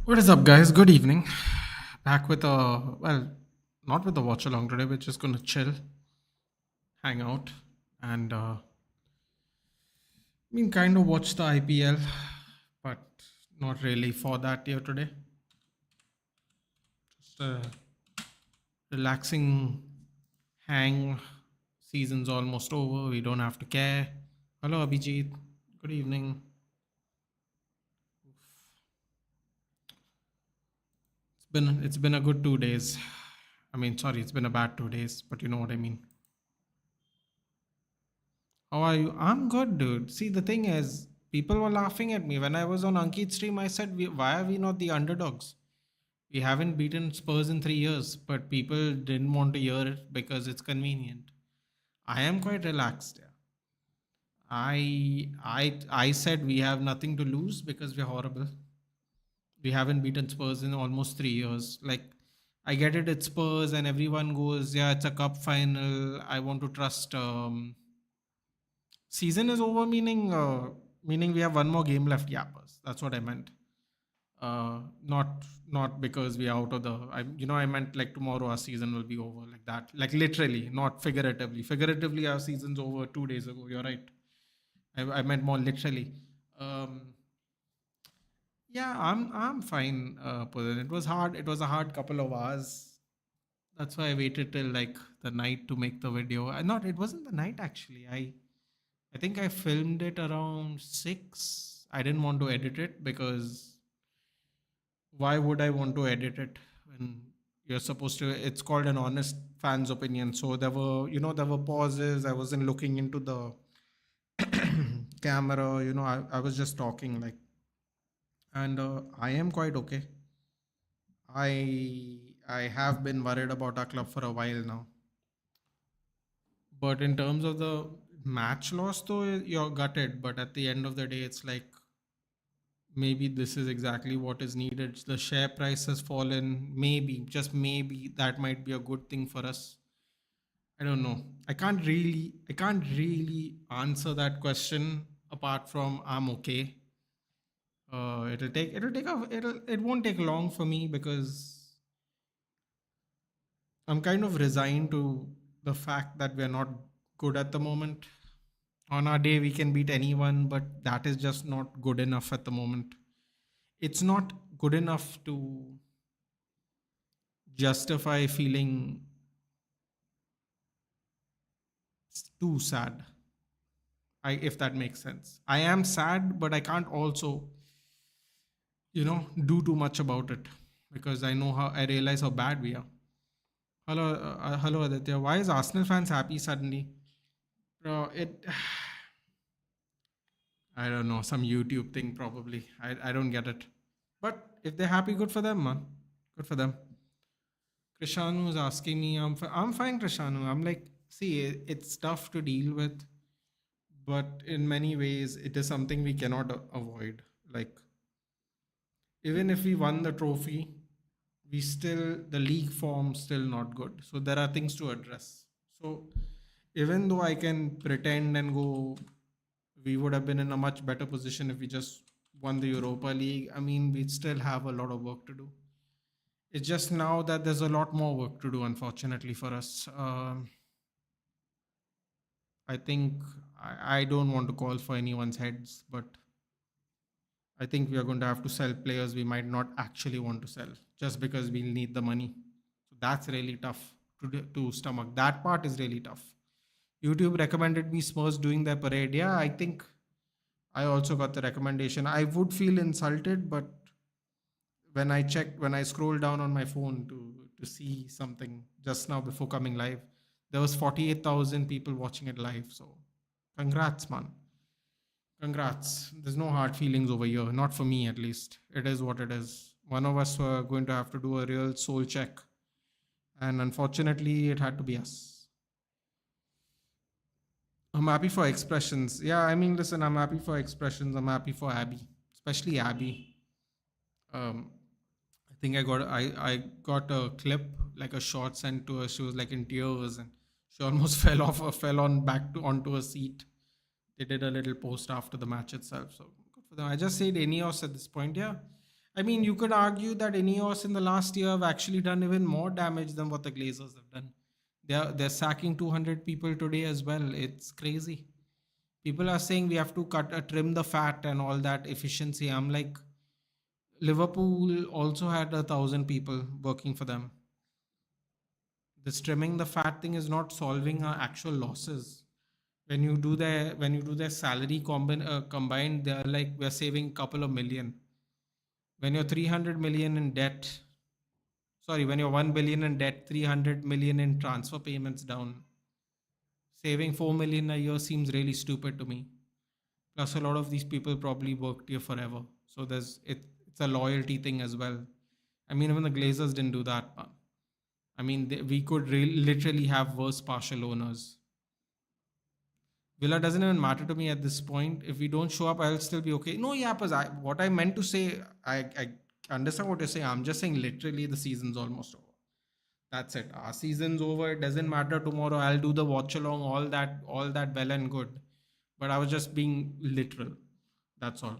What is up, guys? Good evening. Back with not with a watch along today. We're just gonna chill, hang out, and kind of watch the IPL, but not really for that year today. Just a relaxing hang. Season's almost over. We don't have to care. Hello, Abhijit. Good evening. It's been a good 2 days. Sorry, it's been a bad 2 days, but you know what I mean. How are you? I'm good, dude. See, the thing is, people were laughing at me when I was on Ankit's stream. I said, "Why are we not the underdogs? We haven't beaten Spurs in 3 years," but people didn't want to hear it because it's convenient. I am quite relaxed. Yeah. I said we have nothing to lose because we're horrible. We haven't beaten Spurs in almost 3 years. Like, I get it, it's Spurs, and everyone goes, "Yeah, it's a cup final. I want to trust." Season is over, meaning we have one more game left. Yappers. That's what I meant. Not because we are out of the. I meant like tomorrow our season will be over like that. Like literally, not figuratively. Figuratively, our season's over 2 days ago. You're right. I meant more literally. Um, yeah, I'm fine. Pudin. It was hard. It was a hard couple of hours. That's why I waited till like the night to make the video. Not. It wasn't the night actually. I think I filmed it around 6. I didn't want to edit it because why would I want to edit it when you're supposed to? It's called an honest fan's opinion. So there were pauses. I wasn't looking into the camera. I was just talking and I am quite okay. I have been worried about our club for a while now. But in terms of the match loss, though, you're gutted. But at the end of the day, it's like maybe this is exactly what is needed. The share price has fallen. Maybe, just maybe, that might be a good thing for us. I don't know. I can't really answer that question apart from I'm okay. It won't take long for me because I'm kind of resigned to the fact that we're not good at the moment. On our day, we can beat anyone, but that is just not good enough at the moment. It's not good enough to justify feeling too sad. If that makes sense. I am sad, but I can't also, do too much about it because I realize how bad we are. Hello, Aditya. Why is Arsenal fans happy suddenly? Bro, I don't know, some YouTube thing probably. I don't get it. But if they're happy, good for them, man. Good for them. Krishanu is asking me, I'm fine, Krishanu. I'm like, see, it's tough to deal with, but in many ways, it is something we cannot avoid. Like, even if we won the trophy, the league form still not good. So there are things to address. So even though I can pretend and go, we would have been in a much better position if we just won the Europa League. We still have a lot of work to do. It's just now that there's a lot more work to do, unfortunately, for us. I think I don't want to call for anyone's heads, but I think we are going to have to sell players we might not actually want to sell just because we'll need the money. So that's really tough to stomach. That part is really tough. YouTube recommended me Spurs doing their parade. Yeah, I think I also got the recommendation. I would feel insulted, but when I scroll down on my phone to see something just now before coming live, there was 48,000 people watching it live. So, congrats, man. Congrats. There's no hard feelings over here, not for me at least. It is what it is. One of us were going to have to do a real soul check, and unfortunately, it had to be us. I'm happy for expressions. Yeah, listen, I'm happy for expressions. I'm happy for Abby, especially Abby. Um, I think I got a clip, like a short sent to her. She was like in tears and she almost fell off or fell on back to onto a seat. They did a little post after the match itself. So good for them. I just said Ineos at this point, yeah. I mean, you could argue that Ineos in the last year have actually done even more damage than what the Glazers have done. They're sacking 200 people today as well. It's crazy. People are saying we have to trim the fat and all that efficiency. I'm like, Liverpool also had 1,000 people working for them. This trimming the fat thing is not solving our actual losses. When you do their salary combined, they're like we're saving a couple of million. When you're 300 million in debt, sorry, when you're 1 billion in debt, 300 million in transfer payments down, saving 4 million a year seems really stupid to me. Plus, a lot of these people probably worked here forever, so it's a loyalty thing as well. I mean, even the Glazers didn't do that. I mean, we could literally have worse partial owners. Villa doesn't even matter to me at this point. If we don't show up, I'll still be okay. No, yeah, but what I meant to say, I understand what you're saying. I'm just saying literally the season's almost over. That's it. Our season's over. It doesn't matter tomorrow. I'll do the watch along, all that well and good. But I was just being literal. That's all.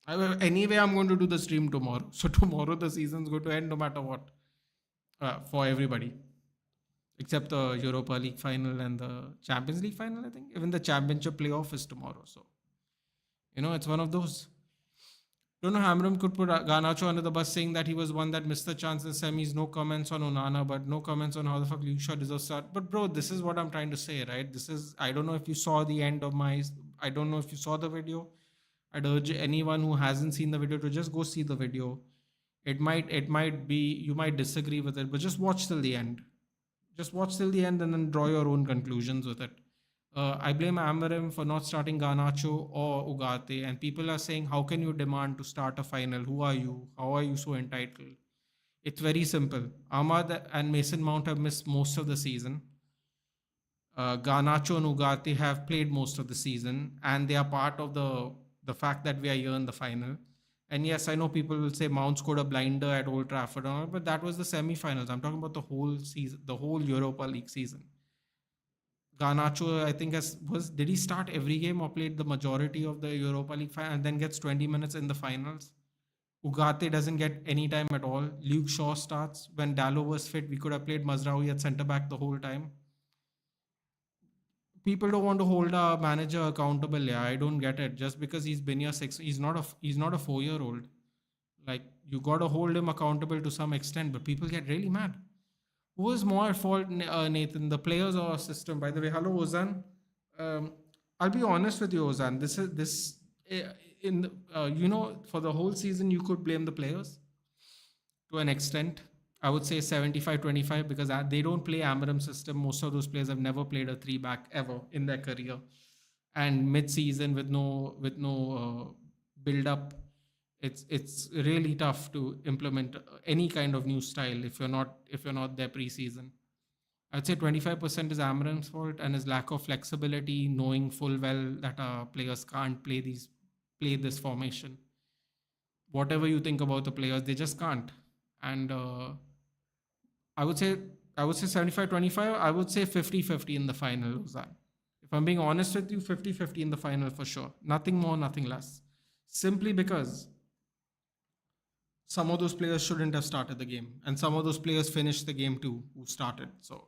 Anyway, I'm going to do the stream tomorrow. So tomorrow the season's going to end no matter what, for everybody, except the Europa League final and the Champions League final. I think even the Championship playoff is tomorrow. So it's one of those. Don't know. Hamram could put Garnacho under the bus, saying that he was one that missed the chance in semis. No comments on Onana, but no comments on how the fuck Luke Shaw deserves start. But bro, this is what I'm trying to say, right? This is, I don't know if you saw the end of my. I don't know if you saw the video. I'd urge anyone who hasn't seen the video to just go see the video. It might be, you might disagree with it, but just watch till the end. Just watch till the end and then draw your own conclusions with it. I blame Amarim for not starting Garnacho or Ugarte, and people are saying, "How can you demand to start a final? Who are you? How are you so entitled?" It's very simple. Ahmad and Mason Mount have missed most of the season. Garnacho and Ugarte have played most of the season, and they are part of the fact that we are here in the final. And yes, I know people will say Mount scored a blinder at Old Trafford, but that was the semi-finals. I'm talking about the whole season, the whole Europa League season. Garnacho, I think, did he start every game or played the majority of the Europa League final and then gets 20 minutes in the finals? Ugarte doesn't get any time at all. Luke Shaw starts. When Dallo was fit, we could have played Mazraoui at centre back the whole time. People don't want to hold a manager accountable. Yeah, I don't get it. Just because he's been here he's not a 4-year-old. Like, you got to hold him accountable to some extent, but people get really mad. Who is more at fault, Nathan? The players or system? By the way, hello Ozan. Um, I'll be honest with you, Ozan. This is this in the, for the whole season you could blame the players to an extent. I would say 75-25 because they don't play Amarim system. Most of those players have never played a three back ever in their career, and mid season with no build up, it's really tough to implement any kind of new style if you're not there preseason. I'd say 25% is Amarim's fault and his lack of flexibility, knowing full well that players can't play this formation. Whatever you think about the players, they just can't. And I would say I would say 75-25. I would say 50-50 in the final, Uzan. If I'm being honest with you, 50-50 in the final for sure. Nothing more, nothing less. Simply because some of those players shouldn't have started the game, and some of those players finished the game too who started. So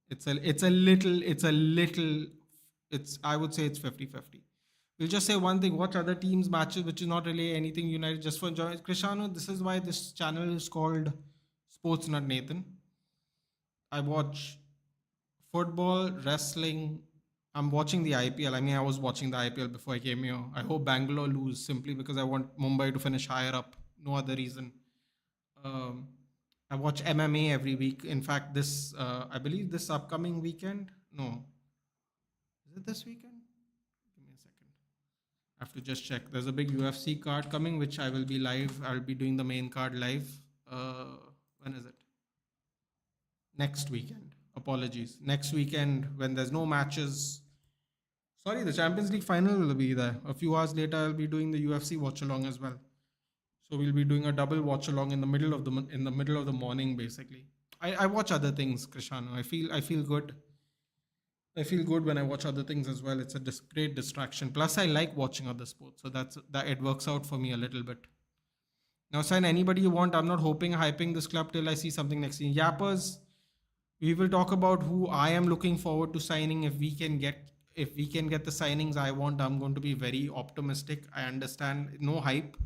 it's a little it's I would say it's 50-50. We'll just say one thing: watch other teams' matches, which is not really anything United, just for enjoyment. Cristiano, this is why this channel is called Sports Nut Nathan. I watch football, wrestling. I'm watching the IPL. I mean, I was watching the IPL before I came here. I hope Bangalore lose simply because I want Mumbai to finish higher up. No other reason. Um, I watch MMA every week. In fact, I believe this upcoming weekend. No, is it this weekend? Give me a second. I have to just check. There's a big UFC card coming, which I will be live. I'll be doing the main card live. When is it? Next weekend. Apologies. Next weekend when there's no matches. Sorry, the Champions League final will be there. A few hours later, I'll be doing the UFC watch along as well. So we'll be doing a double watch along in the middle of the morning, basically. I watch other things, Cristiano. I feel good. I feel good when I watch other things as well. It's a great distraction. Plus, I like watching other sports, so that it works out for me a little bit. Now sign anybody you want. I'm not hyping this club till I see something next season. Yappers, we will talk about who I am looking forward to signing if we can get the signings I want. I'm going to be very optimistic. I understand no hype,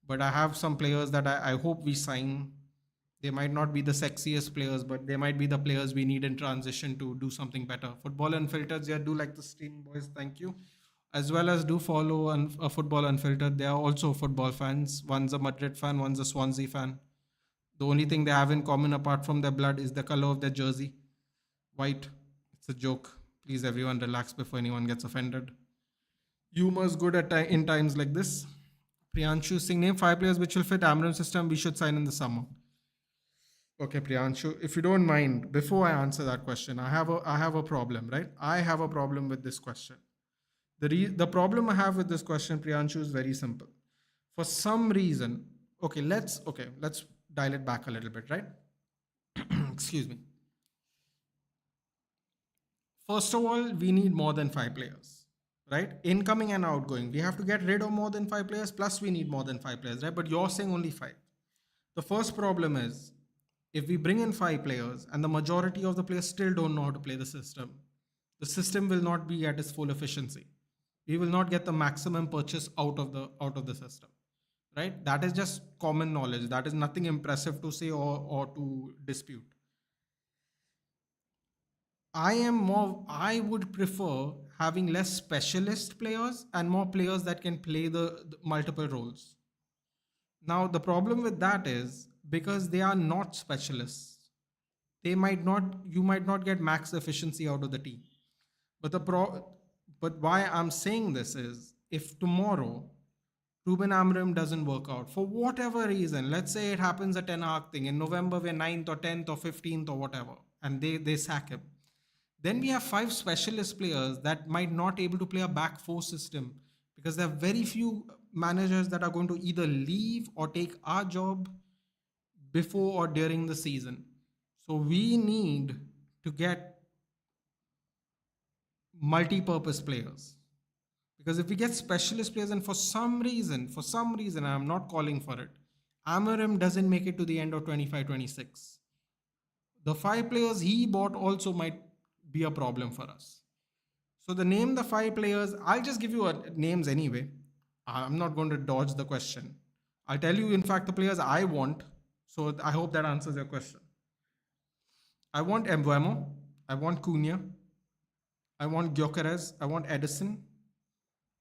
but I have some players that I hope we sign. They might not be the sexiest players, but they might be the players we need in transition to do something better. Football Unfiltered, yeah, do like the stream, boys. Thank you. As well as do follow Football Unfiltered. They are also football fans. One's a Madrid fan, one's a Swansea fan. The only thing they have in common apart from their blood is the color of their jersey. White. It's a joke. Please, everyone, relax before anyone gets offended. Humor's good in times like this. Priyanshu Singh, name 5 players which will fit Amram's system we should sign in the summer. Okay, Priyanshu, if you don't mind, before I answer that question, I have a problem, right? I have a problem with this question. The problem I have with this question, Priyanshu, is very simple. For some reason, let's dial it back a little bit, right? Excuse me. First of all, we need more than 5 players, right? Incoming and outgoing. We have to get rid of more than 5 players, plus we need more than 5 players, right? But you're saying only five. The first problem is if we bring in 5 players and the majority of the players still don't know how to play the system will not be at its full efficiency. We will not get the maximum purchase out of the system, right? That is just common knowledge. That is nothing impressive to say or to dispute. I would prefer having less specialist players and more players that can play the multiple roles. Now, the problem with that is because they are not specialists, you might not get max efficiency out of the team. But but why I'm saying this is if tomorrow Ruben Amram doesn't work out for whatever reason, let's say it happens a Ten Hag thing in November, we're 9th or 10th or 15th or whatever, and they sack him. Then we have 5 specialist players that might not able to play a back four system because there are very few managers that are going to either leave or take our job before or during the season. So we need to get multi-purpose players. Because if we get specialist players and for some reason, I'm not calling for it, Amarim doesn't make it to the end of 25-26. The 5 players he bought also might be a problem for us. So the 5 players, I'll just give you names anyway. I'm not going to dodge the question. I'll tell you, in fact, the players I want. So I hope that answers your question. I want Embuemo. I want Cunha. I want Gyökeres. I want Edison.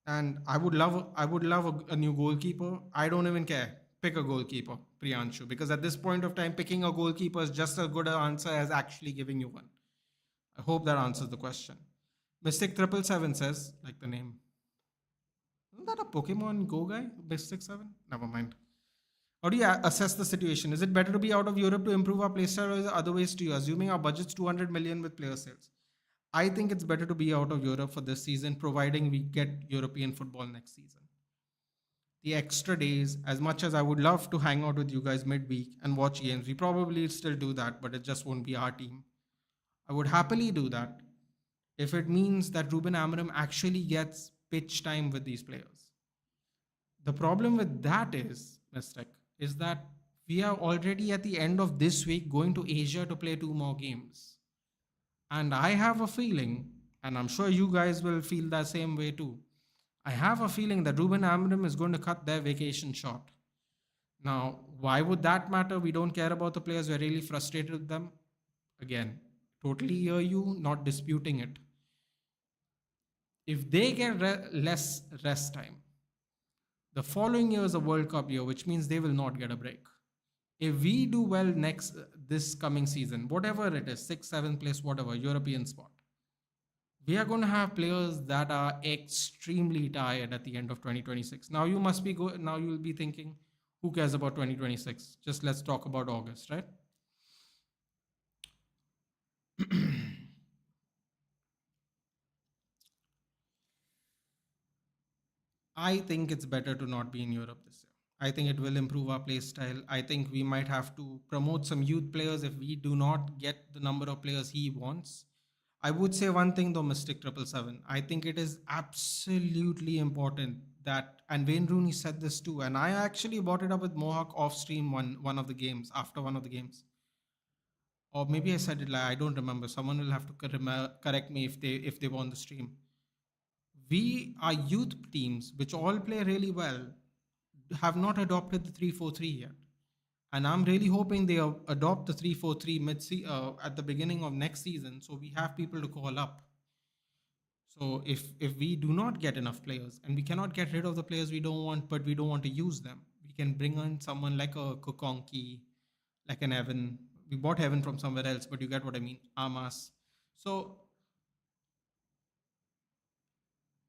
And I would love a new goalkeeper. I don't even care. Pick a goalkeeper, Priyanshu. Because at this point of time, picking a goalkeeper is just as good an answer as actually giving you one. I hope that answers the question. Mystic 777 says, like the name. Isn't that a Pokemon Go guy? Mystic 7? Never mind. How do you assess the situation? Is it better to be out of Europe to improve our playstyle, or is there other ways to you? Assuming our budget's 200 million with player sales. I think it's better to be out of Europe for this season, providing we get European football next season. The extra days, as much as I would love to hang out with you guys midweek and watch games, we probably still do that, but it just won't be our team. I would happily do that if it means that Ruben Amorim actually gets pitch time with these players. The problem with that is, Mystic, is that we are already at the end of this week going to Asia to play 2 more games. And I have a feeling, and I'm sure you guys will feel that same way too. I have a feeling that Ruben Amorim is going to cut their vacation short. Now, why would that matter? We don't care about the players. We're really frustrated with them. Again, totally hear you, not disputing it. If they get less rest time, the following year is a World Cup year, which means they will not get a break. If we do well this coming season, whatever it is, 6th, 7th place, whatever, European spot, we are going to have players that are extremely tired at the end of 2026. Now you will be thinking, who cares about 2026? Just let's talk about August, right? I think it's better to not be in Europe this year. I think it will improve our play style. I think we might have to promote some youth players if we do not get the number of players he wants. I would say one thing though, Mystic 777. I think it is absolutely important that, and Wayne Rooney said this too, and I actually brought it up with Mohawk off stream one of the games, after one of the games, or maybe I said it like I don't remember. Someone will have to correct me if they were on the stream. We, our youth teams, which all play really well, have not adopted the 3-4-3 yet. And I'm really hoping they adopt the 3-4-3 at the beginning of next season, so we have people to call up. So if we do not get enough players, and we cannot get rid of the players we don't want, but we don't want to use them, we can bring in someone like a Kokonki, like an Evan. We bought Evan from somewhere else, but you get what I mean. Amas. So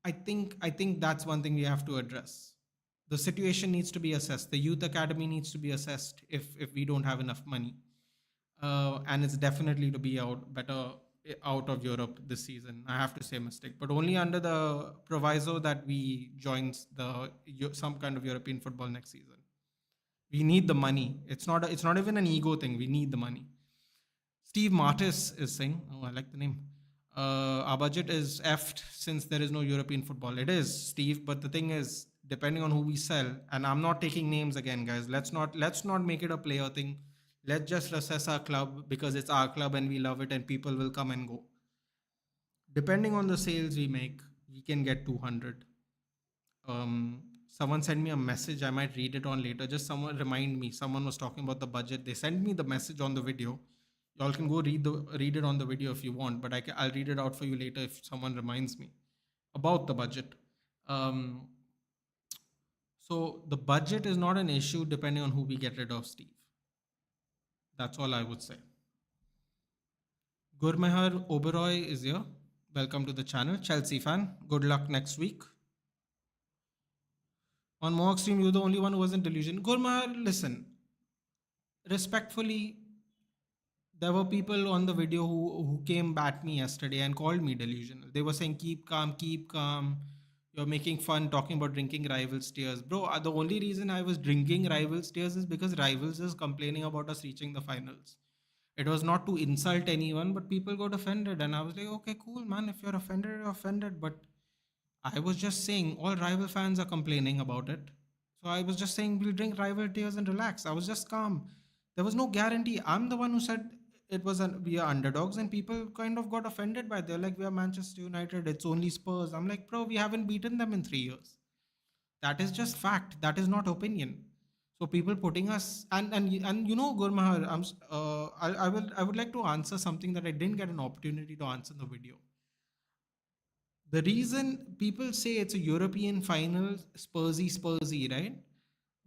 I think that's one thing we have to address. The situation needs to be assessed. The youth academy needs to be assessed if we don't have enough money, and it's definitely to be out of Europe this season. I have to say mistake, but only under the proviso that we join some kind of European football next season. We need the money. It's not even an ego thing. We need the money. Steve Martis is saying, oh, I like the name. Our budget is effed since there is no European football. It is, Steve, but the thing is, depending on who we sell, and I'm not taking names again, guys. Let's not make it a player thing. Let's just assess our club because it's our club and we love it, and people will come and go. Depending on the sales we make, we can get 200. Someone sent me a message. I might read it on later. Just someone remind me. Someone was talking about the budget. They sent me the message on the video. Y'all can go read it on the video if you want, but I'll read it out for you later if someone reminds me about the budget. Um, so the budget is not an issue depending on who we get rid of, Steve. That's all I would say. Gurmehar Oberoi is here. Welcome to the channel. Chelsea fan. Good luck next week. On Mohawk stream, you're the only one who was in delusion. Gurmehar, listen. Respectfully, there were people on the video who came at me yesterday and called me delusional. They were saying, keep calm, keep calm. You're making fun, talking about drinking Rivals tears. Bro, the only reason I was drinking Rivals tears is because Rivals is complaining about us reaching the finals. It was not to insult anyone, but people got offended. And I was like, okay, cool, man. If you're offended, you're offended. But I was just saying, all Rival fans are complaining about it. So I was just saying, we'll drink Rival tears and relax. I was just calm. There was no guarantee. I'm the one who said we are underdogs, and people kind of got offended by it. They're like, we are Manchester United. It's only Spurs. I'm like, bro, we haven't beaten them in 3 years. That is just fact. That is not opinion. So people putting us and you know, Gurmahar, I would like to answer something that I didn't get an opportunity to answer in the video. The reason people say it's a European final, Spursy, right?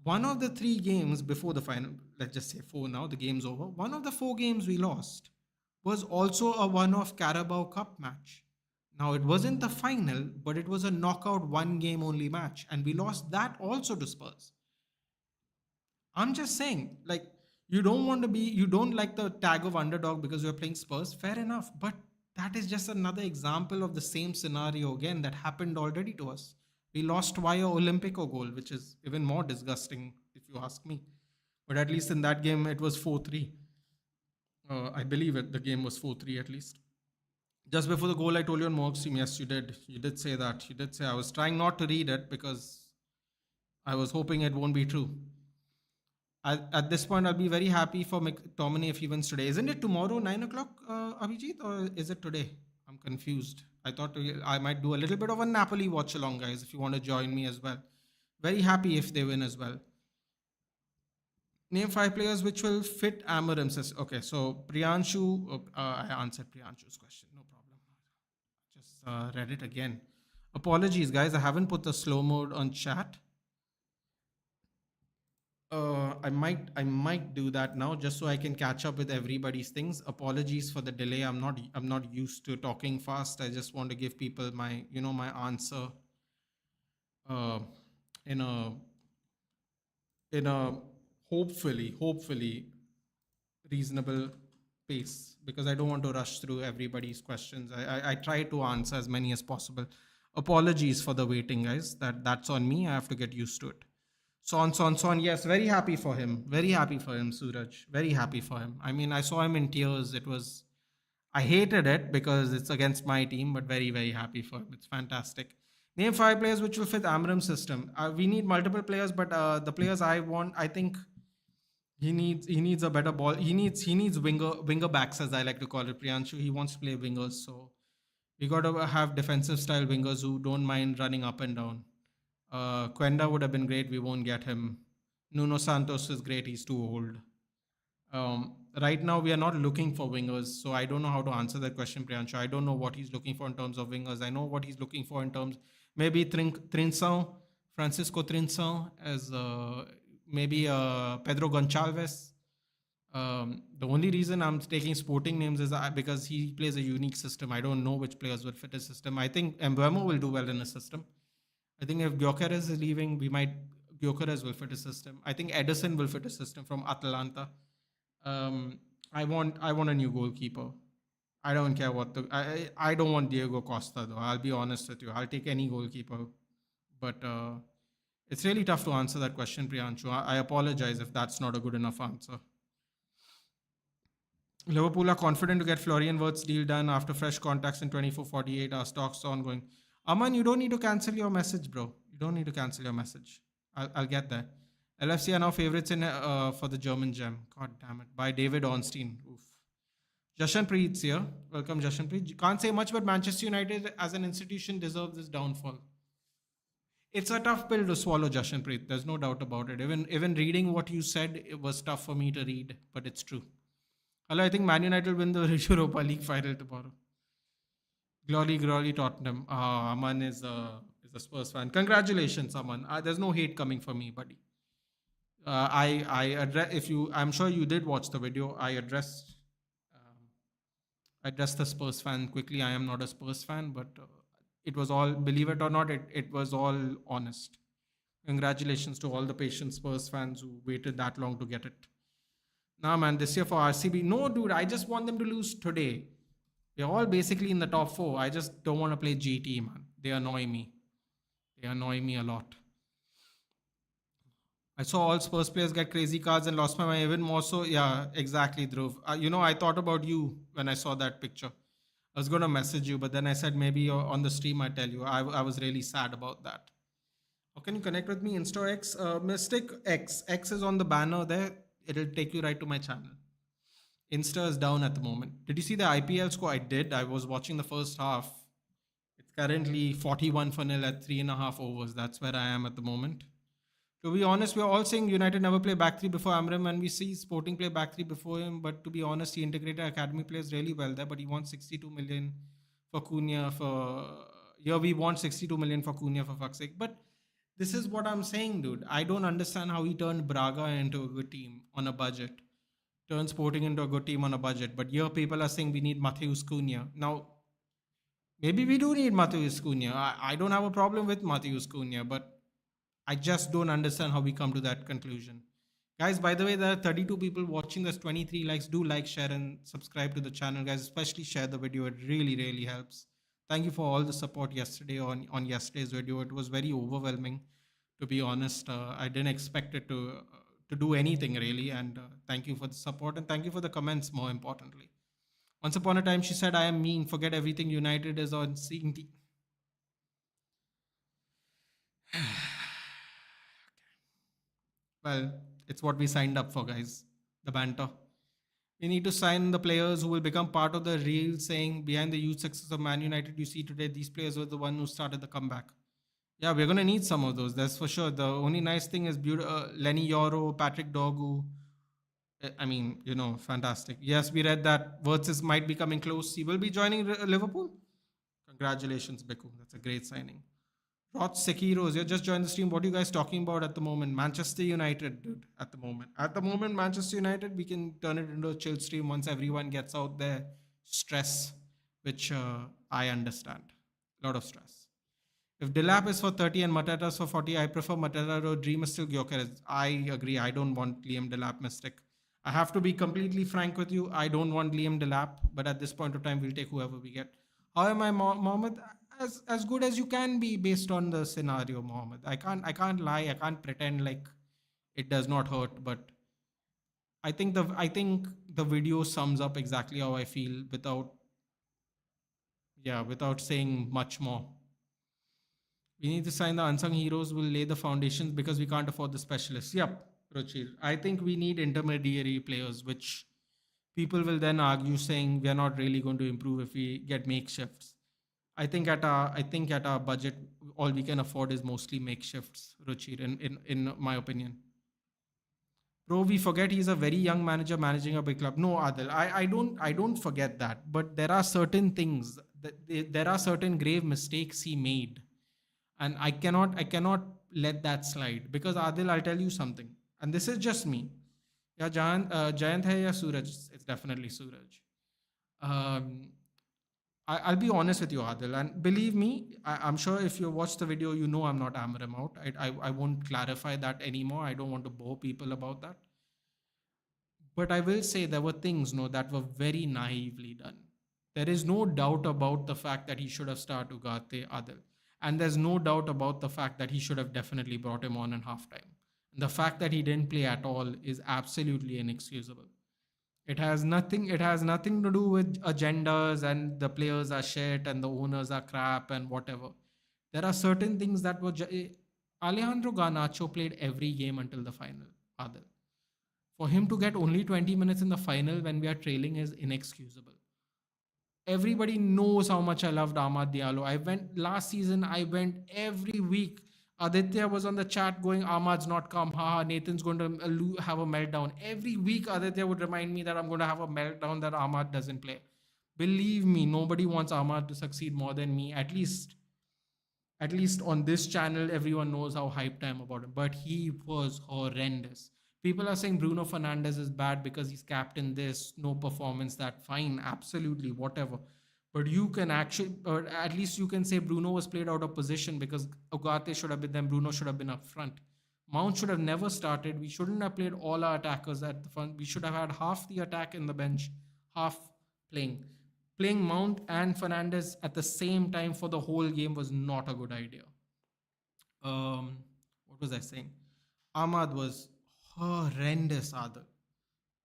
One of the 3 games before the final, let's just say 4 now, the game's over. One of the 4 games we lost was also a one-off Carabao Cup match. Now, it wasn't the final, but it was a knockout 1 game only match. And we lost that also to Spurs. I'm just saying, like, you don't like the tag of underdog because you're playing Spurs. Fair enough. But that is just another example of the same scenario again that happened already to us. We lost via Olympico goal, which is even more disgusting if you ask me. But at least in that game, it was 4-3. I believe the game was 4-3 at least. Just before the goal, I told you on Mohawk stream, yes, you did. You did say that. You did say I was trying not to read it because I was hoping it won't be true. At this point, I'll be very happy for McTominay if he wins today. Isn't it tomorrow, 9 o'clock, Abhijit, or is it today? I'm confused. I thought I might do a little bit of a Napoli watch along, guys, if you want to join me as well. Very happy if they win as well. Name 5 players which will fit Amorim. Says, okay, so Priyanshu, I answered Priyanshu's question. No problem. Just read it again. Apologies, guys. I haven't put the slow mode on chat. I might do that now just so I can catch up with everybody's things. Apologies for the delay. I'm not used to talking fast. I just want to give people my answer in a hopefully reasonable pace, because I don't want to rush through everybody's questions. I try to answer as many as possible. Apologies for the waiting, guys. That's on me. I have to get used to it. Son. Yes, very happy for him. Very happy for him, Suraj. Very happy for him. I mean, I saw him in tears. I hated it because it's against my team, but very, very happy for him. It's fantastic. Name five players which will fit Amram's system. We need multiple players, but the players I want, I think he needs a better ball. He needs winger backs, as I like to call it. Priyanshu, he wants to play wingers, so we got to have defensive style wingers who don't mind running up and down. Quenda would have been great. We won't get him. Nuno Santos is great. He's too old. Right now, we are not looking for wingers, so I don't know how to answer that question, Priyanshu. I don't know what he's looking for in terms of wingers. I know what he's looking for in terms maybe Trinsão, Francisco Trinsão, as maybe Pedro Gonçalves. The only reason I'm taking sporting names is because he plays a unique system. I don't know which players would fit his system. I think Mbeumo will do well in his system. I think if Gyökeres is leaving, Gyökeres will fit his system. I think Edison will fit his system from Atalanta. I want a new goalkeeper. I don't care what I don't want Diego Costa though. I'll be honest with you. I'll take any goalkeeper, but it's really tough to answer that question, Priyanshu. I apologize if that's not a good enough answer. Liverpool are confident to get Florian Wirtz's deal done after fresh contacts in 24-48 hours. Talks ongoing. Aman, you don't need to cancel your message, bro. You don't need to cancel your message. I'll get there. LFC are now favorites in for the German gem. God damn it. By David Ornstein. Oof. Jashan Preet's here. Welcome, Jashan Preet. Can't say much, but Manchester United as an institution deserves this downfall. It's a tough pill to swallow, Jashan Preet. There's no doubt about it. Even reading what you said, it was tough for me to read, but it's true. Hello, I think Man United will win the Europa League final tomorrow. Glory, Tottenham. Aman is a Spurs fan. Congratulations, Aman. There's no hate coming for me, buddy. I address if you. I'm sure you did watch the video. I addressed the Spurs fan quickly. I am not a Spurs fan, but it was all, believe it or not, it was all honest. Congratulations to all the patient Spurs fans who waited that long to get it. Nah, man, this year for RCB, no, dude, I just want them to lose today. They're all basically in the top four. I just don't want to play GT, man. They annoy me. They annoy me a lot. I saw all Spurs players get crazy cards and lost my mind. Even more so, yeah, exactly, Dhruv. I thought about you when I saw that picture. I was going to message you, but then I said maybe on the stream I tell you. I was really sad about that. How can you connect with me? Insta X, Mystic X. X is on the banner there. It'll take you right to my channel. Insta is down at the moment. Did you see the IPL score? I did. I was watching the first half. It's currently 41-0 at 3.5 overs. That's where I am at the moment. To be honest, we're all saying United never play back three before Amram, and we see Sporting play back three before him. But to be honest, he integrated academy players really well there. But he wants 62 million for Cunha. We want 62 million for Cunha, for fuck's sake. But this is what I'm saying, dude. I don't understand how he turned Braga into a good team on a budget, turned Sporting into a good team on a budget. But here people are saying we need Matheus Cunha. Now, maybe we do need Matheus Cunha. I don't have a problem with Matheus Cunha, but I just don't understand how we come to that conclusion. Guys, by the way, there are 32 people watching. There's 23 likes. Do like, share, and subscribe to the channel, guys. Especially share the video. It really, really helps. Thank you for all the support yesterday on yesterday's video. It was very overwhelming, to be honest. I didn't expect it to do anything really. And thank you for the support, and thank you for the comments, more importantly. Once upon a time, she said, I am mean. Forget everything. United is on seeing the... Well, it's what we signed up for, guys. The banter. We need to sign the players who will become part of the real saying behind the huge success of Man United you see today. These players were the one who started the comeback. Yeah, we're going to need some of those. That's for sure. The only nice thing is Lenny Yoro, Patrick Dorgu. I mean, fantastic. Yes, we read that Wirtz might be coming close. He will be joining Liverpool. Congratulations, Beku. That's a great signing. Rod Sekiros, you just joined the stream. What are you guys talking about at the moment? Manchester United, dude, at the moment. At the moment, Manchester United, we can turn it into a chill stream once everyone gets out their stress, which I understand. A lot of stress. If Delap is for 30 and Mateta is for 40, I prefer Mateta or Dream is still Gyökeres. I agree. I don't want Liam Delap Mystic. I have to be completely frank with you. I don't want Liam Delap, but at this point of time, we'll take whoever we get. How am I, Mohammed? As good as you can be based on the scenario, Mohammed. I can't lie. I can't pretend like it does not hurt. But I think the video sums up exactly how I feel without saying much more. We need to sign the unsung heroes. Will lay the foundations because we can't afford the specialists. Yep, Ruchir. I think we need intermediary players, which people will then argue saying we are not really going to improve if we get makeshifts. I think at our budget, all we can afford is mostly makeshifts, Ruchir, in my opinion. Bro, we forget he's a very young manager managing a big club. No, Adil, I don't forget that. But there are certain things there are certain grave mistakes he made, and I cannot let that slide because Adil, I'll tell you something, and this is just me. Yeah, Jayant hai ya Suraj? It's definitely Suraj. Um, I'll be honest with you, Adil, and believe me, I'm sure if you watch the video, you know I'm not hammering out. I won't clarify that anymore. I don't want to bore people about that. But I will say there were things, no, that were very naively done. There is no doubt about the fact that he should have started Ugarte Adil. And there's no doubt about the fact that he should have definitely brought him on in halftime. The fact that he didn't play at all is absolutely inexcusable. It has nothing to do with agendas and the players are shit and the owners are crap and whatever. There are certain things that Alejandro Garnacho played every game until the final, Adil. For him to get only 20 minutes in the final when we are trailing is inexcusable. Everybody knows how much I loved Ahmad Diallo. I went last season, I went every week. Aditya was on the chat going, Ahmad's not come. Haha, Nathan's going to have a meltdown. Every week, Aditya would remind me that I'm going to have a meltdown that Ahmad doesn't play. Believe me, nobody wants Ahmad to succeed more than me. At least on this channel, everyone knows how hyped I am about him. But he was horrendous. People are saying Bruno Fernandez is bad because he's captain this, no performance that. Fine, absolutely, whatever. But you can actually, or at least you can say Bruno was played out of position because Ugarte should have been there, Bruno should have been up front. Mount should have never started. We shouldn't have played all our attackers at the front. We should have had half the attack in the bench, half playing. Playing Mount and Fernandez at the same time for the whole game was not a good idea. What was I saying? Ahmad was horrendous, Adil.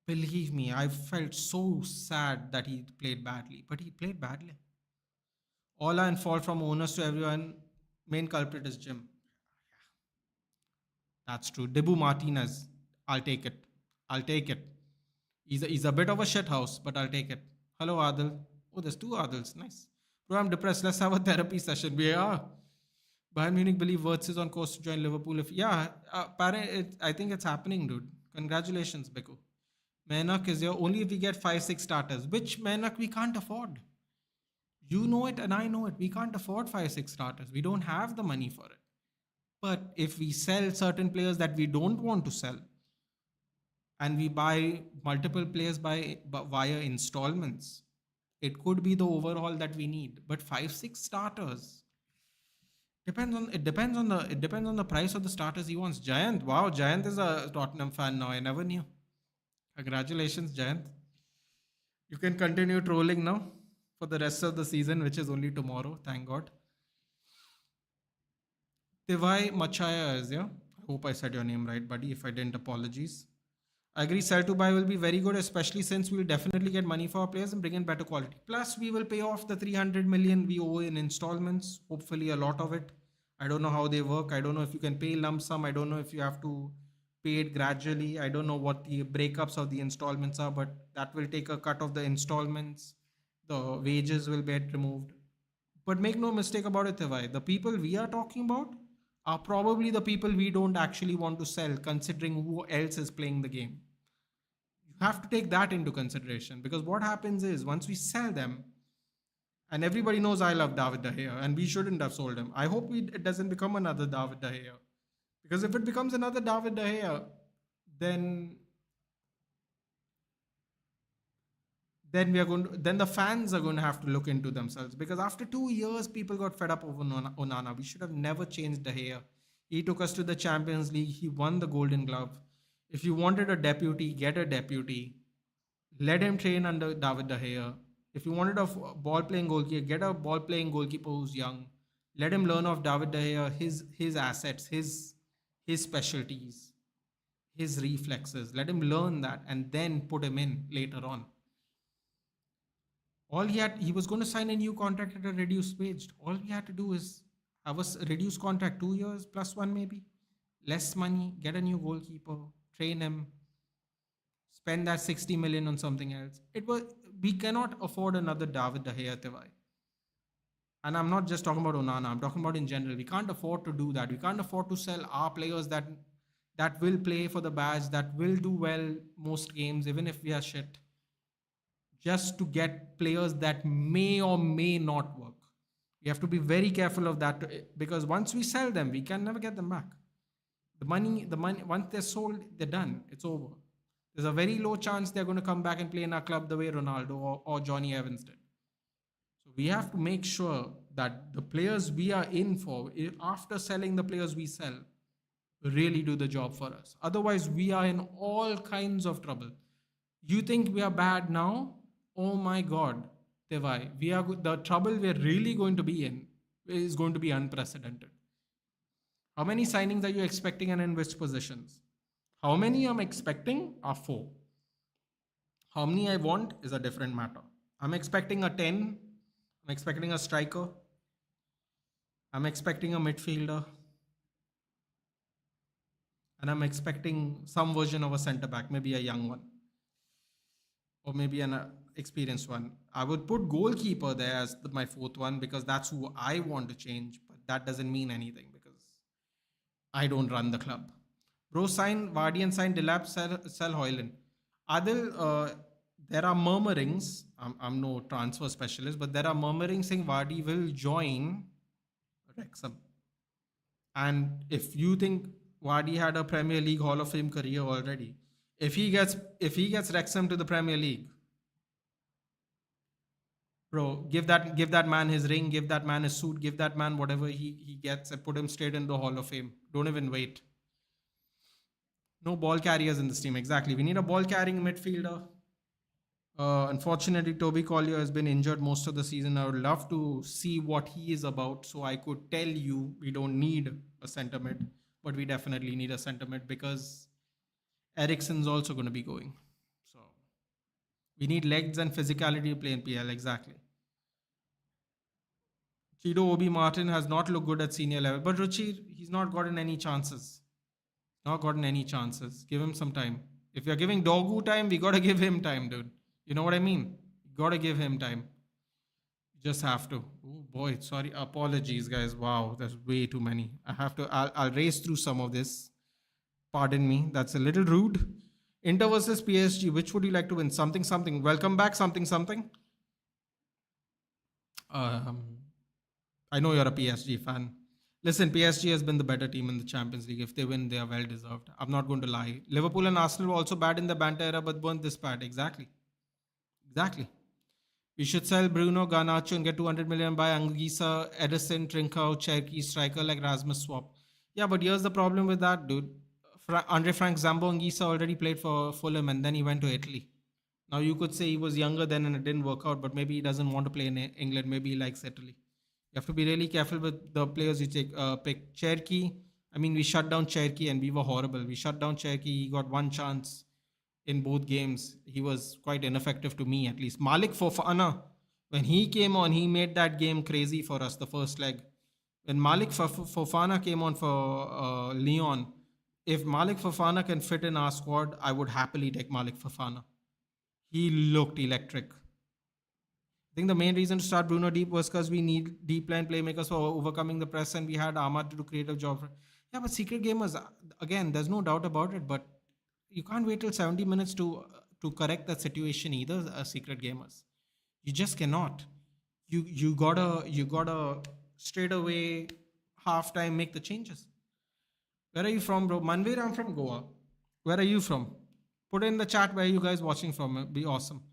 Believe me, I felt so sad that he played badly, but he played badly. All are in fault from owners to everyone. Main culprit is Jim. That's true. Dibu Martinez. I'll take it. I'll take it. He's a bit of a shit house, but I'll take it. Hello, Adil. Oh, there's two Adils. Nice. Bro, I'm depressed. Let's have a therapy session. We are. Bayern Munich believe Wirtz is on course to join Liverpool. If yeah, I think it's happening, dude. Congratulations, Beku. Menak is here only if we get 5-6 starters, which Menak we can't afford. You know it and I know it. We can't afford 5-6 starters. We don't have the money for it. But if we sell certain players that we don't want to sell, and we buy multiple players via installments, it could be the overhaul that we need. But 5-6 starters depends on the price of the starters he wants. Giant, wow, Giant is a Tottenham fan now. I never knew. Congratulations, Giant. You can continue trolling now for the rest of the season, which is only tomorrow. Thank God. Tivai Machaya is here. I hope I said your name right, buddy. If I didn't, apologies. I agree, sell to buy will be very good, especially since we'll definitely get money for our players and bring in better quality. Plus, we will pay off the 300 million we owe in installments. Hopefully, a lot of it. I don't know how they work. I don't know if you can pay lump sum. I don't know if you have to pay it gradually. I don't know what the breakups of the installments are, but that will take a cut of the installments. The wages will get removed. But make no mistake about it, Tevai. The people we are talking about are probably the people we don't actually want to sell, considering who else is playing the game. You have to take that into consideration because what happens is once we sell them, and everybody knows I love David De Gea, and we shouldn't have sold him. I hope it doesn't become another David De Gea, because if it becomes another David De Gea, then then the fans are going to have to look into themselves because after 2 years people got fed up over Onana. We should have never changed De Gea. He took us to the Champions League. He won the Golden Glove. If you wanted a deputy, get a deputy. Let him train under David De Gea. If you wanted a ball playing goalkeeper, get a ball playing goalkeeper who's young. Let him learn of David De Gea, his assets, his specialties, his reflexes. Let him learn that and then put him in later on. He was going to sign a new contract at a reduced wage. All we had to do is Have a reduced contract, 2 years plus one maybe, less money, get a new goalkeeper, train him, spend that 60 million on something else. We cannot afford another David De Gea Tevai. And I'm not just talking about Onana. I'm talking about in general. We can't afford to do that. We can't afford to sell our players that will play for the badge, that will do well most games, even if we are shit, just to get players that may or may not work. We have to be very careful of that because once we sell them, we can never get them back. The money, once they're sold, they're done. It's over. There's a very low chance they're going to come back and play in our club the way Ronaldo or Johnny Evans did. So we have to make sure that the players we are in for, after selling the players we sell, really do the job for us. Otherwise, we are in all kinds of trouble. You think we are bad now? Oh my God, Tevai, the trouble we are really going to be in is going to be unprecedented. How many signings are you expecting and in which positions? How many I'm expecting are four. How many I want is a different matter. I'm expecting a 10. I'm expecting a striker. I'm expecting a midfielder. And I'm expecting some version of a centre back, maybe a young one. Or maybe an experienced one. I would put goalkeeper there as my fourth one because that's who I want to change. But that doesn't mean anything because I don't run the club. Bro, sign Vardy and sign Delap, sell Hoyland. Adil, there are murmurings. I'm no transfer specialist, but there are murmurings saying Vardy will join Wrexham. And if you think Vardy had a Premier League Hall of Fame career already, if he gets Wrexham to the Premier League, bro, give that man his ring, give that man his suit, give that man whatever he gets, and put him straight in the Hall of Fame. Don't even wait. No ball carriers in this team. Exactly. We need a ball carrying midfielder. Unfortunately, Toby Collier has been injured most of the season. I would love to see what he is about so I could tell you we don't need a centre mid, but we definitely need a centre mid because Eriksen's also going to be going. So we need legs and physicality to play in PL. Exactly. Chido Obi Martin has not looked good at senior level, but Ruchi, he's not gotten any chances. Not gotten any chances. Give him some time. If you're giving Dogu time, we gotta give him time, dude. You know what I mean? Gotta give him time. Just have to. Oh boy, sorry. Apologies, guys. Wow, there's way too many. I'll race through some of this. Pardon me. That's a little rude. Inter versus PSG. Which would you like to win? Something, something. Welcome back. Something, something. Um, I know you're a PSG fan. Listen, PSG has been the better team in the Champions League. If they win, they are well deserved. I'm not going to lie. Liverpool and Arsenal were also bad in the Banter era, but weren't this bad. Exactly. Exactly. We should sell Bruno Garnacho and get 200 million by Anguissa, Edison, Trincao, Cherky, striker like Rasmus Swap. Yeah, but here's the problem with that, dude. Andre Frank Zambo Anguissa already played for Fulham and then he went to Italy. Now you could say he was younger then and it didn't work out, but maybe he doesn't want to play in England. Maybe he likes Italy. You have to be really careful with the players you pick. Cherky, I mean, we shut down Cherky and we were horrible. We shut down Cherky. He got one chance in both games. He was quite ineffective to me, at least. Malik Fofana, when he came on, he made that game crazy for us, the first leg. When Malik Fofana came on for Lyon, if Malik Fofana can fit in our squad, I would happily take Malik Fofana. He looked electric. I think the main reason to start Bruno deep was because we need deep line playmakers for overcoming the press, and we had Ahmad to do creative job. Yeah, but secret gamers, again, there's no doubt about it. But you can't wait till 70 minutes to correct that situation either. Secret gamers, you just cannot. You gotta straight away halftime make the changes. Where are you from, bro? Manveer, I'm from Goa. Where are you from? Put in the chat where you guys watching from. It'd be awesome.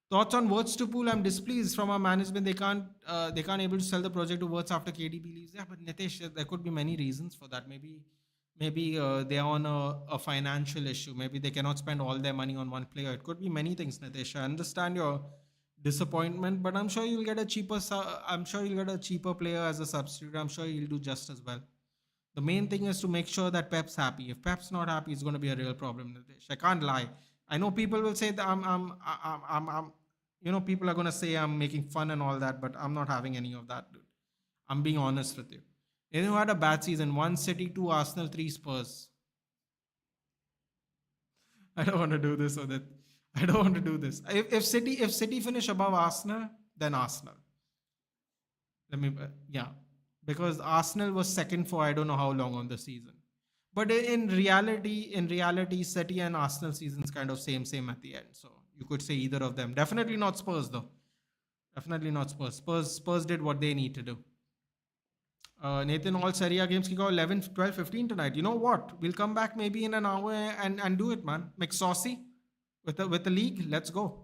Thoughts on Words to Pool? I'm displeased from our management. They can't able to sell the project to Words after KDB leaves. Yeah, but Nitesh, there could be many reasons for that. Maybe they are on a financial issue. Maybe they cannot spend all their money on one player. It could be many things, Nitesh. I understand your disappointment, but I'm sure you'll get a cheaper. I'm sure you'll get a cheaper player as a substitute. I'm sure you'll do just as well. The main thing is to make sure that Pep's happy. If Pep's not happy, it's going to be a real problem, Nitesh. I can't lie. I know people will say that people are going to say I'm making fun and all that, but I'm not having any of that, dude. I'm being honest with you. You know who had a bad season? 1 City, 2 Arsenal, 3 Spurs. I don't want to do this or that. I don't want to do this. If City finish above Arsenal, then Arsenal. Let me yeah, because Arsenal was second for I don't know how long on the season. But in reality, City and Arsenal seasons kind of same at the end. So you could say either of them. Definitely not Spurs though. Definitely not Spurs. Spurs did what they need to do. Nathan, all Serie A games kick off 11, 12, 15 tonight. You know what? We'll come back maybe in an hour and do it, man. Mix saucy with the league. Let's go.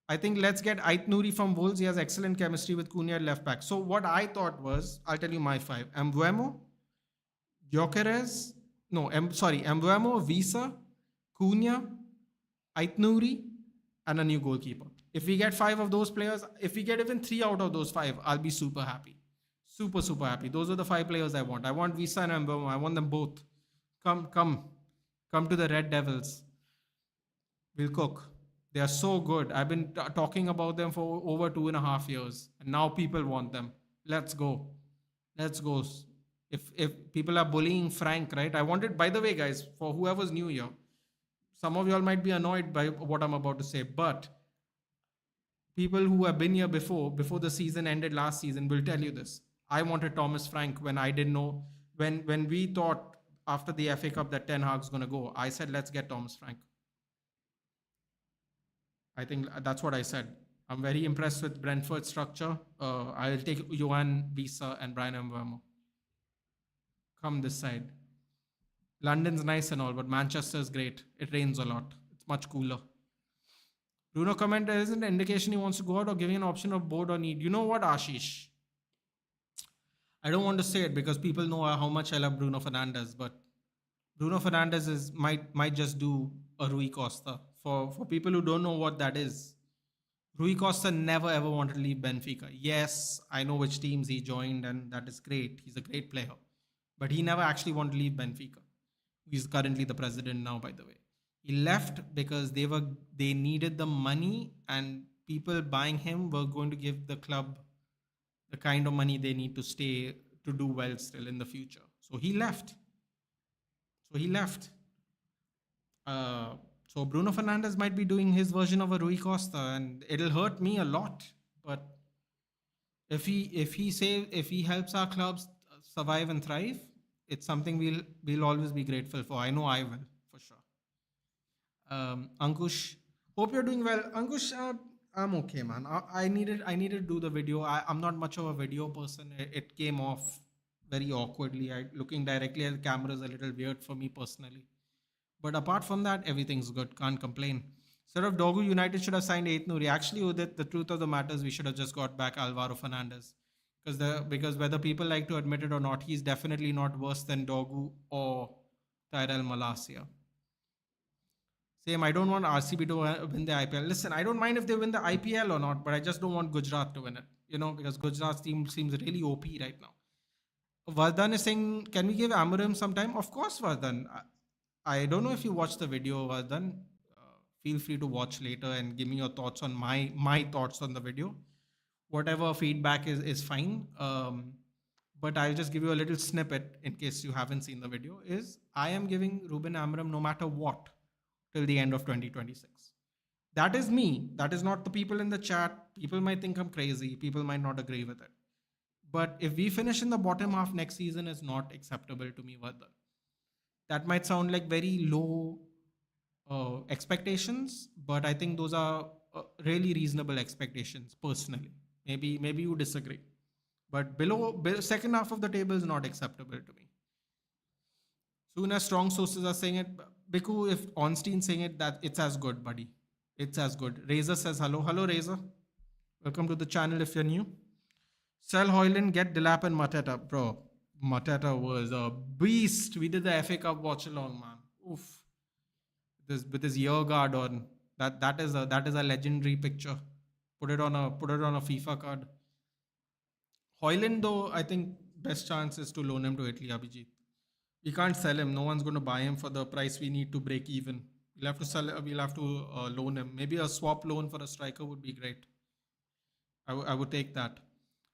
I think let's get Ait Nouri from Wolves. He has excellent chemistry with Cunha at left back. So what I thought was, I'll tell you my five. Mbuemo, Gyökeres, no, sorry, Mbuemo, Visa, Cunha, Ait Nouri, and a new goalkeeper. If we get five of those players, if we get even three out of those five, I'll be super happy. Super, super happy. Those are the five players I want. I want Visa and Mbuemo. I want them both. Come to the Red Devils. We'll cook. They are so good. I've been talking about them for over 2.5 years, and now people want them. Let's go. Let's go. If people are bullying Frank, right? I wanted, by the way, guys, for whoever's new here, some of y'all might be annoyed by what I'm about to say, but people who have been here before the season ended last season, will tell you this. I wanted Thomas Frank when I didn't know, when we thought after the FA Cup that Ten Hag's going to go. I said, let's get Thomas Frank. I think that's what I said. I'm very impressed with Brentford's structure. I'll take Johan Visa and Brian Mbeumo. Come this side. London's nice and all, but Manchester's great. It rains a lot. It's much cooler. Bruno comment, there isn't an indication he wants to go out or giving an option of board or need. You know what, Ashish? I don't want to say it because people know how much I love Bruno Fernandes, but Bruno Fernandes might just do a Rui Costa. For people who don't know what that is, Rui Costa never ever wanted to leave Benfica. Yes, I know which teams he joined, and that is great. He's a great player, but he never actually wanted to leave Benfica. He's currently the president now, by the way. He left because they needed the money, and people buying him were going to give the club the kind of money they need to stay to do well still in the future. So he left. So Bruno Fernandes might be doing his version of a Rui Costa, and it'll hurt me a lot. But if he helps our clubs survive and thrive, it's something we'll always be grateful for. I know I will, for sure. Ankush, hope you're doing well. Ankush, I'm okay, man. I needed to do the video. I'm not much of a video person. It came off very awkwardly. Looking directly at the camera is a little weird for me personally. But apart from that, everything's good. Can't complain. Instead of Dogu, United should have signed Ait Nouri. Actually, Udit, the truth of the matter is we should have just got back Alvaro Fernandez. Because whether people like to admit it or not, he's definitely not worse than Dogu or Tyrell Malacia. Same, I don't want RCB to win the IPL. Listen, I don't mind if they win the IPL or not, but I just don't want Gujarat to win it. Because Gujarat's team seems really OP right now. Vardhan is saying, can we give Amorim some time? Of course, Vardhan. I don't know if you watched the video, Vardhan. Feel free to watch later and give me your thoughts on my thoughts on the video. Whatever feedback is fine. But I'll just give you a little snippet in case you haven't seen the video. I am giving Ruben Amorim no matter what till the end of 2026. That is me. That is not the people in the chat. People might think I'm crazy. People might not agree with it. But if we finish in the bottom half next season, is not acceptable to me, Vardhan. That might sound like very low expectations, but I think those are really reasonable expectations personally. Maybe you disagree, but below second half of the table is not acceptable to me. Soon as strong sources are saying it, Biku, if Ornstein saying it, that it's as good, buddy. It's as good. Razor says hello. Hello, Razor. Welcome to the channel if you're new. Sell Hoyland, get Delap and Mateta. Bro, Mateta was a beast. We did the FA Cup watch along, man. Oof. With his ear guard on. That is a legendary picture. Put it on a FIFA card. Hoyland, though, I think best chance is to loan him to Italy, Abhijit. We can't sell him. No one's going to buy him for the price we need to break even. We'll have to sell. We'll have to loan him. Maybe a swap loan for a striker would be great. I would take that.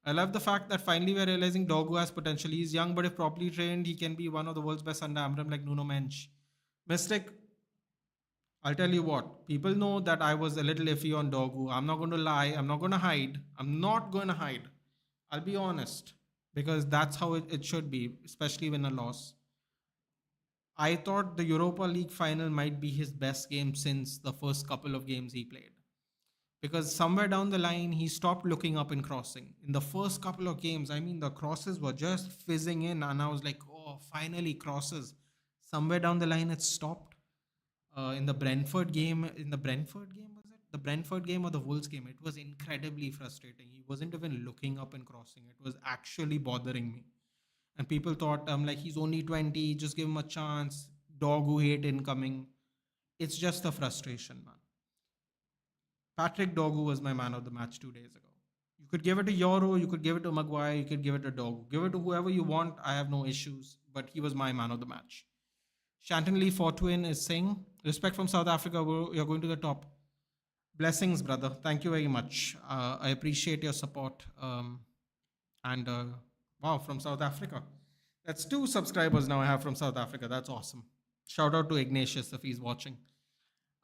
I love the fact that finally we're realizing Dogu has potential. He's young, but if properly trained, he can be one of the world's best under Amram like Nuno Mensch. Mystic, I'll tell you what, people know that I was a little iffy on Dogu. I'm not going to lie. I'm not going to hide. I'm not going to hide. I'll be honest because that's how it should be, especially when a loss. I thought the Europa League final might be his best game since the first couple of games he played. Because somewhere down the line, he stopped looking up and crossing. In the first couple of games, I mean, the crosses were just fizzing in, and I was like, oh, finally, crosses. Somewhere down the line, it stopped. In the Brentford game, was it? The Brentford game or the Wolves game? It was incredibly frustrating. He wasn't even looking up and crossing. It was actually bothering me. And people thought, I'm like, he's only 20, just give him a chance. Dog who hate incoming. It's just a frustration, man. Patrick Dogu was my man of the match 2 days ago. You could give it to Euro, you could give it to Maguire, you could give it to Dogu. Give it to whoever you want. I have no issues. But he was my man of the match. Shanton Lee Fortuin is saying, respect from South Africa, you're going to the top. Blessings, brother. Thank you very much. I appreciate your support. And wow, from South Africa. That's 2 subscribers now I have from South Africa. That's awesome. Shout out to Ignatius if he's watching.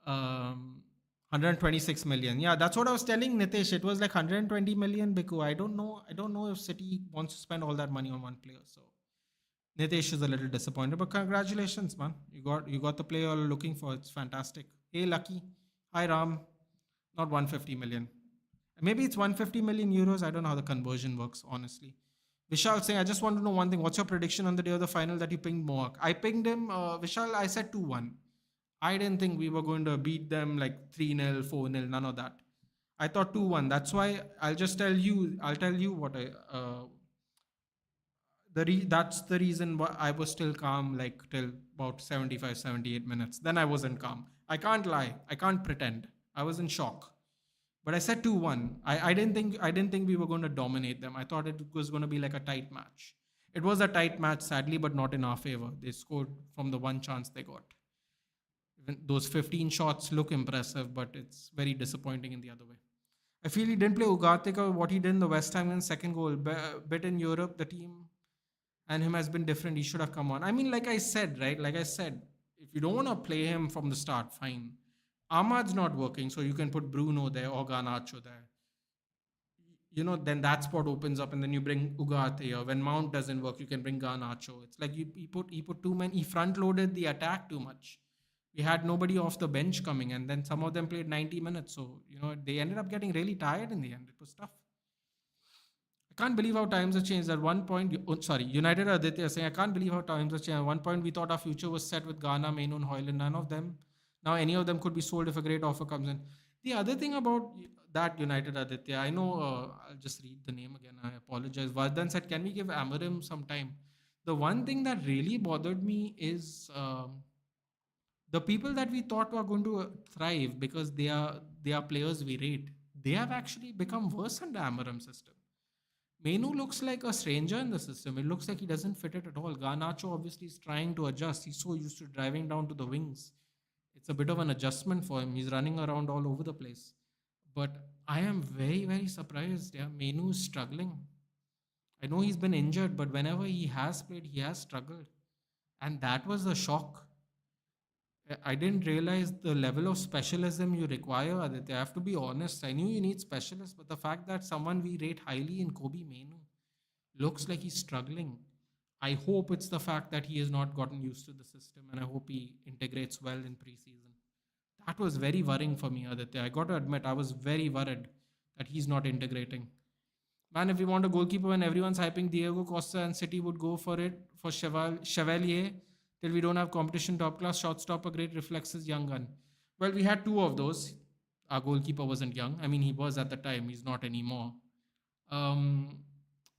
126 million. Yeah, that's what I was telling Nitesh. It was like 120 million Biku. I don't know. I don't know if City wants to spend all that money on one player. So Nitesh is a little disappointed. But congratulations, man. You got the player you're looking for. It's fantastic. Hey, Lucky. Hi, Ram. Not 150 million. Maybe it's 150 million euros. I don't know how the conversion works, honestly. Vishal saying, I just want to know one thing. What's your prediction on the day of the final that you pinged Mohawk? I pinged him, Vishal, I said 2-1. I didn't think we were going to beat them like 3-0, 4-0, none of that. I thought 2-1. That's why I'll tell you what that's the reason why I was still calm like till about 75, 78 minutes. Then I wasn't calm. I can't lie. I can't pretend. I was in shock. But I said 2-1. I didn't think we were going to dominate them. I thought it was going to be like a tight match. It was a tight match, sadly, but not in our favor. They scored from the one chance they got. Even those 15 shots look impressive, but it's very disappointing in the other way. I feel he didn't play Ugarteka. What he did in the West Ham in second goal, bit in Europe, the team and him has been different. He should have come on. I mean, like I said, right? Like I said, if you don't want to play him from the start, fine. Ahmad's not working, so you can put Bruno there or Garnacho there. Then that spot opens up, and then you bring Ugarte here. When Mount doesn't work, you can bring Garnacho. It's like he put too many. He front loaded the attack too much. We had nobody off the bench coming, and then some of them played 90 minutes. So they ended up getting really tired in the end. It was tough. I can't believe how times have changed. At one point, United Aditya saying, I can't believe how times have changed. At one point, we thought our future was set with Ghana, Mainu, and Hoyland. None of them. Now, any of them could be sold if a great offer comes in. The other thing about that United Aditya, I know, I'll just read the name again. I apologize. Vardhan said, can we give Amarim some time? The one thing that really bothered me is the people that we thought were going to thrive because they are players we rate. They have actually become worse under Amarim's system. Menu looks like a stranger in the system. It looks like he doesn't fit it at all. Garnacho obviously is trying to adjust. He's so used to driving down to the wings. It's a bit of an adjustment for him. He's running around all over the place. But I am very, very surprised. Yeah, Menu is struggling. I know he's been injured, but whenever he has played, he has struggled. And that was a shock. I didn't realize the level of specialism you require, Aditya. I have to be honest. I knew you need specialists, but the fact that someone we rate highly in Kobe Menu looks like he's struggling. I hope it's the fact that he has not gotten used to the system, and I hope he integrates well in preseason. That was very worrying for me, Aditya. I got to admit, I was very worried that he's not integrating. Man, if we want a goalkeeper and everyone's hyping Diego Costa and City would go for it for Chevalier till we don't have competition top class, shot stopper, great reflexes, young gun. Well, we had 2 of those. Our goalkeeper wasn't young. I mean, he was at the time. He's not anymore.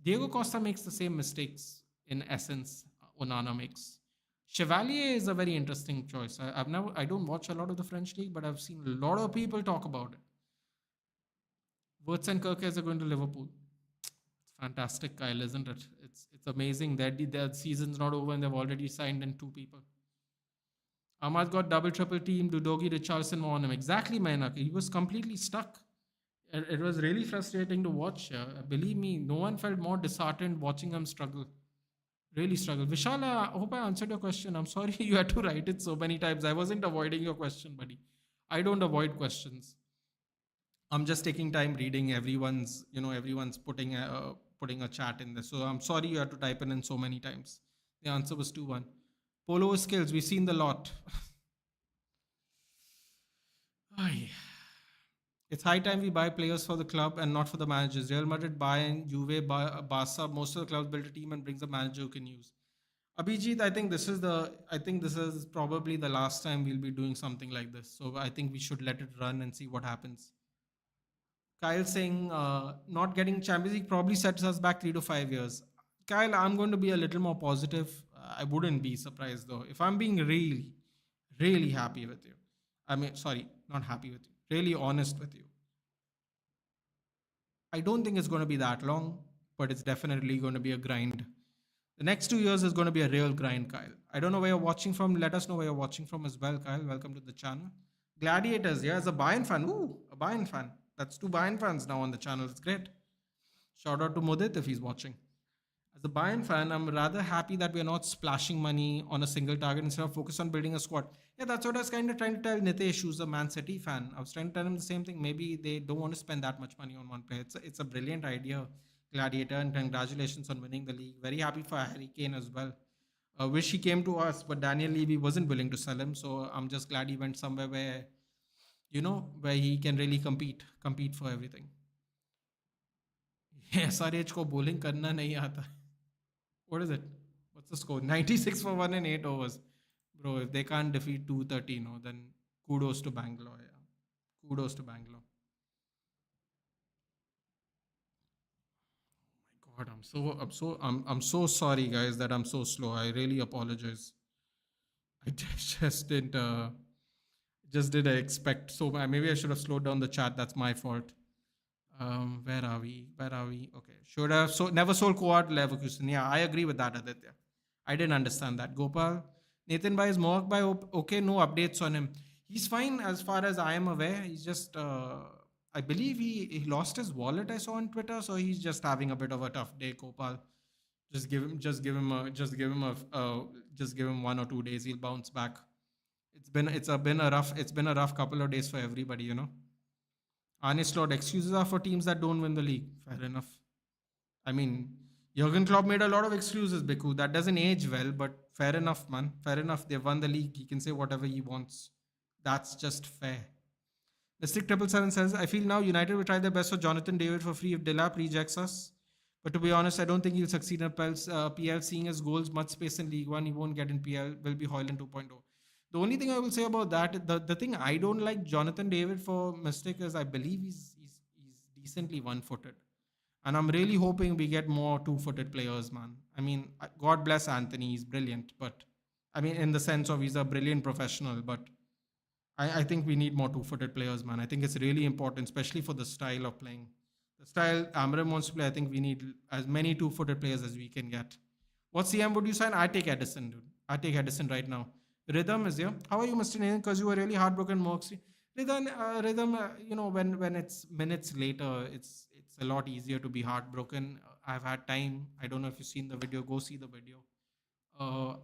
Diego Costa makes the same mistakes in essence Onana makes. Chevalier is a very interesting choice. I don't watch a lot of the French league, but I've seen a lot of people talk about it. Wirtz and Kirkes are going to Liverpool. It's fantastic, Kyle, isn't it? It's amazing that their season's not over and they've already signed in 2 people. Ahmad got double triple team. Dudogi, Richarlison were on him. Exactly, Mainak. He was completely stuck. It was really frustrating to watch. Believe me, no one felt more disheartened watching him struggle. Really struggle. Vishal, I hope I answered your question. I'm sorry you had to write it so many times. I wasn't avoiding your question, buddy. I don't avoid questions. I'm just taking time reading everyone's putting a chat in this. So I'm sorry you had to type in so many times. The answer was 2-1. Polo skills, we've seen the lot. Ay. It's high time we buy players for the club and not for the managers. Real Madrid, Bayern, Juve, Barca, most of the clubs build a team and brings a manager who can use. Abhijit, I think this is probably the last time we'll be doing something like this. So I think we should let it run and see what happens. Kyle saying not getting Champions League probably sets us back 3 to 5 years. Kyle, I'm going to be a little more positive. I wouldn't be surprised though. If I'm being really, really happy with you, I mean, sorry, not happy with you, really honest with you, I don't think it's going to be that long, but it's definitely going to be a grind. The next 2 years is going to be a real grind, Kyle. I don't know where you're watching from. Let us know where you're watching from as well, Kyle. Welcome to the channel. Gladiators, yeah, as a Bayern fan. Ooh, a Bayern fan. That's two Bayern fans now on the channel. It's great. Shout out to Mudit if he's watching. As a Bayern fan, I'm rather happy that we're not splashing money on a single target instead of focus on building a squad. Yeah, that's what I was kind of trying to tell Nitesh, who's a Man City fan. I was trying to tell him the same thing. Maybe they don't want to spend that much money on one player. It's a brilliant idea, Gladiator, and congratulations on winning the league. Very happy for Harry Kane as well. Wish he came to us, but Daniel Levy wasn't willing to sell him. So I'm just glad he went somewhere where he can really compete for everything. SRH को bowling करना नहीं आता. What is it? What's the score? 96 for 1 in 8 overs. Bro, if they can't defeat 230, no, then kudos to Bangalore. Yeah. Kudos to Bangalore. God, I'm so sorry, guys, that I'm so slow. I really apologize. I just didn't expect. So maybe I should have slowed down the chat. That's my fault. Where are we? Where are we? Okay. Should have never sold Coart Leverkusen. Yeah, I agree with that, Aditya. I didn't understand that. Gopal, Nathan Bhai is Mohawk Bhai okay? No updates on him. He's fine as far as I am aware. He's just, I believe he lost his wallet. I saw on Twitter, so he's just having a bit of a tough day. Gopal, just give him 1 or 2 days. He'll bounce back. It's been a rough couple of days for everybody. Honest Lord, excuses are for teams that don't win the league. Fair enough. I mean, Jurgen Klopp made a lot of excuses, Biku. That doesn't age well, but fair enough, man. Fair enough. They've won the league. He can say whatever he wants. That's just fair. Mystic 777 says, I feel now United will try their best for Jonathan David for free if Delap rejects us. But to be honest, I don't think he'll succeed in PL. Seeing his goals, much space in League One, he won't get in PL. Will be Hoyland 2.0. The only thing I will say about that, the thing I don't like Jonathan David for Mystic is I believe he's decently one-footed. And I'm really hoping we get more two-footed players, man. I mean, God bless Anthony. He's brilliant. But, I mean, in the sense of he's a brilliant professional. But I think we need more two-footed players, man. I think it's really important, especially for the style of playing. The style Amram wants to play, I think we need as many two-footed players as we can get. What CM would you sign? I take Edison, dude. I take Edison right now. Rhythm is here. How are you, Mr. Nathan? Because you were really heartbroken, Moxie. Rhythm, when it's minutes later, it's a lot easier to be heartbroken. I've had time. I don't know if you've seen the video. Go see the video.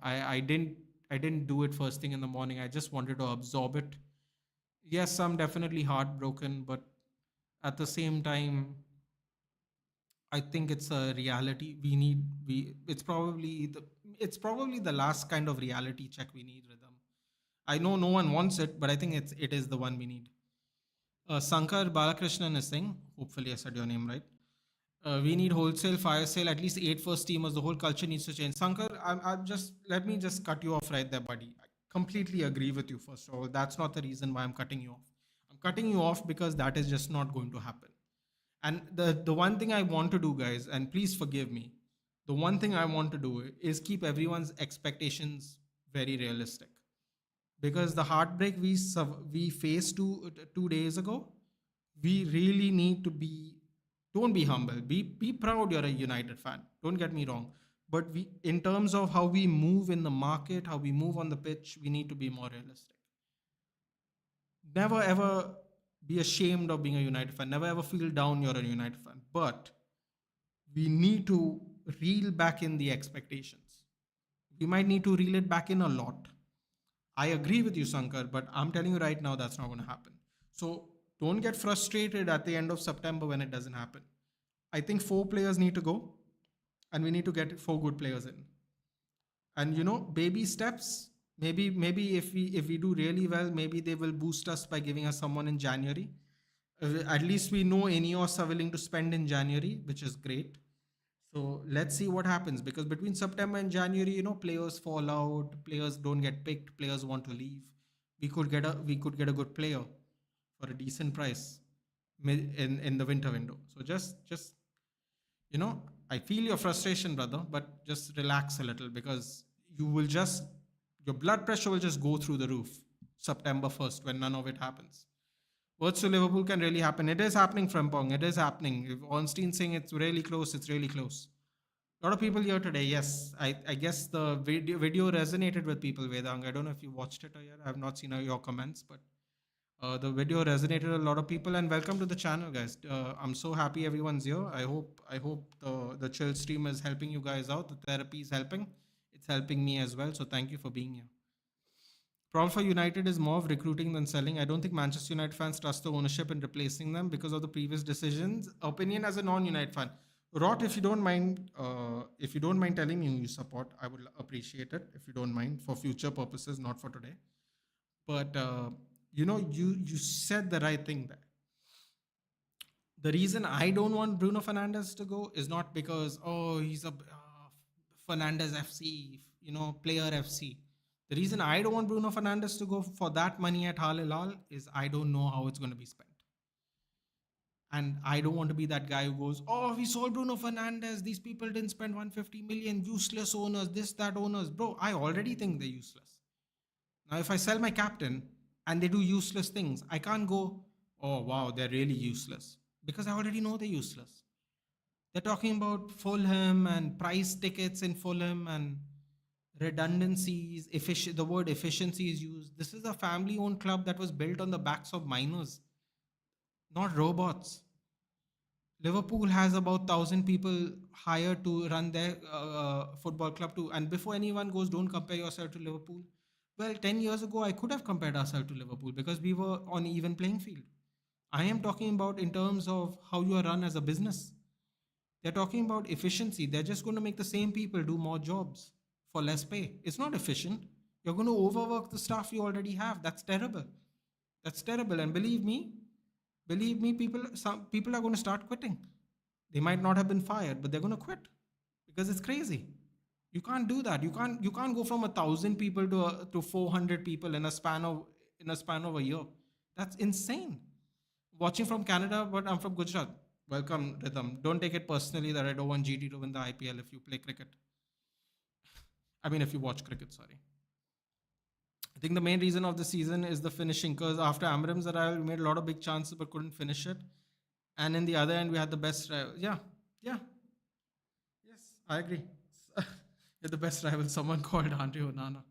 I didn't do it first thing in the morning. I just wanted to absorb it. Yes, I'm definitely heartbroken, but at the same time, I think it's a reality we need. It's probably the last kind of reality check we need, Rhythm. I know no one wants it, but I think it is the one we need. Sankar Balakrishnan is saying, hopefully I said your name right. We need wholesale fire sale, at least 8 first teamers. The whole culture needs to change. Sankar, let me just cut you off right there, buddy. I completely agree with you. First of all, that's not the reason why I'm cutting you off. I'm cutting you off because that is just not going to happen. And the one thing I want to do, guys, and please forgive me, the one thing I want to do is keep everyone's expectations very realistic. Because the heartbreak we faced 2 days ago, we really need to be. Don't be humble. Be proud. You're a United fan. Don't get me wrong. But in terms of how we move in the market, how we move on the pitch, we need to be more realistic. Never ever be ashamed of being a United fan. Never ever feel down you're a United fan. But we need to reel back in the expectations. We might need to reel it back in a lot. I agree with you, Sankar, but I'm telling you right now that's not going to happen. So don't get frustrated at the end of September when it doesn't happen. I think four players need to go, and we need to get four good players in. And baby steps. Maybe if we do really well, maybe they will boost us by giving us someone in January. At least we know Ineos are willing to spend in January, which is great. So let's see what happens, because between September and January, players fall out, players don't get picked, players want to leave. We could get a good player for a decent price in the winter window. So just you know, I feel your frustration, brother, but just relax a little, because you will just your blood pressure will just go through the roof September 1st when none of it happens. Words to Liverpool can really happen. It is happening, Frimpong. It is happening. If Ornstein saying it's really close, it's really close. A lot of people here today. Yes, I guess the video resonated with people, Vedang. I don't know if you watched it or yet. I have not seen your comments, but the video resonated a lot of people. And welcome to the channel, guys. I'm so happy everyone's here. I hope the chill stream is helping you guys out. The therapy is helping. It's helping me as well. So thank you for being here. Problem for United is more of recruiting than selling. I don't think Manchester United fans trust the ownership in replacing them because of the previous decisions. Opinion as a non-United fan. Rot, if you don't mind telling me who you support, I would appreciate it. If you don't mind, for future purposes, not for today. But you said the right thing there. The reason I don't want Bruno Fernandes to go is not because he's a Fernandes FC, player FC. The reason I don't want Bruno Fernandes to go for that money at Al Hilal is I don't know how it's going to be spent. And I don't want to be that guy who goes, we sold Bruno Fernandes. These people didn't spend 150 million. Useless owners, this, that owners. Bro, I already think they're useless. Now, if I sell my captain and they do useless things, I can't go, oh, wow, they're really useless. Because I already know they're useless. They're talking about Fulham and price tickets in Fulham and redundancies. The word efficiency is used. This is a family-owned club that was built on the backs of miners, not robots. Liverpool has about 1,000 people hired to run their football club too. And before anyone goes, don't compare yourself to Liverpool. Well, 10 years ago, I could have compared ourselves to Liverpool because we were on even playing field. I am talking about in terms of how you are run as a business. They're talking about efficiency. They're just going to make the same people do more jobs for less pay. It's not efficient. You're going to overwork the staff you already have. That's terrible. That's terrible. And believe me, some people are going to start quitting. They might not have been fired, but they're going to quit because it's crazy. You can't do that. You can't go from 1,000 people to 400 people in a span of a year. That's insane. Watching from Canada, but I'm from Gujarat. Welcome, Rhythm. Don't take it personally that I don't want GT to win the IPL if you play cricket. I mean, if you watch cricket, sorry. I think the main reason of the season is the finishing, because after Amram's arrival, we made a lot of big chances but couldn't finish it. And in the other end, we had the best rival. Yeah. Yes, I agree. You're the best rival. Someone called Andre Onana.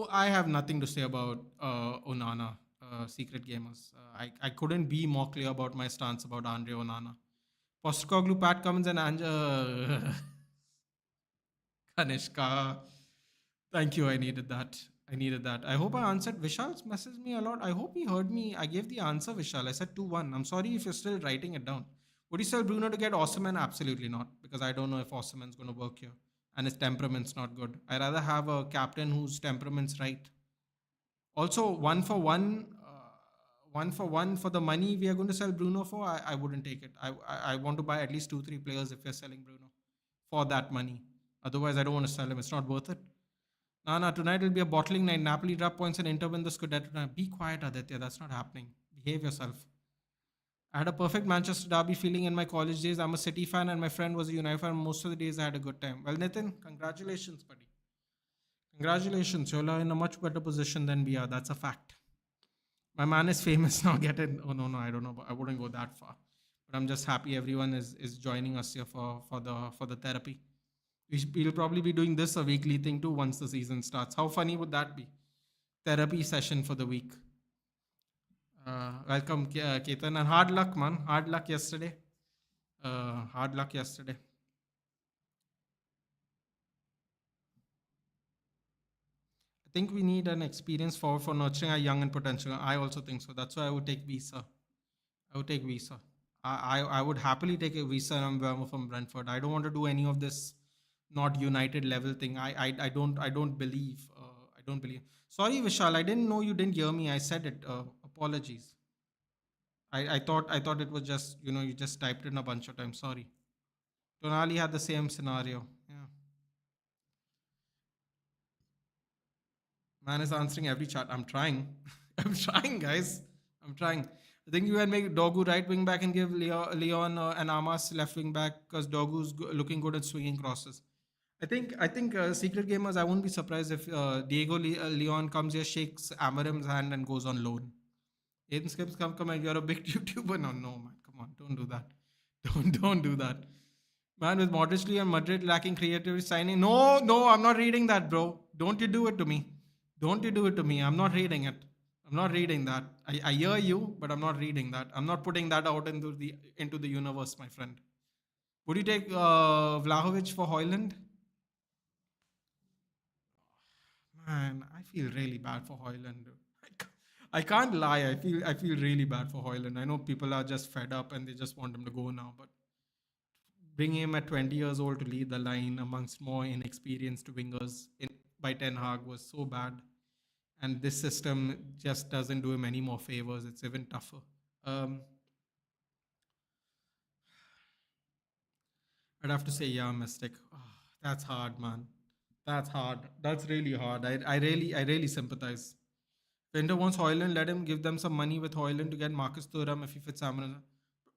I have nothing to say about Onana, Secret Gamers. I couldn't be more clear about my stance about Andre Onana. Postacoglu, Pat Cummins, and Kanishka. Thank you. I needed that. I hope I answered. Vishal's messaged me a lot. I hope he heard me. I gave the answer, Vishal. I said 2-1. I'm sorry if you're still writing it down. Would you sell Bruno to get Osimhen? Absolutely not, because I don't know if Osimhen's going to work here and his temperament's not good. I'd rather have a captain whose temperament's right. Also, one for one for the money we are going to sell Bruno for, I wouldn't take it. I want to buy at least 2-3 players if we're selling Bruno for that money. Otherwise, I don't want to sell him. It's not worth it. Nah, tonight will be a bottling night. Napoli drop points and Inter win the Scudetto tonight. Be quiet, Aditya. That's not happening. Behave yourself. I had a perfect Manchester derby feeling in my college days. I'm a City fan and my friend was a United fan. Most of the days I had a good time. Well, Nitin, congratulations, buddy. Congratulations. You're in a much better position than we are. That's a fact. My man is famous now. Get in. Oh, no, I don't know. I wouldn't go that far. But I'm just happy everyone is joining us here for the therapy. We'll probably be doing this a weekly thing too once the season starts. How funny would that be? Therapy session for the week. Welcome, Ketan, and hard luck, man. Hard luck yesterday. Hard luck yesterday. I think we need an experienced forward for nurturing our young and potential. I also think so. That's why I would take Visa. I would take Visa. I would happily take a Visa and from Brentford. I don't want to do any of this not United level thing. I don't believe. I don't believe. Sorry, Vishal. I didn't know you didn't hear me. I said it. Apologies. I thought it was just you just typed it in a bunch of times. Sorry. Tonali had the same scenario. Yeah. Man is answering every chat. I'm trying. I'm trying, guys. I'm trying. I think you can make Dogu right wing back and give Leon and Amas left wing back because Dogu's looking good at swinging crosses. I think secret gamers. I won't be surprised if Diego Leon comes here, shakes Amarim's hand, and goes on loan. Aiden Skips, come, and you're a big YouTuber. No, man, come on, don't do that. Don't do that. Man, with Modric and Madrid lacking creativity signing. No, no, I'm not reading that, bro. Don't you do it to me. Don't you do it to me. I'm not reading it. I'm not reading that. I hear you, but I'm not reading that. I'm not putting that out into the universe, my friend. Would you take Vlahovic for Hoyland? Man, I feel really bad for Hoyland. Dude. I can't lie. I feel really bad for Hoyland. I know people are just fed up and they just want him to go now, but bringing him at 20 years old to lead the line amongst more inexperienced wingers by Ten Hag was so bad. And this system just doesn't do him any more favors. It's even tougher. Um, I'd have to say, yeah, Mystic. That's hard, man. That's hard. That's really hard. I really sympathize. Winter wants Hoyland, let him give them some money with Hoyland to get Marcus Thuram if he fits Amazon.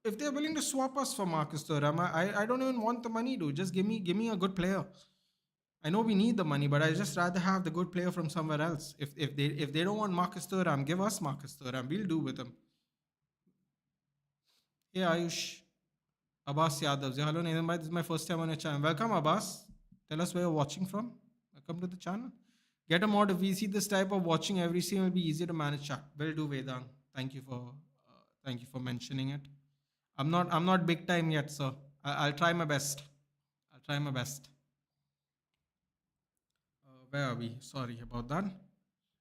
If they're willing to swap us for Marcus Thuram, I don't even want the money, dude. Just give me a good player. I know we need the money, but I just rather have the good player from somewhere else. If they don't want Marcus Thuram, give us Marcus Thuram. We'll do with him. Hey Ayush, Abbas Yadav. Say, hello Nathan bhai, this is my first time on your channel. Welcome Abbas. Tell us where you're watching from. Welcome to the channel. Get a mod. If we see this type of watching every scene, will be easier to manage chat. Will do, Vedang. Thank you for mentioning it. I'm not big time yet, sir. I'll try my best. I'll try my best. Where are we? Sorry about that.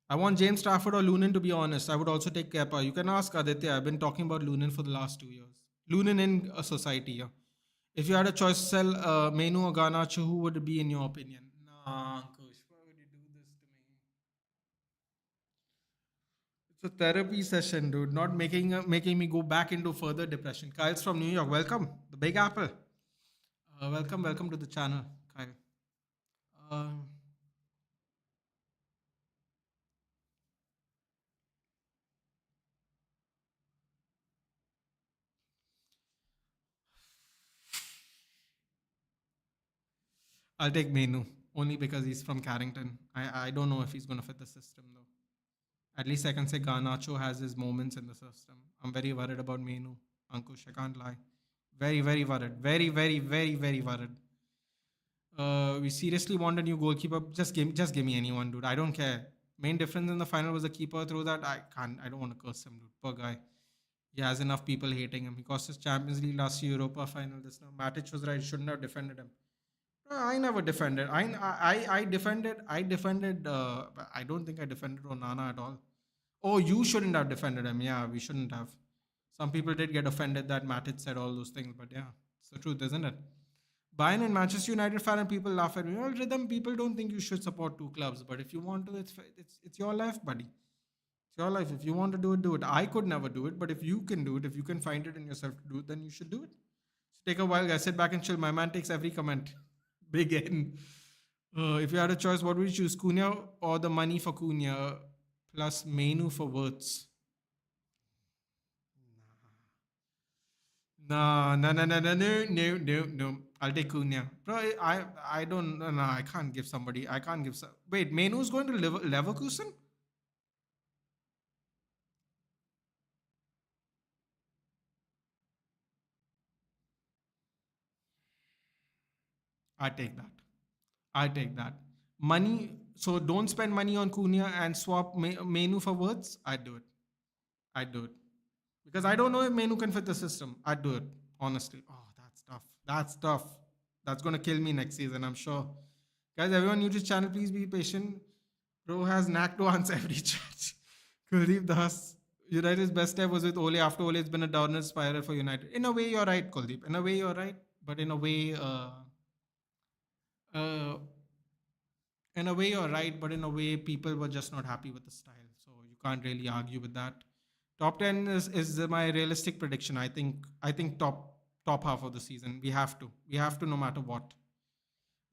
I want James Stafford or Lunin to be honest. I would also take Kepa. You can ask Aditya. I've been talking about Lunin for the last 2 years. Lunin in a society, yeah. If you had a choice to sell Menu or Garnacho, who would it be in your opinion? Nah, Ankush, why would you do this to me? It's a therapy session, dude. Not making me go back into further depression. Kyle's from New York. Welcome, the Big Apple. Welcome to the channel, Kyle. Uh, I'll take Menu only because he's from Carrington. I don't know if he's gonna fit the system though. At least I can say Garnacho has his moments in the system. I'm very worried about Menu. Ankush, I can't lie. Very, very worried. Very, very, very, very worried. We seriously want a new goalkeeper. Just give me anyone, dude. I don't care. Main difference in the final was the keeper through that. I can't. I don't want to curse him, dude. Poor guy. He has enough people hating him. He cost us Champions League last year, Europa final. This now. Matic was right. Shouldn't have defended him. No, I never defended. I defended. I defended. I don't think I defended Onana at all. Oh, you shouldn't have defended him. Yeah, we shouldn't have. Some people did get offended that Matic said all those things, but yeah, it's the truth, isn't it? Bayern and Manchester United fan and people laugh at me. Well, rhythm people don't think you should support two clubs, but if you want to, it's your life, buddy. It's your life. If you want to do it, do it. I could never do it, but if you can do it, if you can find it in yourself to do it, then you should do it. So take a while, guys. Sit back and chill. My man takes every comment. Big N. If you had a choice, what would you choose, Cunha or the money for Cunha plus Menu for Words? No, no, no, no, no, no, no, no, no. I'll take Cunha. Bro, I don't, no, I can't give somebody, I can't give, wait, Menu's going to Leverkusen? I take that. I take that. Money, so don't spend money on Cunha and swap Menu for Words. I do it. I'd do it. Because I don't know if Menu can fit the system. I'd do it, honestly. Oh, that's tough. That's tough. That's going to kill me next season, I'm sure. Guys, everyone new to this channel, please be patient. Bro has knack to answer every chat. Kuldeep Das. United's best step was with Ole. After Ole, it's been a downward spiral for United. In a way, you're right, Kuldeep. In a way, you're right. But uh, in a way, you're right. But in a way, people were just not happy with the style. So you can't really argue with that. Top 10 is my realistic prediction. I think top half of the season. We have to. We have to no matter what.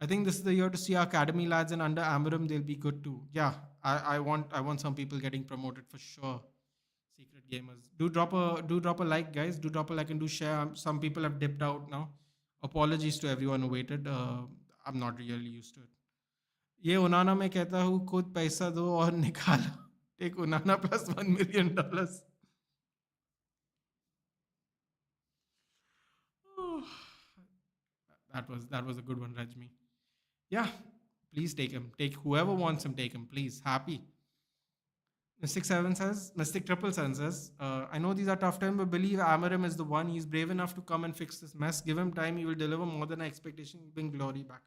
I think this is the year to see our academy lads, and under Amarim they'll be good too. Yeah, I want some people getting promoted for sure. Secret gamers. Do drop a like, guys. Do drop a like and do share. Some people have dipped out now. Apologies to everyone who waited. I'm not really used to it. ये उनाना में कहता हूँ खुद पैसा दो और निकालो. Take Unana plus $1 million. That was a good one, Rajmi. Yeah, please take him. Take whoever wants him. Take him, please. Happy. Mystic Triple Seven says, I know these are tough times, but believe Amarim is the one. He's brave enough to come and fix this mess. Give him time. He will deliver more than expectation. Bring glory back.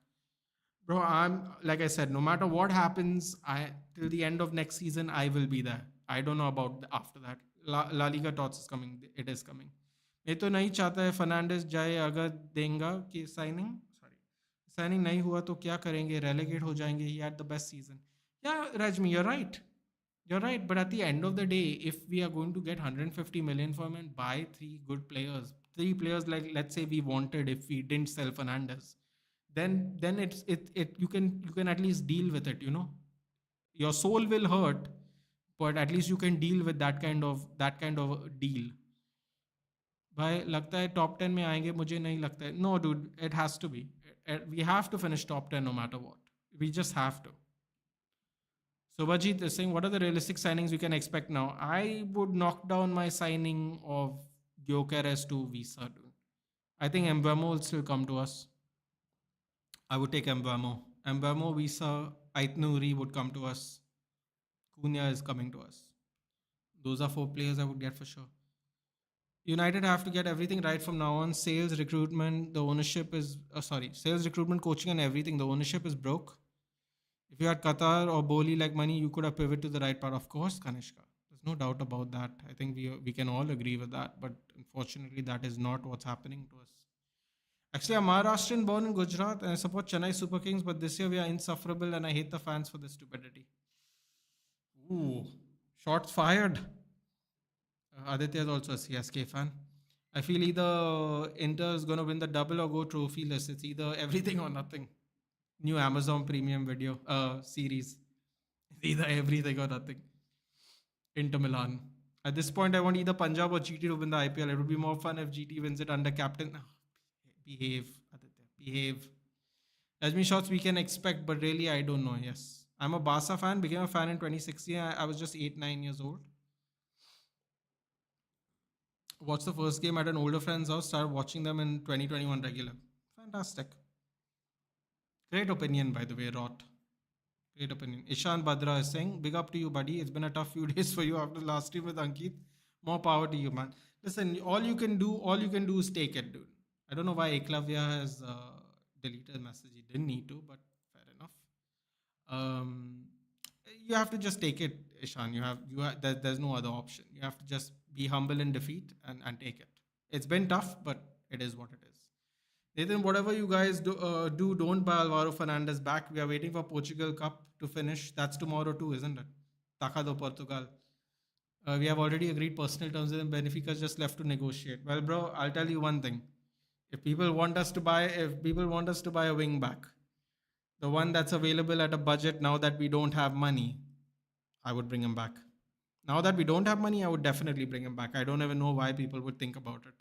Bro, I'm like I said, no matter what happens, I till the end of next season, I will be there. I don't know about after that. La Liga Tots is coming. It is coming. मैं तो नहीं चाहता है फर्नांडिस जाए अगर देंगा कि signing नहीं हुआ तो क्या करेंगे रेलेगेट हो जाएंगे ही एट द बेस्ट सीजन या रजमी you're right but at the end of the day if we are going to get 150 million for him and buy three players like let's say we wanted if we didn't sell Fernandez then you can at least deal with it, your soul will hurt but at least you can deal with that kind of deal. भाई लगता है top 10 में आएंगे मुझे नहीं लगता है no dude it has to be we have to finish top 10 no matter what we just have to. Subhajit is saying what are the realistic signings we can expect now. I would knock down my signing of Gyökeres to Visa, dude. I think Mbemo will still come to us. I would take Mbemo, Visa, Aitnouri would come to us. Cunha is coming to us. Those are four players I would get for sure. United have to get everything right from now on. Sales, recruitment, the ownership is sales, recruitment, coaching, and everything. The ownership is broke. If you had Qatar or Boli like money, you could have pivoted to the right part. Of course, Kanishka. There's no doubt about that. I think we can all agree with that. But unfortunately, that is not what's happening to us. Actually, I'm Maharashtrian born in Gujarat and I support Chennai Super Kings, but this year we are insufferable and I hate the fans for this stupidity. Ooh, shots fired. Aditya is also a CSK fan. I feel either Inter is going to win the double or go trophyless. It's either everything or nothing. New Amazon Premium video series. It's either everything or nothing. Inter Milan. At this point, I want either Punjab or GT to win the IPL. It would be more fun if GT wins it under captain. Behave, Aditya. Behave. As many shots we can expect, but really, I don't know. Yes. I'm a Barca fan. Became a fan in 2016. I was just 8-9 years old. Watched the first game at an older friend's house. Started watching them in 2021 regular. Fantastic. Great opinion, by the way, Rot. Great opinion. Ishan Badra is saying, big up to you, buddy. It's been a tough few days for you after the last stream with Ankit. More power to you, man. Listen, all you can do is take it, dude. I don't know why Eklavya has deleted the message. He didn't need to, but fair enough. You have to just take it, Ishan. There's no other option. You have to just be humble in defeat and take it. It's been tough, but it is what it is. Nathan, whatever you guys do, don't buy Alvaro Fernandez back. We are waiting for Portugal Cup to finish. That's tomorrow too, isn't it? Taca do Portugal. We have already agreed personal terms with him. Benfica's just left to negotiate. Well, bro, I'll tell you one thing. If people want us to buy a wing back, the one that's available at a budget now that we don't have money, I would bring him back. Now that we don't have money, I would definitely bring him back. I don't even know why people would think about it.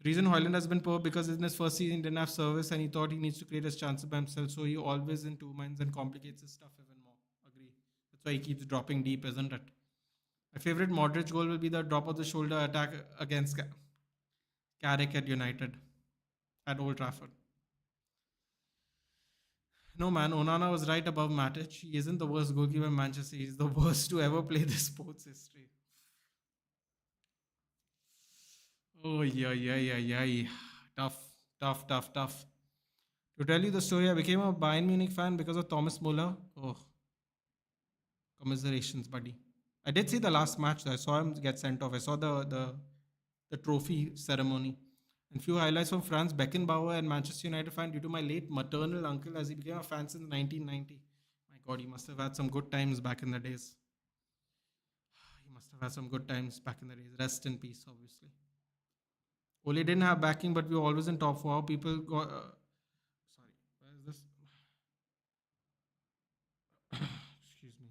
The reason Hoyland has been poor because in his first season he didn't have service and he thought he needs to create his chances by himself. So he always in two minds and complicates his stuff even more. Agree. That's why he keeps dropping deep, isn't it? My favorite Modric goal will be the drop of the shoulder attack against Carrick at United at Old Trafford. No, man, Onana was right above Matic. He isn't the worst goalkeeper in Manchester. He's the worst to ever play this sports history. Oh, yeah, yeah, yeah, yeah. Tough, tough, tough, tough. To tell you the story, I became a Bayern Munich fan because of Thomas Muller. Oh, commiserations, buddy. I did see the last match, though. I saw him get sent off. I saw the trophy ceremony. And few highlights from Franz Beckenbauer and Manchester United fan due to my late maternal uncle as he became a fan since 1990. My God, he must have had some good times back in the days. He must have had some good times back in the days. Rest in peace, obviously. Ole didn't have backing, but we were always in top four. People got. Sorry, where is this? Excuse me.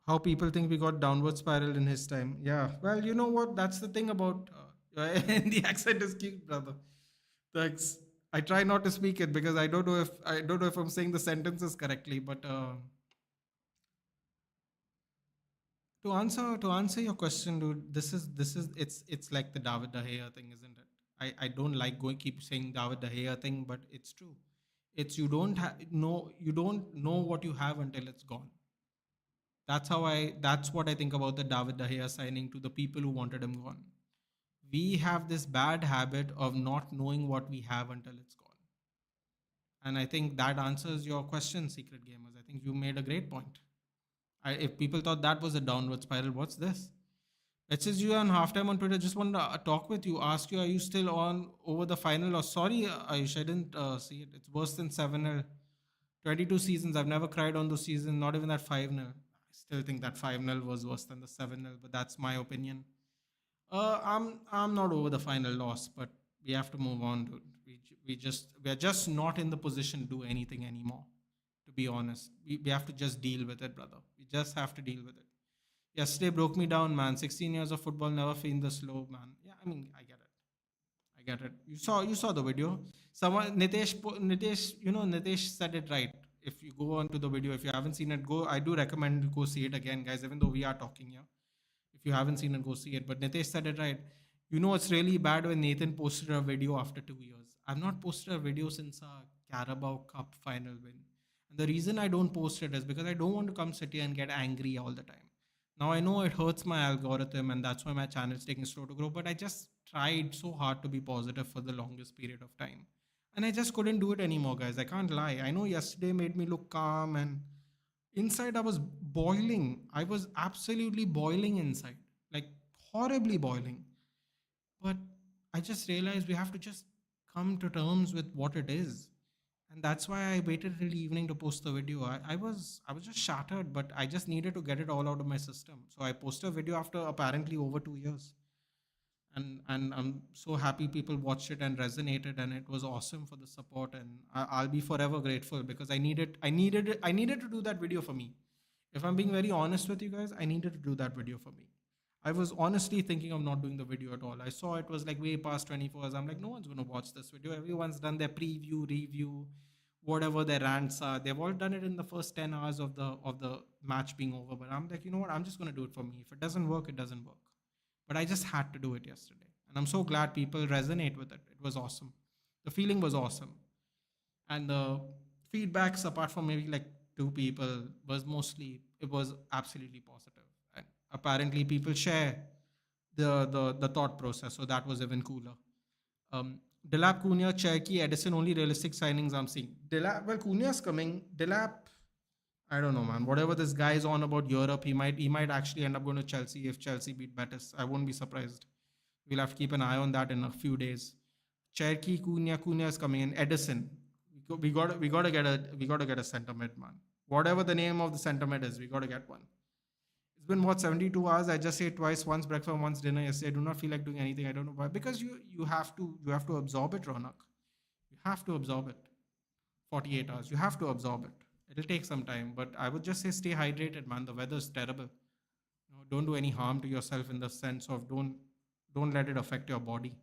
How people think we got downward spiral in his time. Yeah. Well, you know what? That's the thing about. And the accent is cute, brother. Thanks. I try not to speak it because I don't know if I'm saying the sentences correctly. But to answer your question, dude, this is it's like the David De Gea thing, isn't it? I don't like going keep saying David De Gea thing, but it's true. It's you don't know what you have until it's gone. That's what I think about the David De Gea signing to the people who wanted him gone. We have this bad habit of not knowing what we have until it's gone. And I think that answers your question, Secret Gamers. I think you made a great point. If people thought that was a downward spiral, what's this? Message you on halftime on Twitter. Just want to talk with you. Ask you, are you still on over the final? Or sorry, Ayush, I didn't see it. It's worse than 7-0. 22 seasons. I've never cried on those seasons. Not even that 5-0. I still think that 5-0 was worse than the 7-0. But that's my opinion. I'm not over the final loss, but we have to move on, dude. We are just not in the position to do anything anymore. To be honest, we have to just deal with it, brother. We just have to deal with it. Yesterday broke me down, man. 16 years of football never feel this slow, man. Yeah, I mean, I get it. I get it. You saw the video. Someone Nitesh, Nitesh said it right. If you go on to the video, if you haven't seen it, go. I do recommend you go see it again, guys. Even though we are talking here, if you haven't seen it, go see it. But Nitesh said it right. It's really bad when Nathan posted a video after 2 years. I've not posted a video since a Carabao Cup final win. And the reason I don't post it is because I don't want to come sit here and get angry all the time. Now I know it hurts my algorithm and that's why my channel is taking slow to grow, but I just tried so hard to be positive for the longest period of time. And I just couldn't do it anymore, guys. I can't lie. I know yesterday made me look calm and inside I was boiling. I was absolutely boiling inside, like horribly boiling. But I just realized we have to just come to terms with what it is. And that's why I waited till evening to post the video. I was just shattered, but I just needed to get it all out of my system. So I posted a video after apparently over 2 years. And I'm so happy people watched it and resonated, and it was awesome for the support. And I'll be forever grateful because I needed to do that video for me. If I'm being very honest with you guys, I needed to do that video for me. I was honestly thinking of not doing the video at all. I saw it was like way past 24 hours. I'm like, no one's going to watch this video. Everyone's done their preview, review, whatever their rants are. They've all done it in the first 10 hours of the match being over. But I'm like, you know what? I'm just going to do it for me. If it doesn't work, it doesn't work. But I just had to do it yesterday. And I'm so glad people resonate with it. It was awesome. The feeling was awesome. And the feedbacks, apart from maybe like two people, it was absolutely positive. And apparently people share the thought process. So that was even cooler. Delap, Cunha, Cherky, Edison, only realistic signings I'm seeing. Well, Cunha's coming. Delap, I don't know, man. Whatever this guy is on about Europe, he might actually end up going to Chelsea if Chelsea beat Betis. I won't be surprised. We'll have to keep an eye on that in a few days. Cherky, Cunha is coming in. Edison, we got to get a center mid, man. Whatever the name of the center mid is, we got to get one. It's been what 72 hours. I just ate twice, once breakfast, once dinner yesterday. I do not feel like doing anything. I don't know why. Because you have to absorb it, Ronak. You have to absorb it. 48 hours. You have to absorb it. It'll take some time, but I would just say stay hydrated, man. The weather's terrible. Don't do any harm to yourself in the sense of don't let it affect your body.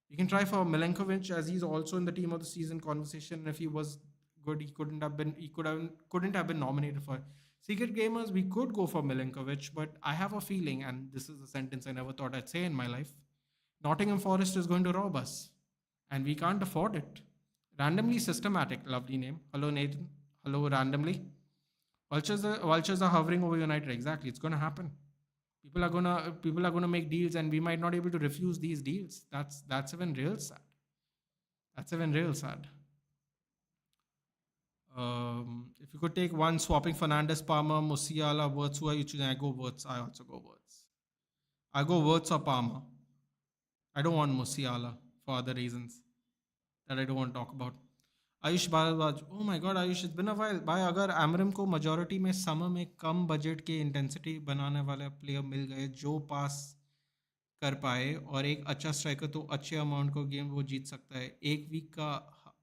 You can try for Milenkovic as he's also in the team of the season conversation. If he was good, he couldn't have been nominated for Secret Gamers. We could go for Milenkovic, but I have a feeling, and this is a sentence I never thought I'd say in my life. Nottingham Forest is going to rob us, and we can't afford it. Randomly systematic, lovely name. Hello, Nathan. Hello, randomly. Vultures are hovering over United. Exactly, it's going to happen. People are gonna make deals, and we might not able to refuse these deals. That's even real sad. That's even real sad. If you could take one, swapping Fernandez, Palmer, Musiala, Wirtz, who are you choosing? I go Wirtz. I also go Wirtz. I go Wirtz or Palmer. I don't want Musiala for other reasons that I don't want to talk about. Ayush Bhardwaj, oh my god Ayush, it's been a while. भाई अगर एमरम को majority में summer में कम budget के intensity बनाने वाले player मिल गए जो पास कर पाए और एक अच्छा स्ट्राइकर, तो अच्छे अमाउंट को गेम वो जीत सकता है, एक वीक का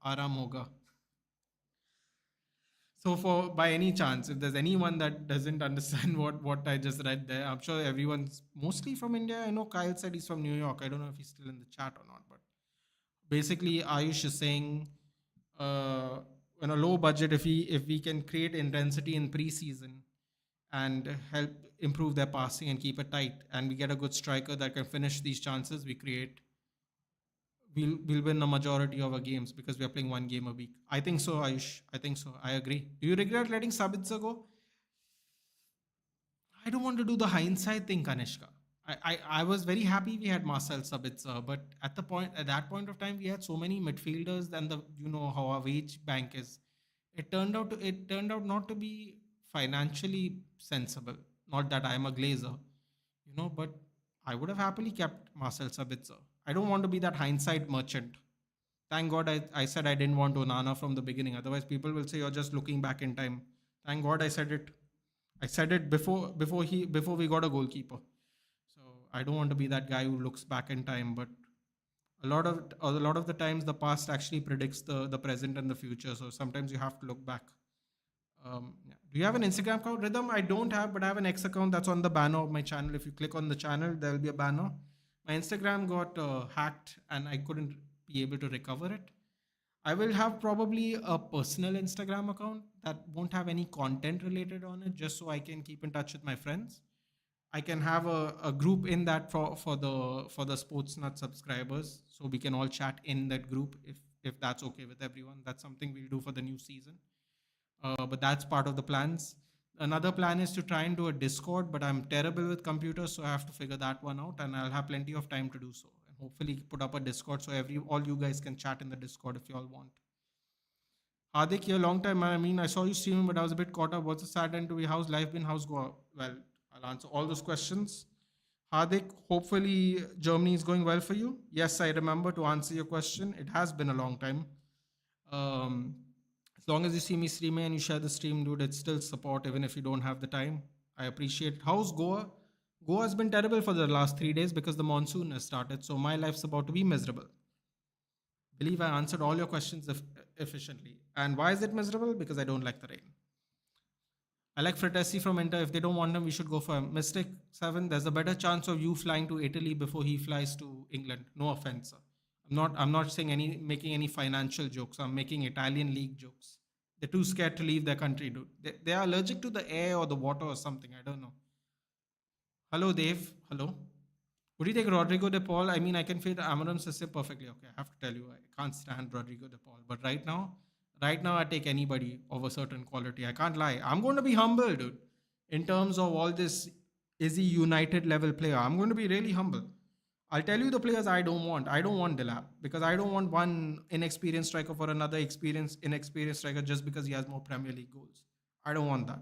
आराम होगा. So, for by any chance, if there's anyone that doesn't understand what I just read there, I'm sure everyone's mostly from India. I know Kyle said he's from New York. I don't know if he's still in the chat or not, but basically Ayush is saying, uh, on a low budget, if we can create intensity in preseason and help improve their passing and keep it tight, and we get a good striker that can finish these chances we create, we'll win the majority of our games because we are playing one game a week. I think so, Ayush. I think so. I agree. Do you regret letting Sabitzer go? I don't want to do the hindsight thing, Kanishka. I was very happy we had Marcel Sabitzer, but at that point of time we had so many midfielders, and the you know how our wage bank is. It turned out not to be financially sensible. Not that I am a glazer, but I would have happily kept Marcel Sabitzer. I don't want to be that hindsight merchant. Thank God I said I didn't want Onana from the beginning. Otherwise, people will say you're just looking back in time. Thank God I said it. I said it before we got a goalkeeper. So I don't want to be that guy who looks back in time. But a lot of the times the past actually predicts the present and the future. So sometimes you have to look back. Yeah. Do you have an Instagram account, Rhythm? I don't have, but I have an X account that's on the banner of my channel. If you click on the channel, there will be a banner. My Instagram got hacked, and I couldn't be able to recover it. I will have probably a personal Instagram account that won't have any content related on it, just so I can keep in touch with my friends. I can have a group in that for the Sports Nut subscribers, so we can all chat in that group if that's okay with everyone. That's something we'll do for the new season. But that's part of the plans. Another plan is to try and do a Discord, but I'm terrible with computers, so I have to figure that one out, and I'll have plenty of time to do so. And hopefully, put up a Discord so all you guys can chat in the Discord if you all want. Hardik, you're a long time, man. I mean, I saw you streaming, but I was a bit caught up. What's the sad end to be? How's life been? How's go? Well, I'll answer all those questions. Hardik, hopefully Germany is going well for you. Yes, I remember to answer your question. It has been a long time. Um, as long as you see me streaming and you share the stream, dude, it's still support even if you don't have the time. I appreciate. How's Goa? Goa has been terrible for the last 3 days because the monsoon has started. So my life's about to be miserable. Believe I answered all your questions efficiently. And why is it miserable? Because I don't like the rain. I like Fratesi from Inter. If they don't want him, we should go for him. Mystic 7, there's a better chance of you flying to Italy before he flies to England. No offense, sir. I'm not saying making any financial jokes. I'm making Italian league jokes. They're too scared to leave their country, dude. They are allergic to the air or the water or something. I don't know. Hello, Dave. Hello. Would you take Rodrigo de Paul? I mean, I can fit Amaram's system perfectly. Okay, I have to tell you, I can't stand Rodrigo de Paul. But right now, I take anybody of a certain quality. I can't lie. I'm going to be humble, dude. In terms of all this, is he United level player? I'm going to be really humble. I'll tell you the players I don't want. I don't want Delap because I don't want one inexperienced striker for another inexperienced striker just because he has more Premier League goals. I don't want that.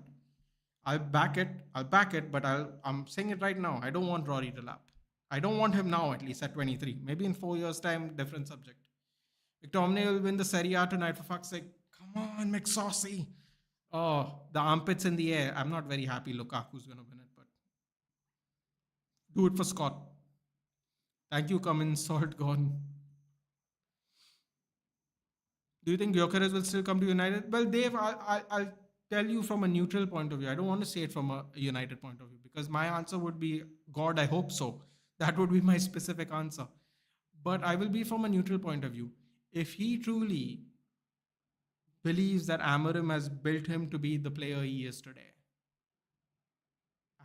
I'll back it. But I'm saying it right now. I don't want Rory Delap. I don't want him now, at least at 23. Maybe in 4 years' time, different subject. Victor Omne will win the Serie A tonight, for fuck's sake. Come on, McSaucy. Oh, the armpits in the air. I'm not very happy Lukaku's going to win it, but do it for Scott. Thank you, Cummins. Salt gone. Do you think Gyökeres will still come to United? Well, Dave, I'll tell you from a neutral point of view. I don't want to say it from a United point of view because my answer would be, God, I hope so. That would be my specific answer. But I will be from a neutral point of view. If he truly believes that Amorim has built him to be the player he is today,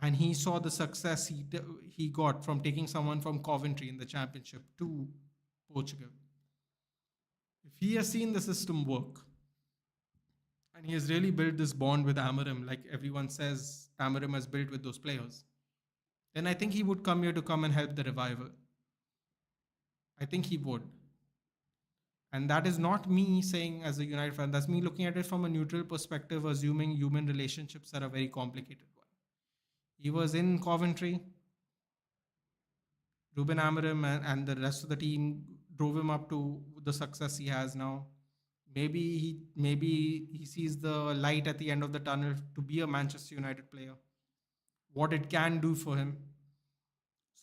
and he saw the success he got from taking someone from Coventry in the Championship to Portugal, if he has seen the system work, and he has really built this bond with Amorim, like everyone says Amorim has built with those players, then I think he would come here to come and help the revival. I think he would. And that is not me saying as a United fan, that's me looking at it from a neutral perspective, assuming human relationships are a very complicated one. He was in Coventry. Ruben Amorim and the rest of the team drove him up to the success he has now. Maybe he sees the light at the end of the tunnel to be a Manchester United player. What it can do for him.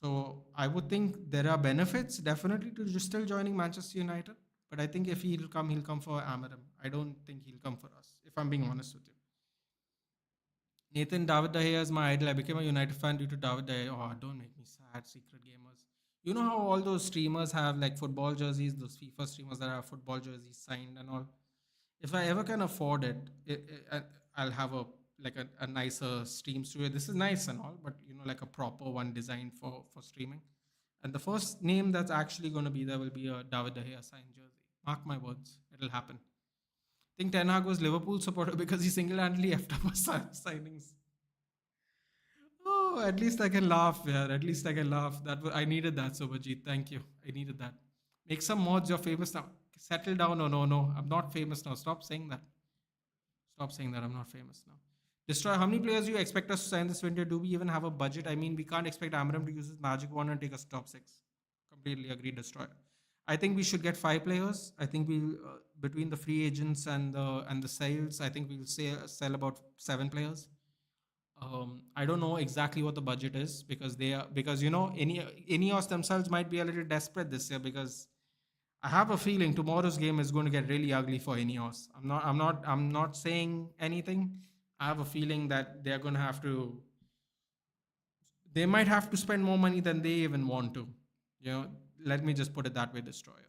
So I would think there are benefits definitely to just still joining Manchester United. But I think if he'll come for Amorim. I don't think he'll come for us, if I'm being honest with you. Nathan, David De Gea is my idol. I became a United fan due to David De Gea. Oh, don't make me sad, secret gamers. You know how all those streamers have like football jerseys, those FIFA streamers that have football jerseys signed and all. If I ever can afford it, I'll have a nicer stream studio. This is nice and all, but like a proper one designed for streaming. And the first name that's actually going to be there will be a David De Gea signed jersey. Mark my words, it'll happen. I think Ten Hag was Liverpool supporter because he single-handedly effed up his signings. Oh, at least I can laugh, yeah. At least I can laugh. I needed that, Subhajit. Thank you. I needed that. Make some mods. You're famous now. Settle down. Oh, no. I'm not famous now. Stop saying that. Stop saying that. I'm not famous now. Destroy. How many players do you expect us to sign this winter? Do we even have a budget? I mean, we can't expect Amram to use his magic wand and take us top six. Completely agree. Destroy. I think we should get 5 players. I think we between the free agents and the sales, I think we'll sell about 7 players. I don't know exactly what the budget is because Ineos themselves might be a little desperate this year because I have a feeling tomorrow's game is going to get really ugly for Ineos. I'm not saying anything. I have a feeling that they might have to spend more money than they even want to. Let me just put it that way, Destroyer.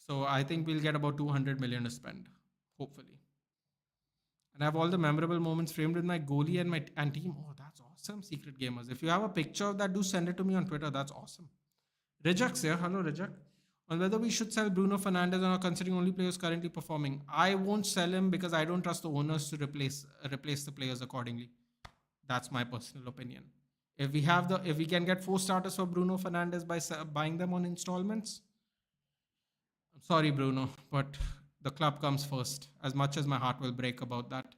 So I think we'll get about 200 million to spend, hopefully. And I have all the memorable moments framed with my goalie and team. Oh, that's awesome, Secret Gamers. If you have a picture of that, do send it to me on Twitter. That's awesome. Rejak's here. Hello, Rejak. On whether we should sell Bruno Fernandes or not, considering only players currently performing. I won't sell him because I don't trust the owners to replace the players accordingly. That's my personal opinion. If we can get 4 starters for Bruno Fernandes by buying them on installments, I'm sorry, Bruno, but the club comes first. As much as my heart will break about that.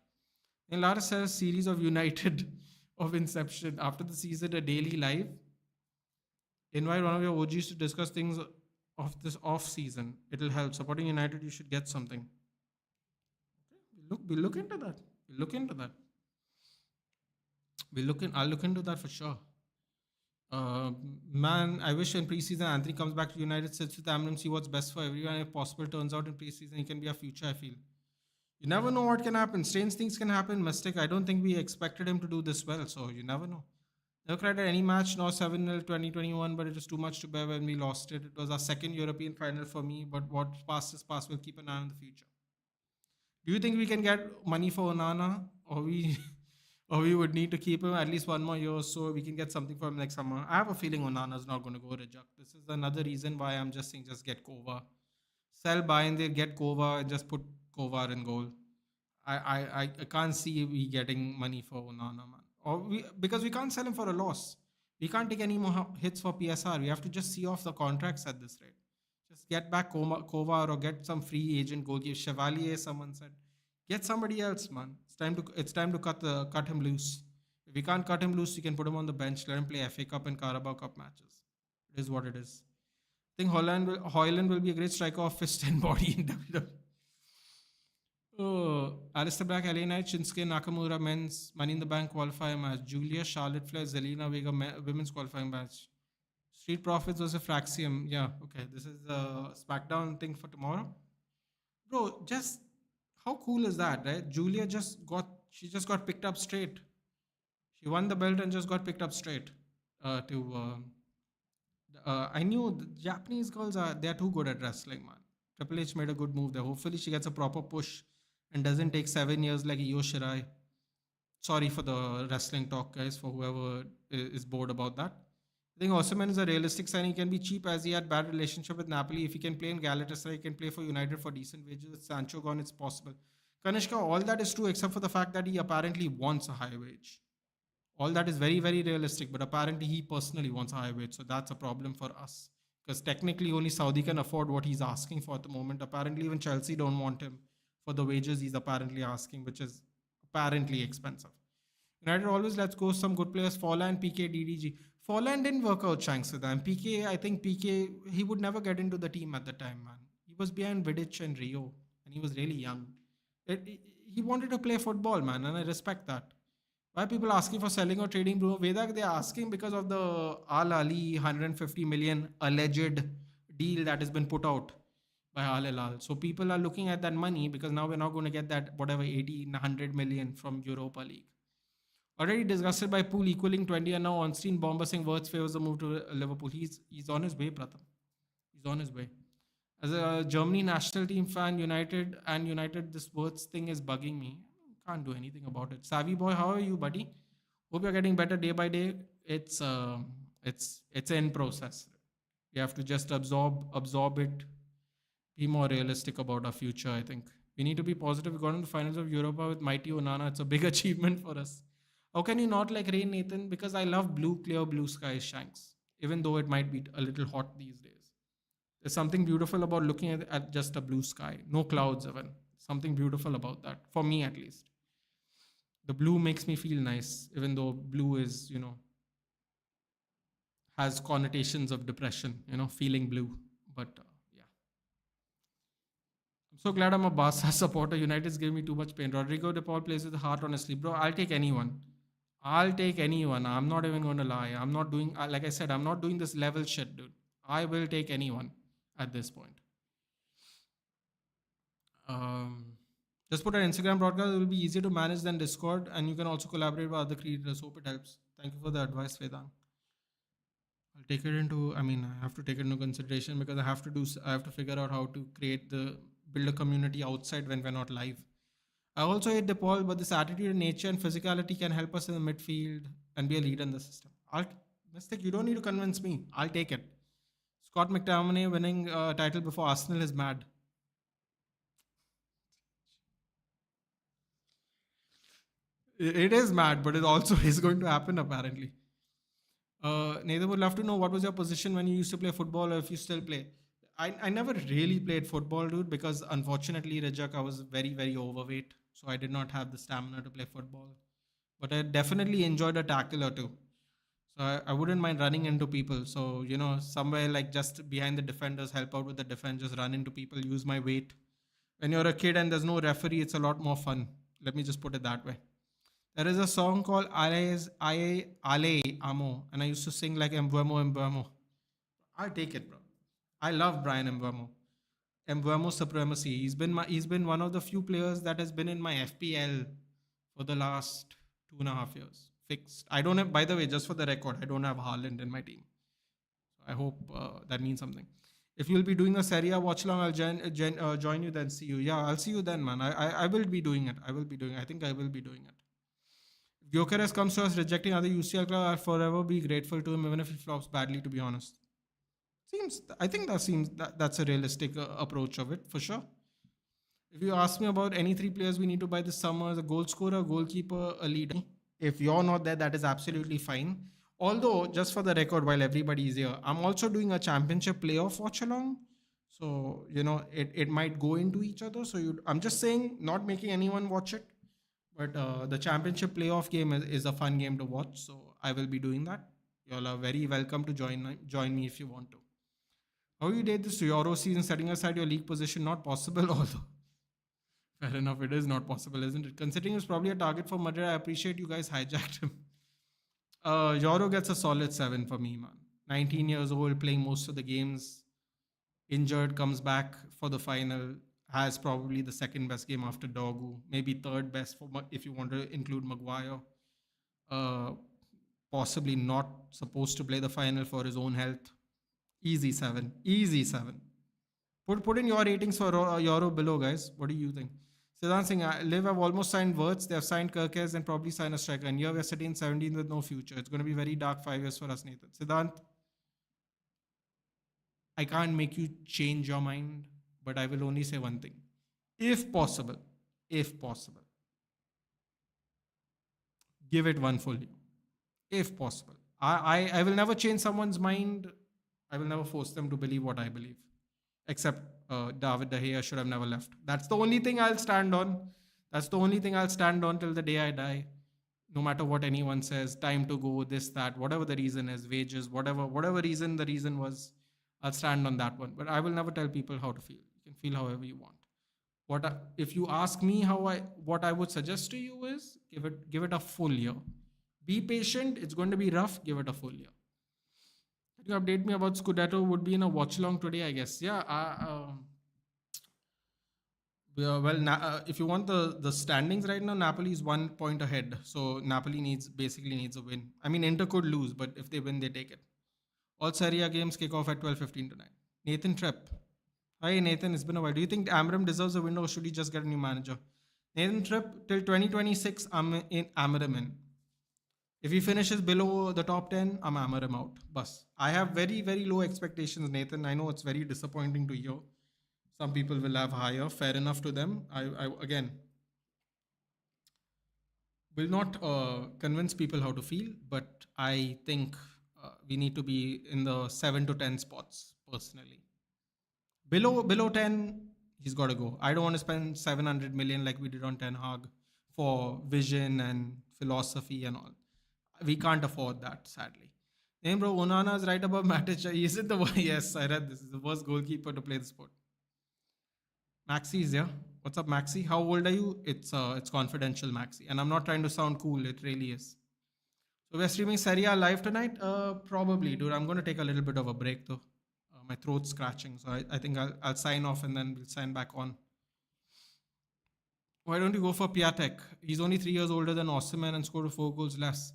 In Lara says series of United of Inception after the season, a daily live. Invite one of your OGs to discuss things of this off season. It'll help. Supporting United, you should get something. We'll look into that. I'll look into that for sure. Man, I wish in preseason Anthony comes back to United, sits with Amram, see what's best for everyone. If possible, turns out in preseason he can be a future. I feel you never know what can happen. Strange things can happen. Mistake. I don't think we expected him to do this well, so you never know. Never cried at any match, no 7-0 2021, but it was too much to bear when we lost it. It was our second European final for me, but what past is past. We'll keep an eye on the future. Do you think we can get money for Onana, or we would need to keep him at least 1 more year so we can get something for him next summer? I have a feeling Onana's not going to go reject. This is another reason why I'm just saying just get Kova. Sell, buy in there, get Kova, and just put Kova in goal. I can't see we getting money for Onana, man. Because we can't sell him for a loss. We can't take any more hits for PSR. We have to just see off the contracts at this rate. Just get back Kova or get some free agent goalkeeper. Chevalier, someone said. Get somebody else, man. It's time to cut him loose. If we can't cut him loose, you can put him on the bench. Let him play FA Cup and Carabao Cup matches. It is what it is. I think Hoyland will be a great striker of fist and body in WWE. Oh, Alistair Black, LA Knight, Shinsuke Nakamura men's Money in the Bank qualifying match. Julia, Charlotte Flair, Zelina Vega women's qualifying match. Street Profits versus Fraxium. Yeah, okay. This is the SmackDown thing for tomorrow. Bro, just how cool is that, right? Julia just got picked up straight. She won the belt and just got picked up straight. I knew the Japanese girls they're too good at wrestling, man. Triple H made a good move there. Hopefully she gets a proper push and doesn't take 7 years like Io Shirai. Sorry for the wrestling talk, guys, for whoever is bored about that. I think Osimhen is a realistic sign. He can be cheap as he had bad relationship with Napoli. If he can play in Galatasaray, he can play for United for decent wages. With Sancho gone, it's possible. Kanishka, all that is true except for the fact that he apparently wants a high wage. All that is very, very realistic, but apparently he personally wants a high wage. So that's a problem for us. Because technically only Saudi can afford what he's asking for at the moment. Apparently even Chelsea don't want him for the wages he's apparently asking, which is apparently expensive. United always lets go some good players, Folland, PK, DDG. Folland didn't work out, Shanks, with them. PK, I think PK, he would never get into the team at the time, man. He was behind Vidic and Rio, and he was really young. He wanted to play football, man, and I respect that. Why people asking for selling or trading Bruno Vedak? They're asking because of the Al Ali 150 million alleged deal that has been put out by Al Hilal. So people are looking at that money because now we're not going to get that whatever 80, 100 million from Europa League. Already disgusted by Pool equaling 20, and now Onstein Bomber saying Wirtz favors the move to Liverpool. He's on his way, Pratham. He's on his way. As a Germany national team fan, United, this Wirtz thing is bugging me. Can't do anything about it. Savvy boy, how are you, buddy? Hope you're getting better day by day. It's in process. We have to just absorb it. Be more realistic about our future. I think we need to be positive. We got into the finals of Europa with mighty Onana. It's a big achievement for us. How can you not like Rain Nathan? Because I love blue, clear blue skies, Shanks. Even though it might be a little hot these days. There's something beautiful about looking at just a blue sky. No clouds even. Something beautiful about that. For me at least. The blue makes me feel nice. Even though blue is, has connotations of depression, feeling blue. But yeah. I'm so glad I'm a Barca supporter. United's giving me too much pain. Rodrigo De Paul plays with the heart, honestly. Bro, I'll take anyone. I'll take anyone. I'm not even going to lie. I'm not doing, like I said, I'm not doing this level shit, dude. I will take anyone at this point. Just put an Instagram broadcast. It will be easier to manage than Discord, and you can also collaborate with other creators. Hope it helps. Thank you for the advice, Vedang. I'll take it into. I mean, I have to take it into consideration because I have to figure out how to build a community outside when we're not live. I also hate DePaul, but this attitude, nature, and physicality can help us in the midfield and be a leader in the system. Mystic, you don't need to convince me. I'll take it. Scott McTominay winning a title before Arsenal is mad. It is mad, but it also is going to happen apparently. Nathan would love to know what was your position when you used to play football or if you still play. I never really played football, dude, because unfortunately, Rajak, I was very, very overweight. So I did not have the stamina to play football. But I definitely enjoyed a tackle or two. So I wouldn't mind running into people. So, somewhere like just behind the defenders, help out with the defense, just run into people, use my weight. When you're a kid and there's no referee, it's a lot more fun. Let me just put it that way. There is a song called Ale Amo, and I used to sing like Embuemo. I'll take it, bro. I love Brian Embuemo. Embuemo supremacy. He's been one of the few players that has been in my FPL for the last 2.5 years. Fixed. I don't have. By the way, just for the record, I don't have Haaland in my team. So I hope that means something. If you'll be doing a Serie A watch along, I'll join you then. See you. Yeah, I'll see you then, man. I will be doing it. I think I will be doing it. Gyökeres comes to us rejecting other UCL club, I'll forever be grateful to him, even if he flops badly, to be honest. I think that's a realistic approach of it, for sure. If you ask me about any three players we need to buy this summer, a goal scorer, goalkeeper, a leader. If you're not there, that is absolutely fine. Although, just for the record, while everybody is here, I'm also doing a championship playoff watch along. So, it might go into each other. So I'm just saying, not making anyone watch it. But the championship playoff game is a fun game to watch. So I will be doing that. You all are very welcome to join me if you want to. How you did this Euro season, setting aside your league position, not possible, although. Fair enough, it is not possible, isn't it? Considering it's probably a target for Madrid, I appreciate you guys hijacked him. Euro gets a solid 7 for me, man. 19 years old, playing most of the games. Injured, comes back for the final. Has probably the second best game after Dogu. Maybe third best if you want to include Maguire. Possibly not supposed to play the final for his own health. Easy 7. Easy 7. Put in your ratings for Euro below, guys. What do you think? Siddhant Singh, Liv have almost signed Wirtz. They have signed Kirkes and probably signed a striker. And here we're sitting 17th with no future. It's going to be very dark 5 years for us, Nathan. Siddhant, I can't make you change your mind, but I will only say one thing. If possible, give it one full year. if possible. I will never change someone's mind. I will never force them to believe what I believe. Except David De Gea should have never left. That's the only thing I'll stand on. That's the only thing I'll stand on till the day I die. No matter what anyone says, time to go, this, that, whatever the reason is, wages, whatever reason the reason was, I'll stand on that one. But I will never tell people how to feel. You can feel however you want. If you ask me what I would suggest to you is give it a full year. Be patient. It's going to be rough. Give it a full year. Can you update me about Scudetto? Would be in a watch along today, I guess. Yeah. If you want the standings right now, Napoli is 1 point ahead. So Napoli basically needs a win. I mean, Inter could lose, but if they win, they take it. All Serie A games kick off at 12:15 tonight. Nathan Trepp. Hi Nathan, it's been a while. Do you think Amram deserves a window or should he just get a new manager? Nathan Trepp till 2026, I'm in Amram in. If he finishes below the top 10, I'm Amram out. Bus. I have very, very low expectations, Nathan. I know it's very disappointing to hear. Some people will have higher. Fair enough to them. I again will not convince people how to feel, but I think we need to be in the 7 to 10 spots personally. Below 10, he's got to go. I don't want to spend 700 million like we did on Ten Hag for vision and philosophy and all. We can't afford that, sadly. Name bro, Onana is right above Matic. Is it the one? Yes, I read this. Is the worst goalkeeper to play the sport. Maxi is here. What's up, Maxi? How old are you? It's confidential, Maxi, and I'm not trying to sound cool. It really is. So we're streaming Serie A live tonight. Probably, dude. I'm going to take a little bit of a break though. My throat's scratching, so I think I'll sign off and then we'll sign back on. Why don't you go for Piatek? He's only 3 years older than Osimhen and scored 4 goals less.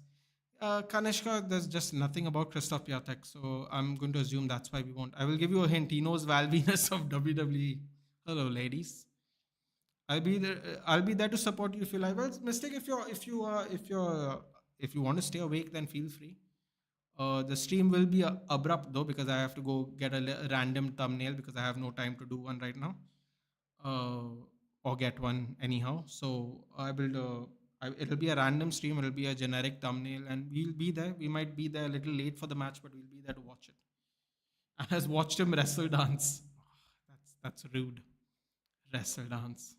Kanishka, there's just nothing about Christoph Piatek, so I'm going to assume that's why we won't. I will give you a hint. He knows Val Venus of WWE. Hello, ladies. I'll be there. I'll be there to support you if you like. Well, mistake if you want to stay awake, then feel free. The stream will be abrupt though because I have to go get a random thumbnail because I have no time to do one right now, or get one anyhow. So it'll be a random stream. It'll be a generic thumbnail, and we'll be there. We might be there a little late for the match, but we'll be there to watch it. I has watched him wrestle dance. That's rude. Wrestle dance.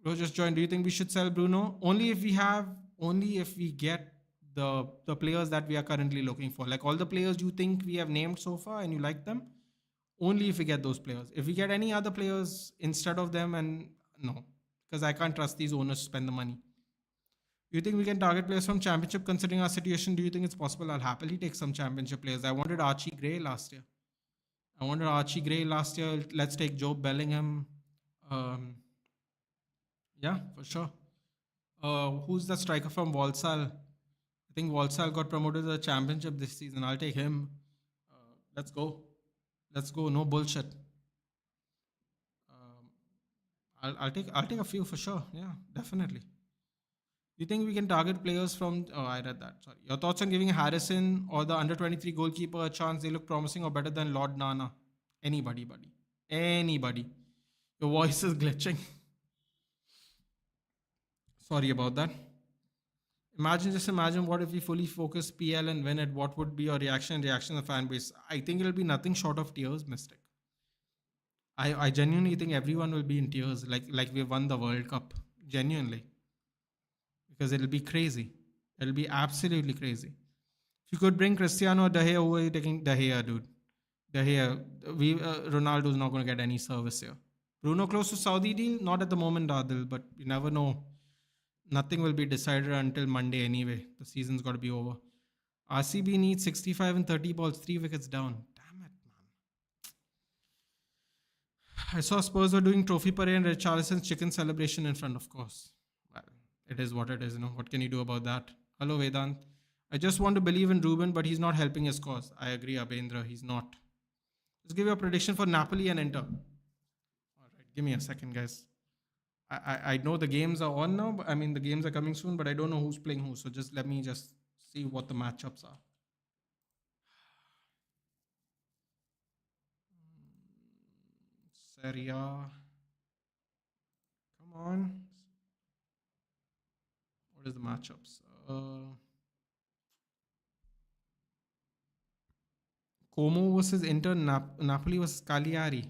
Bro, just joined. Do you think we should sell Bruno? Only if we get the players that we are currently looking for. Like all the players you think we have named so far and you like them, only if we get those players. If we get any other players instead of them, and no, because I can't trust these owners to spend the money. Do you think we can target players from championship considering our situation? Do you think it's possible? I'll happily take some championship players. I wanted Archie Gray last year. Let's take Joe Bellingham. Um, yeah, for sure. Who's the striker from Walsall? I think Walsall got promoted to the championship this season. I'll take him. Let's go. Let's go. No bullshit. I'll take a few for sure. Yeah, definitely. Do you think we can target players from? Oh, I read that. Sorry. Your thoughts on giving Harrison or the under 23 goalkeeper a chance? They look promising or better than Lord Nana. Anybody, buddy. Anybody. Your voice is glitching. Sorry about that. Imagine what if we fully focus PL and win it? What would be your reaction of the fan base? I think it'll be nothing short of tears, Mystic. I genuinely think everyone will be in tears, like we won the World Cup. Genuinely. Because it'll be crazy. It'll be absolutely crazy. If you could bring Cristiano or De Gea, who are you taking? De Gea, dude. De Gea. Ronaldo's not going to get any service here. Bruno close to Saudi deal? Not at the moment, Adil, but you never know. Nothing will be decided until Monday anyway. The season's got to be over. RCB needs 65 and 30 balls, 3 wickets down. Damn it, man. I saw Spurs were doing trophy parade and Richarlison's chicken celebration in front, of course. Well, it is what it is, What can you do about that? Hello, Vedant. I just want to believe in Ruben, but he's not helping his cause. I agree, Abhendra. He's not. Let's give you a prediction for Napoli and Inter. All right, give me a second, guys. I know the games are on now. But, I mean, the games are coming soon, but I don't know who's playing who. So just let me just see what the matchups are. Serie A. Come on. What is the matchups? Como versus Inter, Napoli versus Cagliari.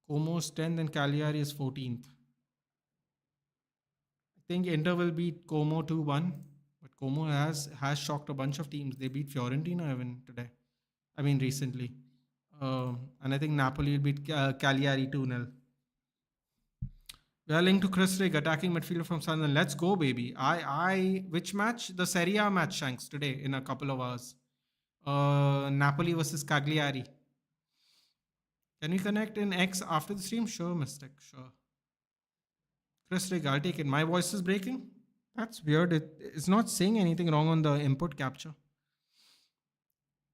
Como is 10th and Cagliari is 14th. I think Inter will beat Como 2-1, but Como has shocked a bunch of teams. They beat Fiorentina even today. I mean, recently. And I think Napoli will beat Cagliari 2-0. We are linked to Chris Rigg, attacking midfielder from Sunderland. Let's go, baby. Which match? The Serie A match, Shanks, today in a couple of hours. Napoli versus Cagliari. Can we connect in X after the stream? Sure, Mystic. Sure. Chris Rigg, I'll take it. My voice is breaking? That's weird. It's not saying anything wrong on the input capture.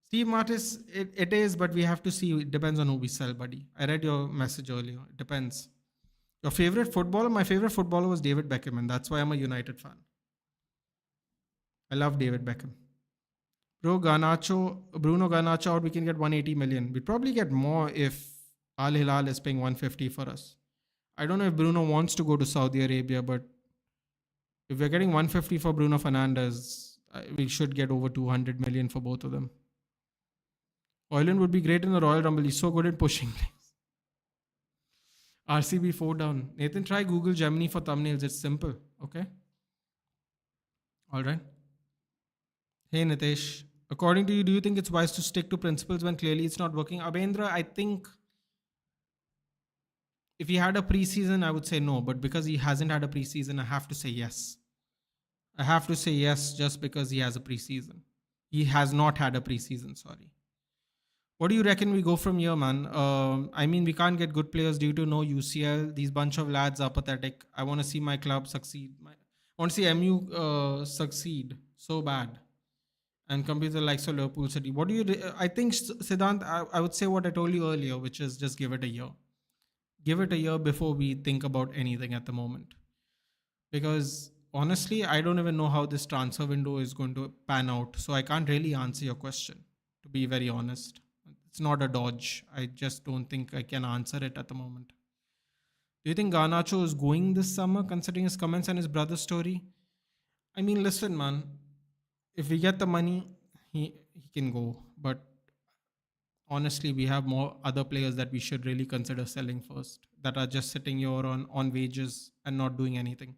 Steve Martis, it is, but we have to see. It depends on who we sell, buddy. I read your message earlier. It depends. Your favorite footballer? My favorite footballer was David Beckham, and that's why I'm a United fan. I love David Beckham. Bruno Garnacho out, we can get 180 million. We'd probably get more if Al Hilal is paying 150 for us. I don't know if Bruno wants to go to Saudi Arabia, but if we're getting 150 for Bruno Fernandes, we should get over 200 million for both of them. Oiland would be great in the Royal Rumble. He's so good at pushing things. RCB 4 down. Nathan, try Google Gemini for thumbnails. It's simple. Okay. All right. Hey, Nitesh. According to you, do you think it's wise to stick to principles when clearly it's not working? Abhendra, I think if he had a preseason, I would say no. But because he hasn't had a preseason, I have to say yes. I have to say yes just because he has a preseason. He has not had a preseason, sorry. What do you reckon we go from here, man? I mean, we can't get good players due to no UCL. These bunch of lads are pathetic. I want to see my club succeed. I want to see MU succeed so bad and compete with the likes of Liverpool City. What do you? I think Siddhant, I would say what I told you earlier, which is just give it a year. Give it a year before we think about anything at the moment, because honestly, I don't even know how this transfer window is going to pan out. So I can't really answer your question, to be very honest. It's not a dodge. I just don't think I can answer it at the moment. Do you think Garnacho is going this summer, considering his comments and his brother's story? I mean, listen, man. If we get the money, he can go. But honestly, we have more other players that we should really consider selling first, that are just sitting here on wages and not doing anything.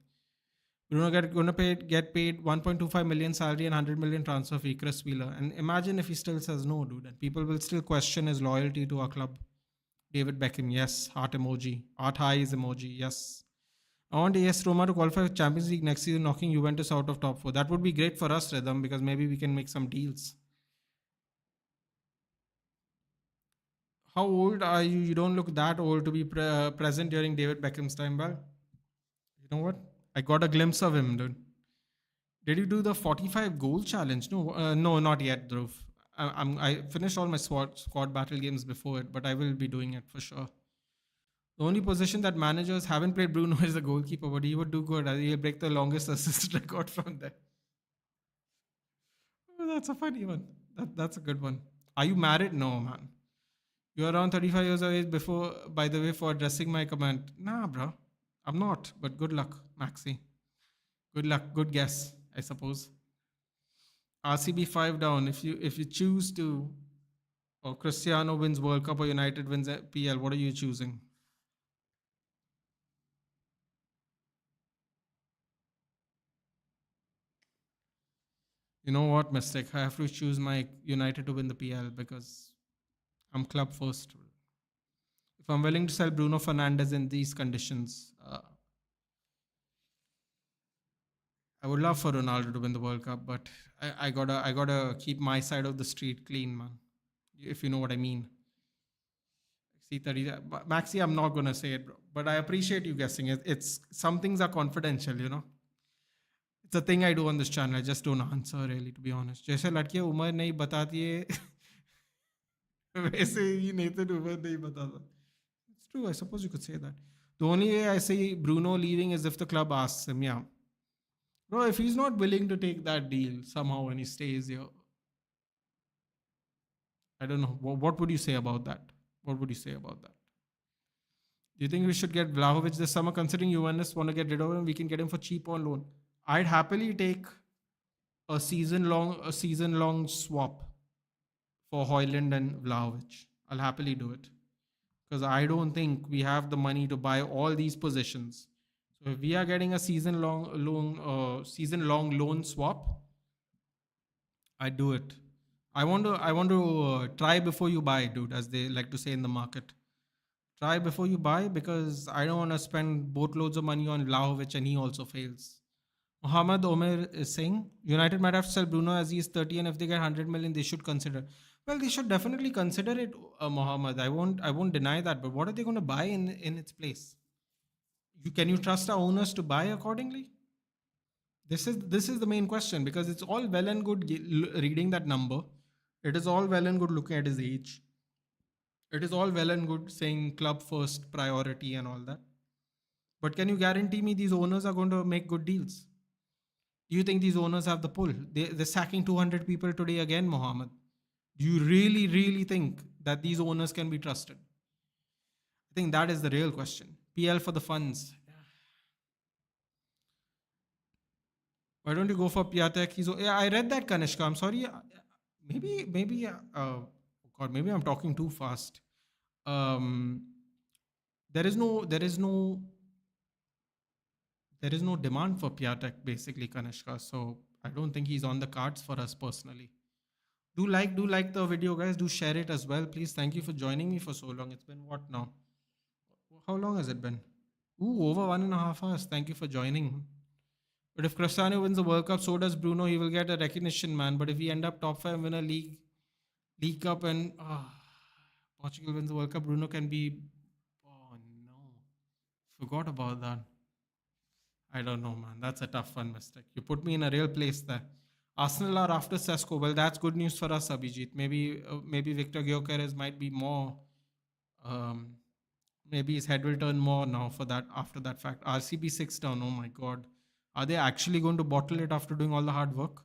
Bruno gonna get paid 1.25 million salary and 100 million transfer fee, Chris Wheeler. And imagine if he still says no, dude. And people will still question his loyalty to our club. David Beckham, yes. Heart emoji. Heart eyes emoji, yes. I want AS Roma to qualify for Champions League next season, knocking Juventus out of top 4. That would be great for us, Rhythm, because maybe we can make some deals. How old are you? You don't look that old to be present during David Beckham's time. Well, you know what? I got a glimpse of him, dude. Did you do the 45 goal challenge? No, no, not yet, Dhruv. I finished all my squad battle games before it, but I will be doing it for sure. The only position that managers haven't played Bruno is the goalkeeper, but he would do good. He'll break the longest assist record from there. Oh, that's a funny one. That's a good one. Are you married? No, man. You're around 35 years of age before, by the way, for addressing my comment. Nah, bro. I'm not, but good luck, Maxi. Good luck. Good guess, I suppose. RCB 5 down. If you choose to, or Cristiano wins World Cup or United wins PL, what are you choosing? You know what, mistake? I have to choose my United to win the PL because I'm club first. If I'm willing to sell Bruno Fernandes in these conditions, I would love for Ronaldo to win the World Cup, but I gotta keep my side of the street clean, man. If you know what I mean. C30, Maxi, I'm not gonna say it, bro. But I appreciate you guessing it. It's some things are confidential, you know. It's a thing I do on this channel. I just don't answer really, to be honest. जैसे लड़कियां उम्र नहीं बताती है वैसे ही Nathan उम्र नहीं बताता. It's true. I suppose you could say that. The only way I say Bruno leaving is if the club asks him. Yeah. Bro, if he's not willing to take that deal somehow and he stays here, I don't know. What would you say about that? What would you say about that? Do you think we should get Vlahovic this summer? Considering Juventus want to get rid of him, we can get him for cheap on loan. I'd happily take a season long swap for Hoyland and Vlahovic. I'll happily do it because I don't think we have the money to buy all these positions. So if we are getting a season long loan swap, I do it. I want to try before you buy, dude, as they like to say in the market. Try before you buy because I don't want to spend boatloads of money on Vlahovic and he also fails. Mohammad Omer is saying United might have to sell Bruno as he is 30, and if they get 100 million, they should consider. Well, they should definitely consider it, Mohammed. I won't deny that. But what are they going to buy in its place? Can you trust our owners to buy accordingly? This is the main question because it's all well and good reading that number. It is all well and good looking at his age. It is all well and good saying club first priority and all that. But can you guarantee me these owners are going to make good deals? Do you think these owners have the pull? They're sacking 200 people today again, Mohammed. Do you really, really think that these owners can be trusted? I think that is the real question. PL for the funds. Why don't you go for Piatek? Yeah, I read that, Kanishka. I'm sorry. Maybe. God, maybe I'm talking too fast. Um, there is no demand for Piatek basically, Kanishka. So I don't think he's on the cards for us personally. Do like the video, guys. Do share it as well, please. Thank you for joining me for so long. It's been what now? How long has it been? Ooh, over 1.5 hours. Thank you for joining. But if Cristiano wins the World Cup, so does Bruno. He will get a recognition, man. But if we end up top five, win a League Cup, and Portugal wins the World Cup, Bruno can be. Oh no, forgot about that. I don't know, man. That's a tough one, mistake. You put me in a real place there. Arsenal are after Sesko. Well, that's good news for us, Abhijit. Maybe Victor Gyökeres might be more. Um, maybe his head will turn more now for that after that fact. RCB 6 down. Oh my god, are they actually going to bottle it after doing all the hard work?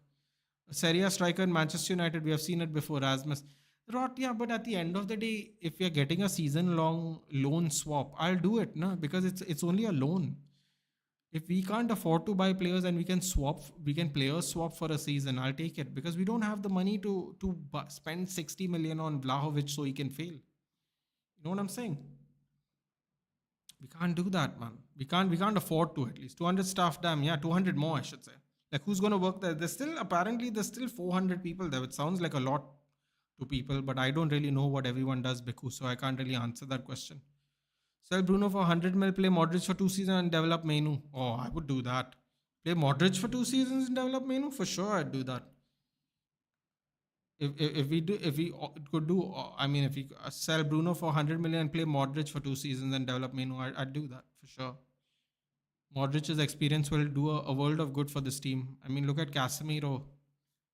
A Serie A striker in Manchester United. We have seen it before. Rasmus. Rot, yeah, but at the end of the day, if we are getting a season-long loan swap, I'll do it, no? Because it's only a loan. If we can't afford to buy players and we can players swap for a season, I'll take it because we don't have the money to spend 60 million on Vlahovic so he can fail. You know what I'm saying? We can't do that, man. We can't afford to. At least 200 staff, damn, yeah, 200 more, I should say. Like, who's going to work there? There's still 400 people there, which sounds like a lot to people, but I don't really know what everyone does, Biku, so I can't really answer that question. Sell Bruno for 100 mil, play Modric for 2 seasons and develop Menu. Oh, I would do that. Play Modric for 2 seasons and develop Menu? For sure, I'd do that. If we sell Bruno for 100 million and play Modric for 2 seasons and develop Menu, I'd do that for sure. Modric's experience will do a world of good for this team. I mean, look at Casemiro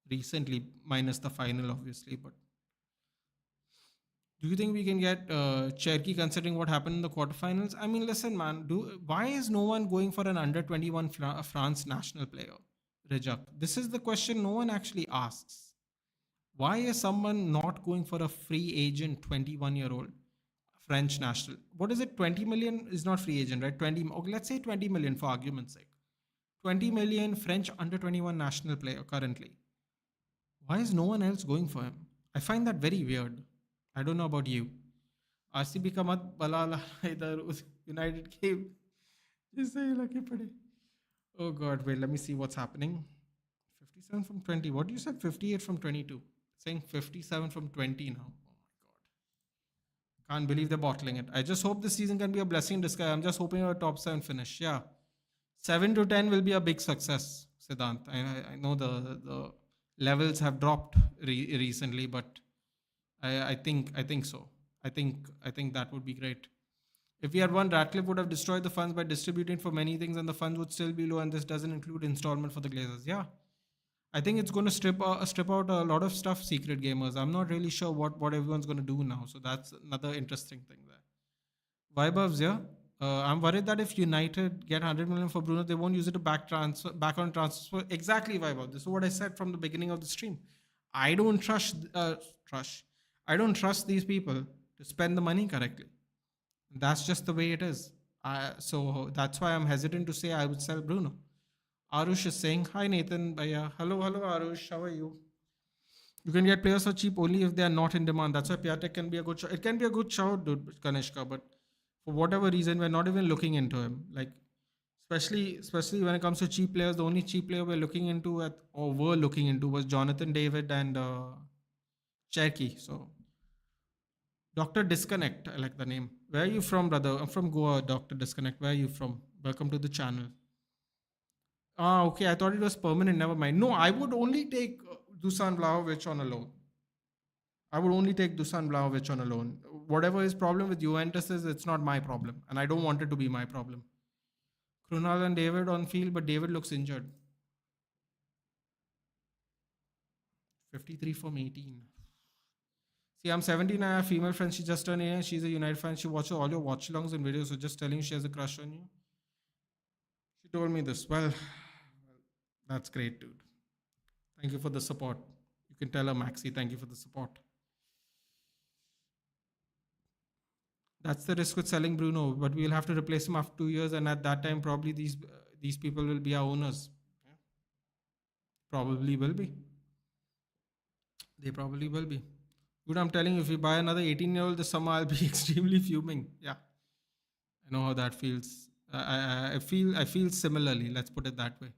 recently, minus the final, obviously, but do you think we can get Cherky considering what happened in the quarterfinals? I mean, listen, man. Why is no one going for an under 21 France national player, Rejak? This is the question no one actually asks. Why is someone not going for a free agent 21-year-old French national? What is it? 20 million is not free agent, right? 20. Okay, let's say 20 million for argument's sake. 20 million French under 21 national player currently. Why is no one else going for him? I find that very weird. I don't know about you. RCB का मत बला इधर उस United game जिससे ये लगे पड़े. Oh God, wait, let me see what's happening. 57 from 20. What you said? 58 from 22. Saying 57 from 20 now. Oh my God. Can't believe they're bottling it. I just hope this season can be a blessing in disguise. I'm just hoping a top 7 finish. Yeah. 7 to 10 will be a big success, Siddhant. I know the levels have dropped recently, but I think so. I think that would be great. If we had won, Ratcliffe would have destroyed the funds by distributing for many things, and the funds would still be low. And this doesn't include installment for the Glazers. Yeah, I think it's going to strip out a lot of stuff. Secret gamers. I'm not really sure what everyone's going to do now. So that's another interesting thing there. Vibhavs, yeah. I'm worried that if United get 100 million for Bruno, they won't use it to back on transfer. Exactly, Vibhav. This is what I said from the beginning of the stream. I don't trust these people to spend the money correctly. That's just the way it is. So that's why I'm hesitant to say I would sell Bruno. Arush is saying, hi Nathan, Bhaiya. Hello, Arush. How are you? You can get players for cheap only if they are not in demand. That's why Piatek can be a good shout. It can be a good shout, dude, Kanishka, but for whatever reason, we're not even looking into him. Like, especially when it comes to cheap players, the only cheap player we're looking into or were looking into was Jonathan David and Cherky. So, Dr. Disconnect, I like the name. Where are you from, brother? I'm from Goa, Dr. Disconnect. Where are you from? Welcome to the channel. Ah, okay. I thought it was permanent. Never mind. No, I would only take Dusan Vlahovic on a loan. I would only take Dusan Vlahovic on a loan. Whatever his problem with Juventus is, it's not my problem. And I don't want it to be my problem. Krunal and David on field, but David looks injured. 53 from 18. See, I'm 17. I have female friend. She just turned 18. She's a United fan. She watches all your watch alongs and videos. So just telling you she has a crush on you. She told me this. Well, that's great, dude. Thank you for the support. You can tell her, Maxi, thank you for the support. That's the risk with selling Bruno, but we'll have to replace him after 2 years, and at that time, probably these people will be our owners. Probably will be. They probably will be. Dude, I'm telling you, if you buy another 18-year-old this summer, I'll be extremely fuming. Yeah, I know how that feels. I feel similarly. Let's put it that way.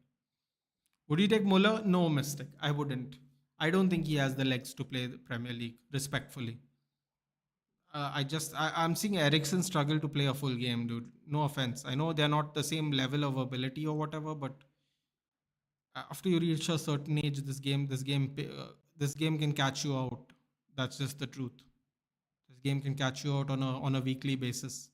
Would you take Muller? No, mistake. I wouldn't. I don't think he has the legs to play the Premier League. Respectfully, I'm seeing Ericsson struggle to play a full game, dude. No offense. I know they're not the same level of ability or whatever, but after you reach a certain age, this game can catch you out. That's just the truth. This game can catch you out on a weekly basis.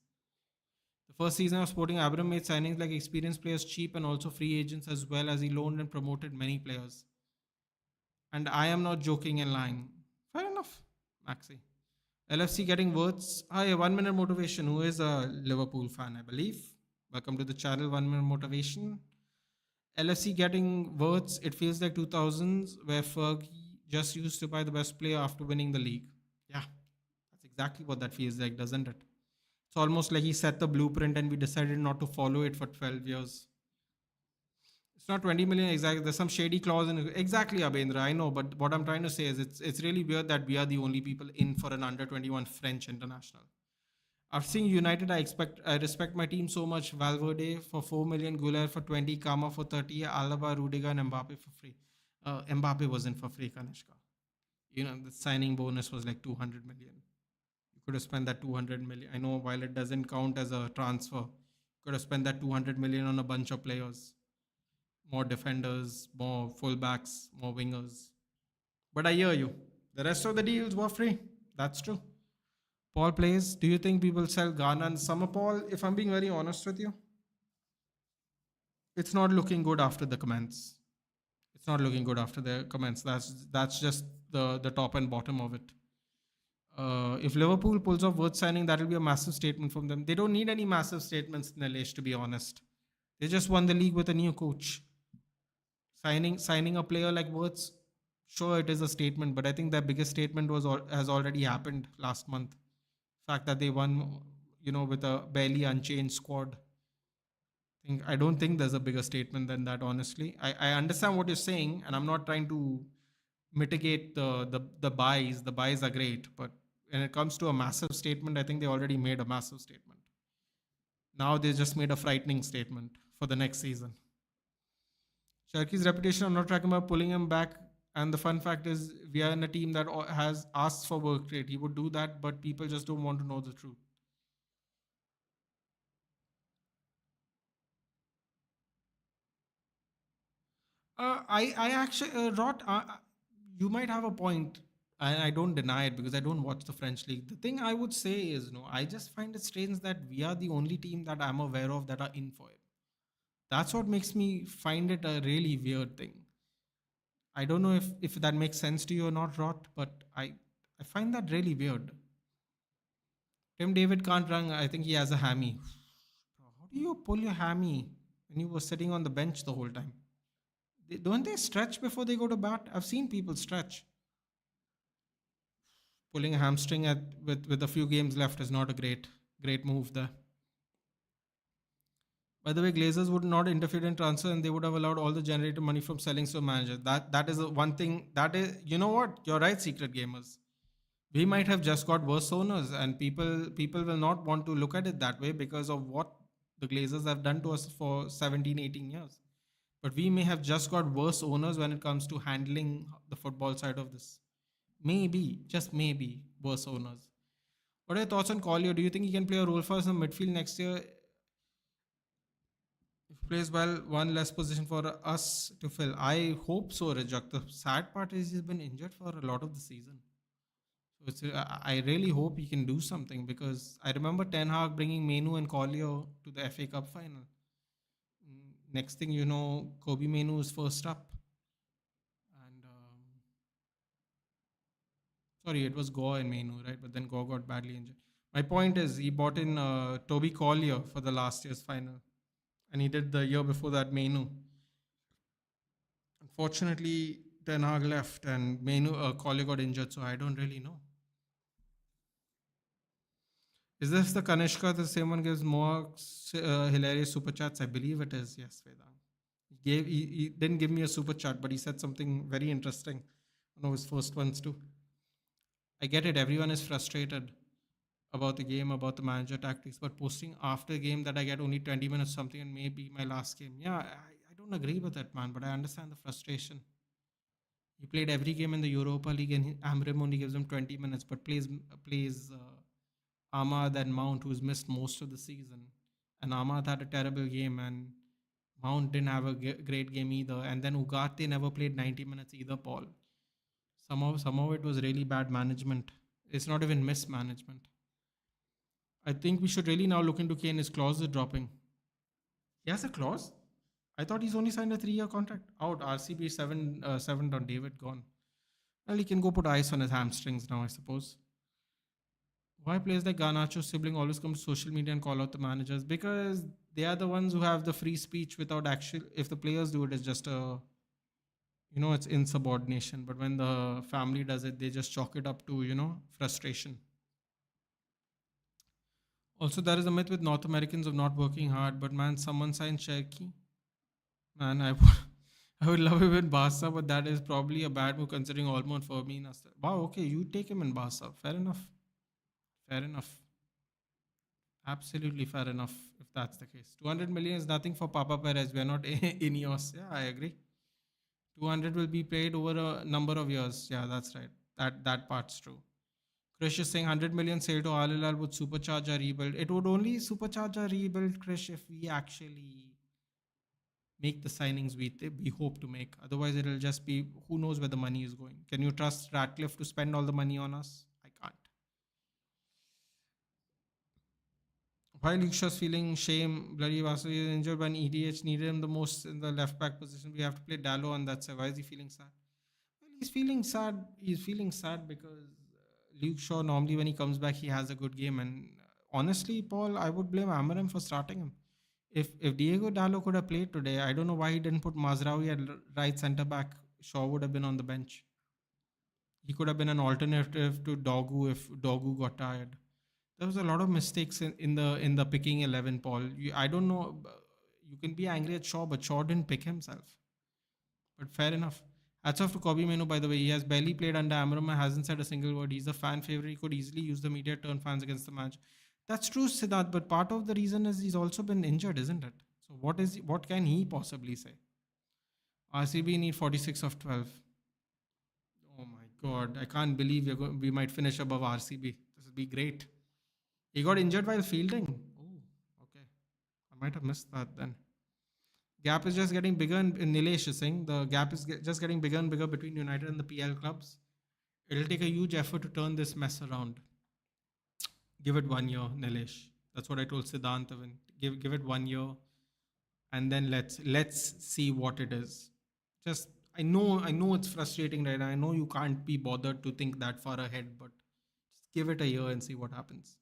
The first season of Sporting, Abram made signings like experienced players cheap and also free agents, as well as he loaned and promoted many players. And I am not joking and lying. Fair enough, Maxi. LFC getting words. Hi, 1 minute motivation. Who is a Liverpool fan, I believe. Welcome to the channel, 1 minute motivation. LFC getting words. It feels like 2000s where Fergie just used to buy the best player after winning the league. Yeah, that's exactly what that feels like, doesn't it? It's almost like he set the blueprint and we decided not to follow it for 12 years. It's not 20 million exactly. There's some shady clause in it. Exactly, Abendra. I know, but what I'm trying to say is it's really weird that we are the only people in for an under 21 French international. After seeing United, I respect my team so much. Valverde for 4 million, Guler for 20, Kama for 30, Alaba, Rudiger, and Mbappe for free. Mbappe wasn't for free, Kanishka. The signing bonus was like 200 million. You could have spent that 200 million. I know while it doesn't count as a transfer, you could have spent that 200 million on a bunch of players, more defenders, more fullbacks, more wingers. But I hear you. The rest of the deals were free. That's true. Paul plays. Do you think we will sell Ghana and summer? Paul, if I'm being very honest with you, it's not looking good after the comments. It's not looking good after the comments. That's just the top and bottom of it. If Liverpool pulls off worth signing, that will be a massive statement from them. They don't need any massive statements, Nilesh, to be honest. They just won the league with a new coach. Signing a player like Wirtz, sure, it is a statement, but I think their biggest statement has already happened last month. Fact that they won, with a barely unchanged squad. I don't think there's a bigger statement than that. Honestly, I understand what you're saying, and I'm not trying to mitigate the buys. The buys are great, but when it comes to a massive statement, I think they already made a massive statement. Now they just made a frightening statement for the next season. Sharky's reputation, I'm not talking about pulling him back. And the fun fact is, we are in a team that has asked for work rate. He would do that, but people just don't want to know the truth. I actually, Rot, you might have a point, and I don't deny it because I don't watch the French league. The thing I would say is, no, I just find it strange that we are the only team that I'm aware of that are in for it. That's what makes me find it a really weird thing. I don't know if that makes sense to you or not, Rot, but I find that really weird. Tim David can't run. I think he has a hammy. How do you pull your hammy when you were sitting on the bench the whole time? Don't they stretch before they go to bat? I've seen people stretch. Pulling a hamstring with a few games left is not a great move there. By the way, Glazers would not interfere in transfer and they would have allowed all the generated money from selling to a manager. That is the one thing that is, you know what? You're right, secret gamers. We might have just got worse owners, and people will not want to look at it that way because of what the Glazers have done to us for 17, 18 years. But we may have just got worse owners when it comes to handling the football side of this. Maybe, just maybe, worse owners. What are your thoughts on Collier? Do you think he can play a role for us in the midfield next year? If he plays well, one less position for us to fill. I hope so, Rajak. The sad part is he's been injured for a lot of the season. So I really hope he can do something because I remember Ten Hag bringing Menu and Collier to the FA Cup final. Next thing you know, Kobe Menu is first up. And sorry, it was Gore and Menu, right? But then Gore got badly injured. My point is, he bought in Toby Collier for the last year's final. And he did the year before that Menu. Unfortunately, Ten Hag left and Menu Collier got injured, so I don't really know. Is this the Kanishka, the same one gives more hilarious super chats? I believe it is, yes, Vedang. He didn't give me a super chat, but he said something very interesting. One of his first ones too. I get it, everyone is frustrated about the game, about the manager tactics, but posting after a game that I get only 20 minutes something and maybe my last game. Yeah, I don't agree with that, man, but I understand the frustration. He played every game in the Europa League and Amrim only gives him 20 minutes, but plays Ahmad and Mount, who's missed most of the season. And Ahmad had a terrible game, and Mount didn't have a great game either. And then Ugarte never played 90 minutes either, Paul. Somehow it was really bad management. It's not even mismanagement. I think we should really now look into Kane. His clause is dropping. He has a clause? I thought he's only signed a 3-year contract. Out. RCB 7 on David gone. Well, he can go put ice on his hamstrings now, I suppose. Why players like Garnacho's sibling always come to social media and call out the managers? Because they are the ones who have the free speech without actual. If the players do it, it's just it's insubordination. But when the family does it, they just chalk it up to, frustration. Also, there is a myth with North Americans of not working hard. But man, someone signed Cherky. Man, I would love him in Barca, but that is probably a bad move considering Olmo for me. Wow, okay, you take him in Barca. Fair enough. Fair enough. Absolutely fair enough if that's the case. 200 million is nothing for Papa Perez. We're not Ineos. Yeah, I agree. 200 will be paid over a number of years. Yeah, that's right. That part's true. Krish is saying 100 million sale to Al Hilal would supercharge our rebuild. It would only supercharge our rebuild, Krish, if we actually make the signings we hope to make. Otherwise, it'll just be who knows where the money is going. Can you trust Ratcliffe to spend all the money on us? I can't. While Luke's feeling shame, bloody Vasu is injured when EDH needed him the most in the left back position. We have to play Dallo on that side. Why is he feeling sad? Well, he's feeling sad. He's feeling sad because Luke Shaw normally when he comes back he has a good game. And honestly, Paul, I would blame Amarim for starting him. If Diego Dallo could have played today, I don't know why he didn't put Mazraoui at right centre back. Shaw would have been on the bench. He could have been an alternative to Dogu if Dogu got tired. There was a lot of mistakes in the picking 11, Paul. I don't know. You can be angry at Shaw, but Shaw didn't pick himself. But fair enough. Hats off to Kobe Menu, by the way. He has barely played under Amram and hasn't said a single word. He's a fan favorite. He could easily use the media to turn fans against the match. That's true, Siddharth, but part of the reason is he's also been injured, isn't it? So what can he possibly say? RCB need 46 of 12. Oh my god, I can't believe we might finish above RCB. This would be great. He got injured while fielding. Oh, okay. I might have missed that then. Gap is just getting bigger, and Nilesh is saying the gap is just getting bigger and bigger between United and the PL clubs. It'll take a huge effort to turn this mess around. Give it 1 year, Nilesh. That's what I told Siddhant. Give it 1 year, and then let's see what it is. Just I know it's frustrating, right? I know you can't be bothered to think that far ahead, but just give it a year and see what happens.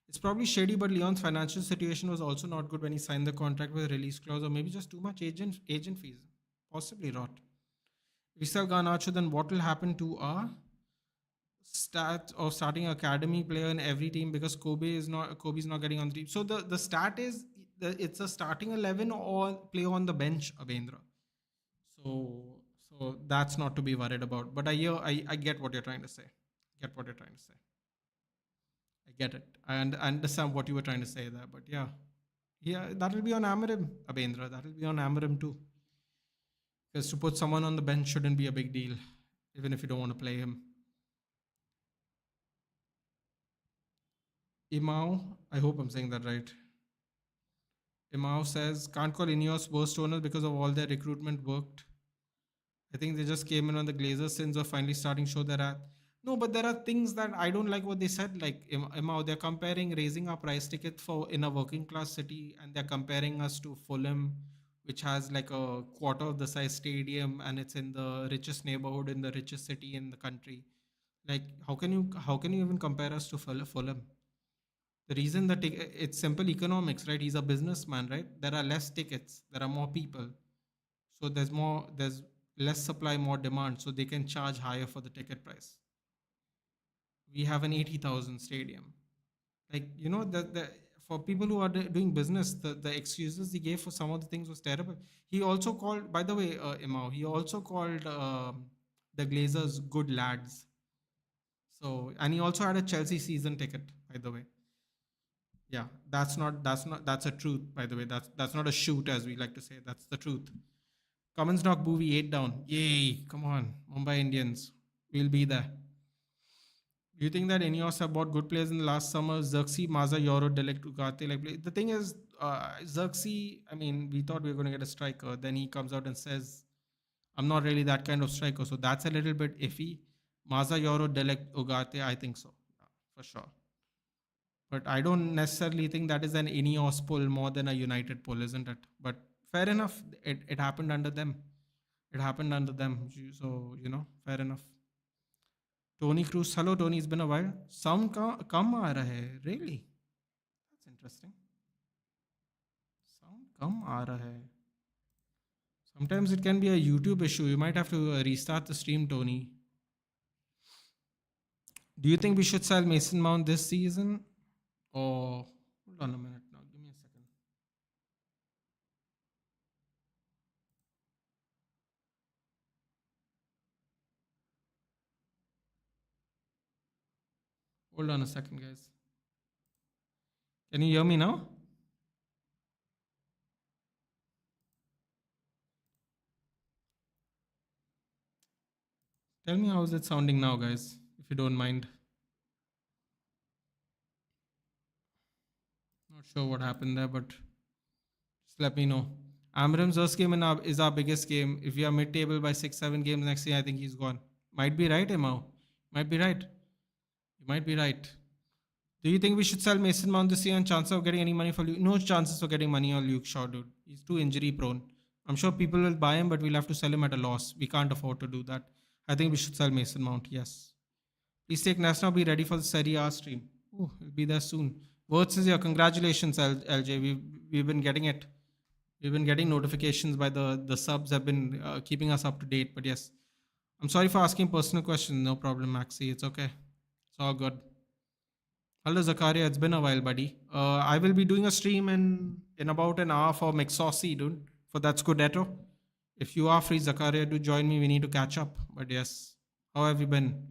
It's probably shady, but Leon's financial situation was also not good when he signed the contract with a release clause, or maybe just too much agent fees. Possibly rot. If we sell Garnacho, then what will happen to our stat of starting academy player in every team because Kobe's not getting on the team. So the stat is it's a starting 11 or play on the bench, Abendra. So that's not to be worried about. But I get what you're trying to say. Get what you're trying to say. I get it. I understand what you were trying to say there. But yeah, yeah, that'll be on Amarim, Abendra. That'll be on Amarim too. Because to put someone on the bench shouldn't be a big deal, even if you don't want to play him. Imao, I hope I'm saying that right. Imao says, can't call Ineos worst owners because of all their recruitment worked. I think they just came in on the Glazers since of finally starting show that are no, but there are things that I don't like what they said. Like Imao, they're comparing raising our price ticket for in a working class city, and they're comparing us to Fulham, which has like a quarter of the size stadium, and it's in the richest neighborhood in the richest city in the country. Like, how can you even compare us to Fulham? The reason that it's simple economics, right? He's a businessman, right? There are less tickets, there are more people, so there's less supply, more demand, so they can charge higher for the ticket price. We have an 80,000 stadium. Like, the for people who are doing business, the excuses he gave for some of the things was terrible. He also called, by the way, Imao, he also called the Glazers good lads. So, and he also had a Chelsea season ticket, by the way. Yeah, that's a truth, by the way. That's not a shoot, as we like to say. That's the truth. Cummins knock Boovie 8 down. Yay! Come on, Mumbai Indians. We'll be there. Do you think that Ineos have bought good players in the last summer? Xerxes, Maza, Euro, Delict, Ugarte. Like the thing is, Xerxes. I mean, we thought we were going to get a striker. Then he comes out and says, "I'm not really that kind of striker." So that's a little bit iffy. Maza, Euro, Delict, Ugarte. I think so, yeah, for sure. But I don't necessarily think that is an Ineos pull more than a United pull, isn't it? But fair enough. It happened under them. It happened under them. So fair enough. Tony Cruz, hello Tony, it's been a while. Sound कम आ रहा है, really? That's interesting. Sound कम आ रहा है. Sometimes it can be a YouTube issue. You might have to restart the stream, Tony. Do you think we should sell Mason Mount this season? Or hold on a minute now. Give me a second. Hold on a second, guys. Can you hear me now? Tell me how is it sounding now, guys, if you don't mind. Not sure what happened there, but just let me know. Amram's first game is our biggest game. If we are mid-table by 6, 7 games next year, I think he's gone. Might be right, Emao. Might be right. You might be right. Do you think we should sell Mason Mount this year and chances of getting any money for Luke? No chances of getting money on Luke Shaw, dude. He's too injury prone. I'm sure people will buy him, but we'll have to sell him at a loss. We can't afford to do that. I think we should sell Mason Mount, yes. Please take Nasna, be ready for the Serie A stream. Oh, it'll be there soon. Words is here. Congratulations, LJ. We've been getting it. We've been getting notifications by the subs have been keeping us up to date. But yes, I'm sorry for asking personal questions. No problem, Maxi. It's okay. It's all good. Hello, Zakaria. It's been a while, buddy. I will be doing a stream in about an hour for McSaucy, dude. For That's Scudetto. If you are free, Zakaria, do join me. We need to catch up. But yes, how have you been?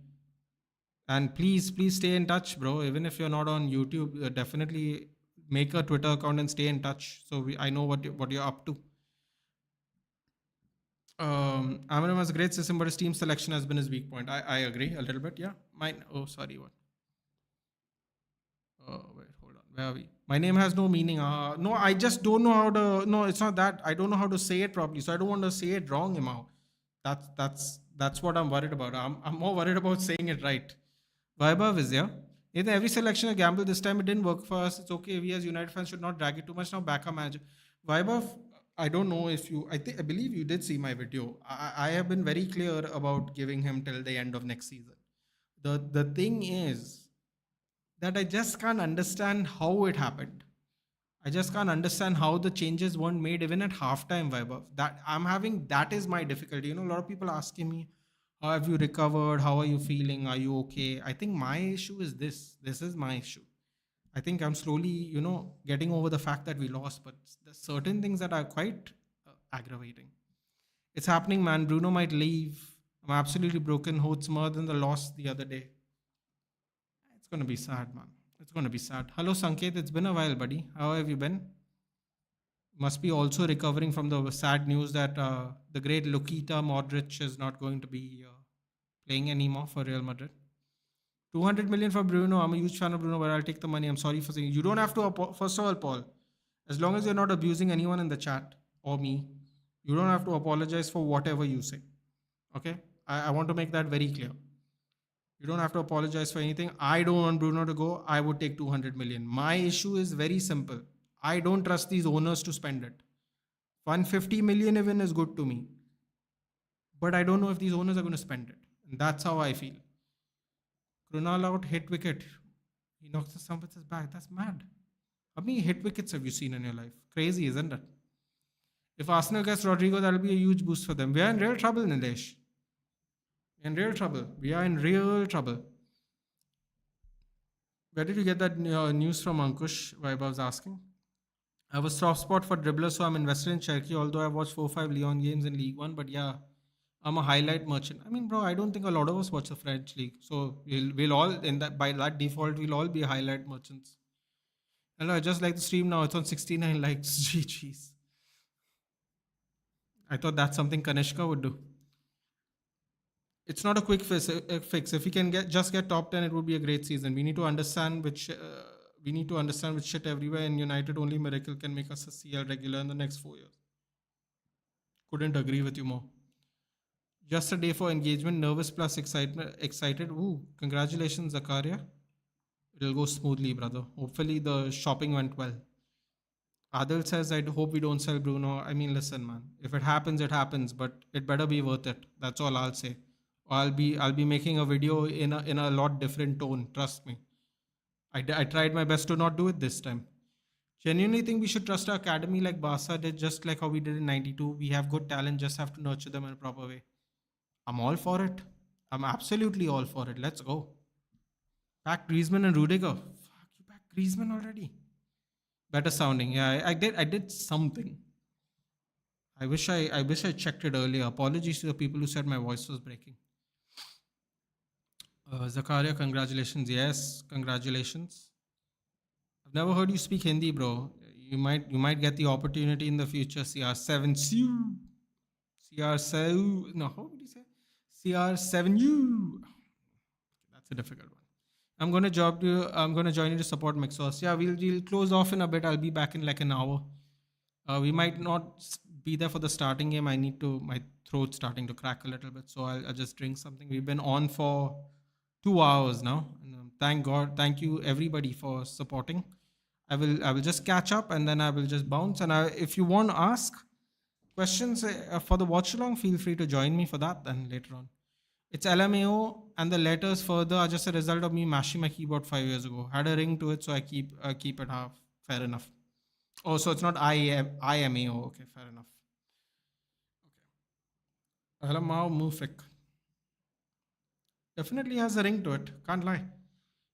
And please stay in touch, bro. Even if you're not on YouTube, definitely make a Twitter account and stay in touch. So I know what you're up to. Amaram has a great system, but his team selection has been his weak point. I agree a little bit. Yeah. Mine. Oh, sorry. What? Wait, hold on. Where are we? My name has no meaning. No, I just don't know how to. No, it's not that. I don't know how to say it properly. So I don't want to say it wrong, Imao. That's what I'm worried about. I'm more worried about saying it right. Vaibhav is here. In every selection a gamble. This time it didn't work for us. It's okay. We as United fans should not drag it too much. Now back our manager. Vaibhav, I don't know if you. I believe you did see my video. I have been very clear about giving him till the end of next season. The thing is that I just can't understand how it happened. I just can't understand how the changes weren't made even at halftime, Vaibhav. That is my difficulty. A lot of people asking me, how have you recovered? How are you feeling? Are you okay? I think my issue is this. This is my issue. I think I'm slowly, getting over the fact that we lost, but there's certain things that are quite aggravating. It's happening, man. Bruno might leave. I'm absolutely broken. Holds more than the loss the other day. It's going to be sad, man. It's going to be sad. Hello, Sanket. It's been a while, buddy. How have you been? Must be also recovering from the sad news that the great Lukita Modric is not going to be playing anymore for Real Madrid. 200 million for Bruno. I'm a huge fan of Bruno, but I'll take the money. I'm sorry for saying you don't have to. First of all, Paul, as long as you're not abusing anyone in the chat or me, you don't have to apologize for whatever you say. Okay? I want to make that very clear. You don't have to apologize for anything. I don't want Bruno to go. I would take 200 million. My issue is very simple. I don't trust these owners to spend it. 150 million even is good to me. But I don't know if these owners are going to spend it. And that's how I feel. Krunal out, hit wicket. He knocks the stump with his back. That's mad. How many hit wickets have you seen in your life? Crazy, isn't it? If Arsenal gets Rodrigo, that'll be a huge boost for them. We are in real trouble, Nilesh. In real trouble. We are in real trouble. Where did you get that news from, Ankush? Vaibhav's asking. I have a soft spot for dribblers, so I'm invested in Cherky, although I've watched 4 or 5 Leon games in League One. But yeah, I'm a highlight merchant. I mean, bro, I don't think a lot of us watch the French league. So we'll all, in that by that default, we'll all be highlight merchants. Hello, I just like the stream now. It's on 69 likes. GG's. I thought that's something Kanishka would do. It's not a quick fix. If we can get top 10, it would be a great season. We need to understand which shit everywhere, and United only miracle can make us a CL regular in the next 4 years. Couldn't agree with you more. Just a day for engagement, nervous plus excited. Ooh, congratulations, Zakaria. It'll go smoothly, brother. Hopefully the shopping went well. Adil says, I hope we don't sell Bruno. I mean, listen, man. If it happens, it happens, but it better be worth it. That's all I'll say. I'll be making a video in a lot different tone. Trust me. I tried my best to not do it this time. Genuinely think we should trust our academy like Barca did, just like how we did in '92. We have good talent, just have to nurture them in a proper way. I'm all for it. I'm absolutely all for it. Let's go. Back Griezmann and Rudiger. Fuck, you back Griezmann already? Better sounding. Yeah, I did something. I wish I checked it earlier. Apologies to the people who said my voice was breaking. Zakaria, congratulations. Yes, congratulations. I've never heard you speak Hindi, bro. You might get the opportunity in the future. CR7 CR7. No, how would you say? CR7U. That's a difficult one. I'm gonna join you to support Mixos. Yeah, we'll close off in a bit. I'll be back in like an hour. We might not be there for the starting game. My throat's starting to crack a little bit, so I'll just drink something. We've been on for 2 hours now, and thank God, thank you everybody for supporting. I will just catch up and then I will just bounce. And if you want to ask questions for the watch along, feel free to join me for that. Then later on, it's LMAO, and the letters further are just a result of me mashing my keyboard 5 years ago. Had a ring to it, so I keep it half. Fair enough. Oh, so it's not IMAO. Okay, fair enough. Okay. LMAO Mufik definitely has a ring to it. Can't lie.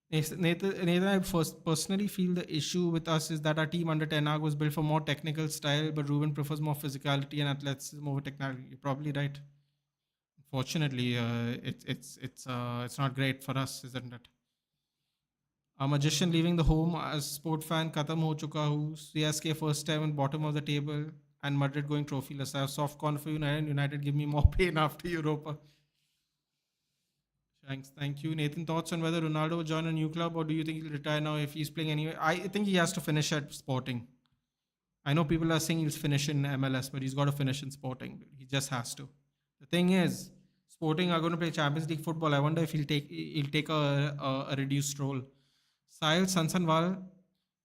Nathan, I personally feel the issue with us is that our team under Ten Hag was built for more technical style, but Ruben prefers more physicality and athleticism over technology. You're probably right. Fortunately, it's not great for us, isn't it? A magician leaving the home as sport fan khatam ho chuka hu. CSK first time on bottom of the table and Madrid going trophyless. I have soft corner for United. United give me more pain after Europa. Thanks, thank you, Nathan. Thoughts on whether Ronaldo will join a new club or do you think he'll retire now if he's playing anyway? I think he has to finish at Sporting. I know people are saying he'll finish in MLS, but he's got to finish in Sporting. He just has to. The thing is, Sporting are going to play Champions League football. I wonder if he'll take a reduced role. Sahil Sansanwal.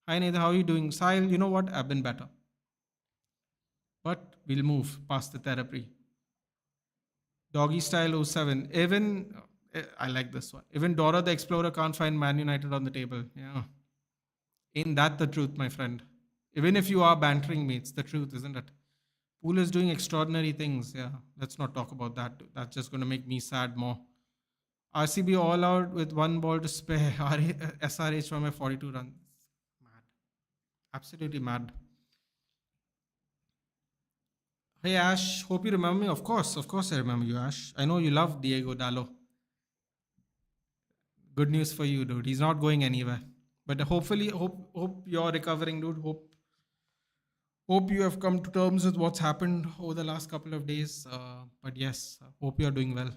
Hi Nathan, how are you doing? Sahil, you know what? I've been better. But we'll move past the therapy. Doggy Style 07. Even, I like this one. Even Dora the Explorer can't find Man United on the table. Yeah. Ain't that the truth, my friend? Even if you are bantering me, it's the truth, isn't it? Pool is doing extraordinary things. Yeah. Let's not talk about that. That's just going to make me sad more. RCB all out with one ball to spare. SRH from a 42 runs. Absolutely mad. Hey Ash, hope you remember me. Of course, I remember you, Ash. I know you love Diego Dallo. Good news for you, dude. He's not going anywhere. But hopefully, hope you're recovering, dude. Hope you have come to terms with what's happened over the last couple of days. But yes, hope you're doing well.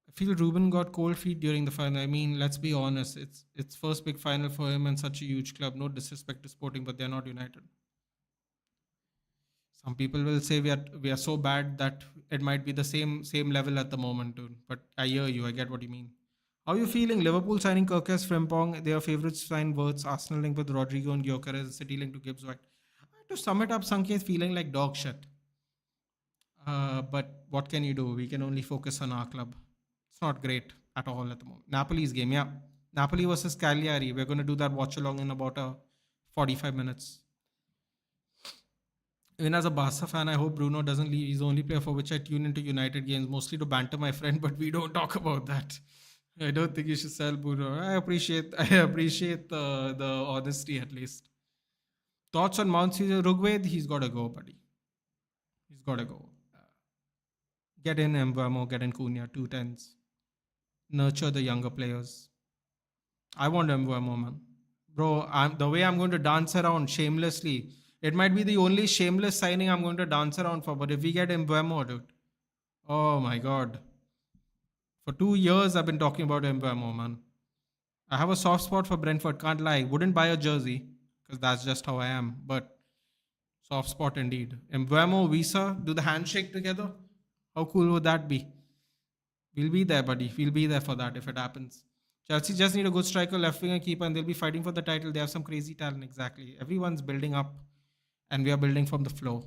I feel Ruben got cold feet during the final. I mean, let's be honest. It's first big final for him and such a huge club. No disrespect to Sporting, but they're not United. Some people will say we are so bad that it might be the same level at the moment, dude. But I hear you. I get what you mean. How are you feeling? Liverpool signing Kirkes, Frimpong, their favourites sign Wirtz, Arsenal link with Rodrigo and Gyökeres, City link to Gibbs White. To sum it up, Sanket is feeling like dog shit. But what can you do? We can only focus on our club. It's not great at all at the moment. Napoli's game, yeah. Napoli versus Cagliari. We're going to do that watch along in about 45 minutes. Even as a Barca fan, I hope Bruno doesn't leave. He's the only player for which I tune into United games, mostly to banter my friend, but we don't talk about that. I don't think you should sell Bruno. I appreciate the honesty at least. Thoughts on Mount Caesar Rugwed? He's got to go, buddy. He's got to go. Get in Mbamo, get in Cunha, two tens. Nurture the younger players. I want Mbamo, man. Bro, the way I'm going to dance around shamelessly, it might be the only shameless signing I'm going to dance around for. But if we get Mbamo, dude, oh my god. For 2 years, I've been talking about Mbamo, man. I have a soft spot for Brentford, can't lie. Wouldn't buy a jersey because that's just how I am. But soft spot indeed. Mbamo, Visa, do the handshake together. How cool would that be? We'll be there, buddy. We'll be there for that if it happens. Chelsea just need a good striker, left winger, keeper, and they'll be fighting for the title. They have some crazy talent, exactly. Everyone's building up, and we are building from the floor.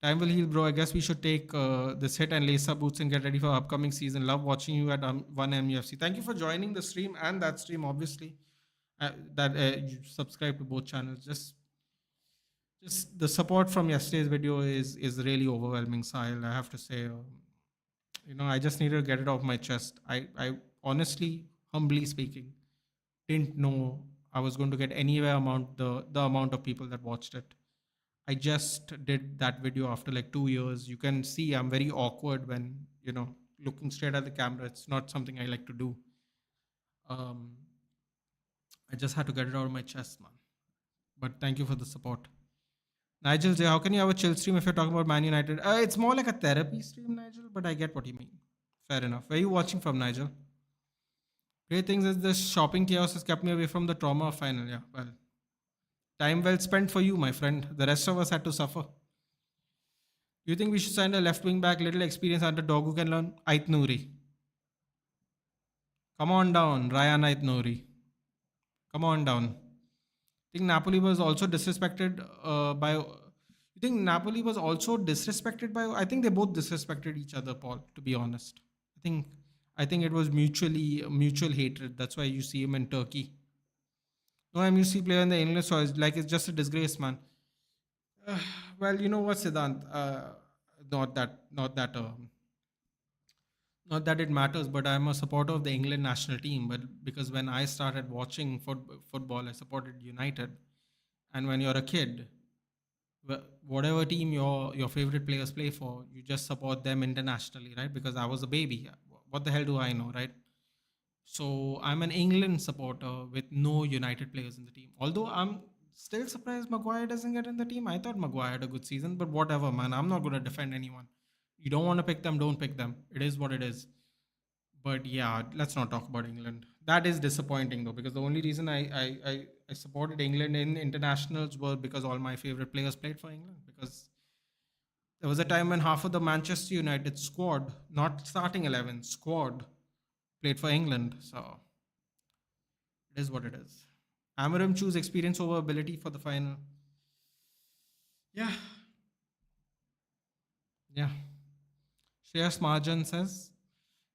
Time will heal, bro. I guess we should take this hit and lace up boots and get ready for upcoming season. Love watching you at 1MUFC. Thank you for joining the stream and that stream, obviously. That you subscribe to both channels. Just the support from yesterday's video is really overwhelming, Sahil. I have to say, I just needed to get it off my chest. I honestly, humbly speaking, didn't know I was going to get anywhere amount the amount of people that watched it. I just did that video after like 2 years. You can see I'm very awkward when looking straight at the camera. It's not something I like to do. Um, I just had to get it out of my chest, man. But thank you for the support. Nigel J, how can you have a chill stream if you're talking about Man United? It's more like a therapy stream, Nigel, but I get what you mean. Fair enough. Where are you watching from, Nigel? Great things is this shopping chaos has kept me away from the trauma of final. Yeah, well, time well spent for you, my friend. The rest of us had to suffer. You think we should send a left wing back, little experience under dog who can learn? Ait Nouri. Come on down, Ryan Ait Nouri. Come on down. I think Napoli was also disrespected by. You think Napoli was also disrespected by? I think they both disrespected each other, Paul. To be honest, I think it was mutual hatred. That's why you see him in Turkey. No MUC player in the English so it's just a disgrace, man. Well, you know what, Siddhant? Not that, not that, not that it matters, but I'm a supporter of the England national team. But because when I started watching football, I supported United. And when you're a kid, whatever team your favorite players play for, you just support them internationally, right? Because I was a baby. What the hell do I know, right? So I'm an England supporter with no United players in the team. Although I'm still surprised Maguire doesn't get in the team. I thought Maguire had a good season, but whatever, man. I'm not going to defend anyone. You don't want to pick them, don't pick them. It is what it is. But yeah, let's not talk about England. That is disappointing though, because the only reason I supported England in internationals was because all my favorite players played for England. Because there was a time when half of the Manchester United squad, not starting 11, squad, played for England. So it is what it is. Amarim choose experience over ability for the final. Yeah. Yeah. Shreyas Marjan says,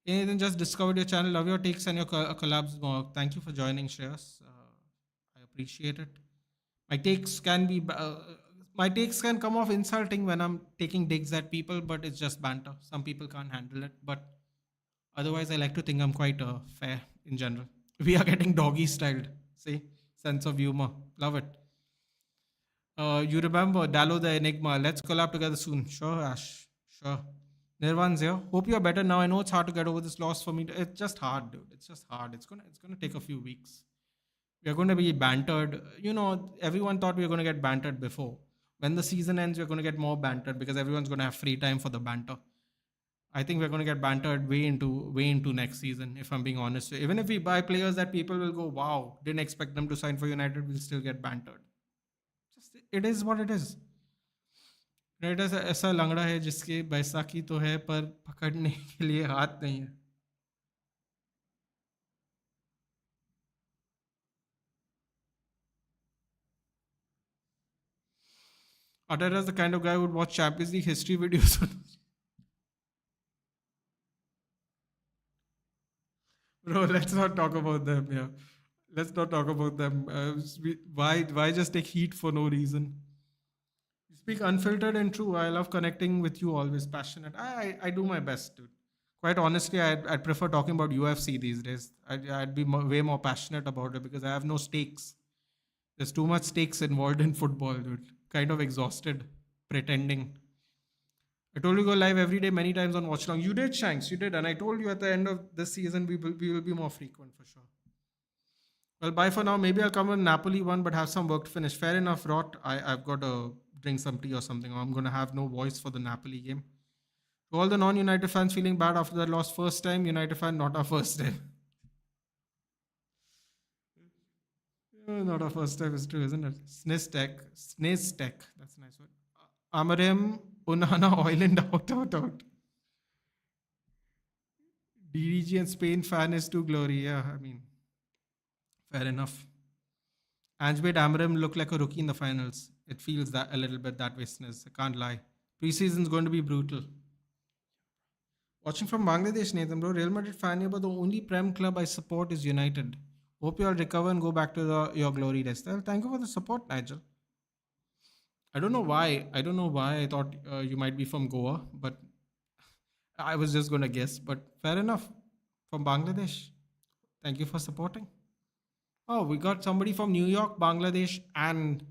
hey, then just discovered your channel. Love your takes and your collabs more. Thank you for joining, Shreyas. I appreciate it. My takes can be, my takes can come off insulting when I'm taking digs at people, but it's just banter. Some people can't handle it. But otherwise, I like to think I'm quite fair in general. We are getting doggy styled. See? Sense of humor. Love it. You remember Dallo the Enigma? Let's collab together soon. Sure, Ash. Sure. Nirvan's here. Hope you're better now. I know it's hard to get over this loss for me. It's just hard, dude. It's just hard. It's gonna take a few weeks. We are going to be bantered. You know, everyone thought we were going to get bantered before. When the season ends, we're going to get more bantered because everyone's going to have free time for the banter. I think we're going to get bantered way into next season. If I'm being honest, even if we buy players that people will go, wow, didn't expect them to sign for United, we'll still get bantered. Just it is what it is. United ऐसा लंगड़ा है जिसके बैसाखी तो है पर पकड़ने के लिए हाथ नहीं है. Arteta's the kind of guy who would watch Champions League history videos. Bro, let's not talk about them. Yeah, let's not talk about them. Why just take heat for no reason? You speak unfiltered and true. I love connecting with you. Always passionate. I do my best, dude. Quite honestly, I'd prefer talking about UFC these days. I'd be way more passionate about it because I have no stakes. There's too much stakes involved in football, dude. Kind of exhausted pretending. I told you go live every day, many times on Watch Long. You did, Shanks. You did, and I told you at the end of this season we will be more frequent for sure. Well, bye for now. Maybe I'll come with Napoli one, but have some work to finish. Fair enough, Rot. I've got to drink some tea or something. I'm gonna have no voice for the Napoli game. To all the non-United fans feeling bad after that loss, first time United fan, not our first time. Not our first time is true, isn't it? Sniztech. That's a nice word. Amarim Unana Oiland out. DDG and Spain fan is too glory. Yeah, I mean, fair enough. Ange made Amarim look like a rookie in the finals. It feels that a little bit that way, Sniz. I can't lie. Preseason's going to be brutal. Watching from Bangladesh, Nathan, bro. Real Madrid fan here, but the only Prem club I support is United. Hope you all recover and go back to your glory days. Well, thank you for the support, Nigel. I don't know why. I thought you might be from Goa, but I was just going to guess. But fair enough. From Bangladesh. Thank you for supporting. Oh, we got somebody from New York, Bangladesh, and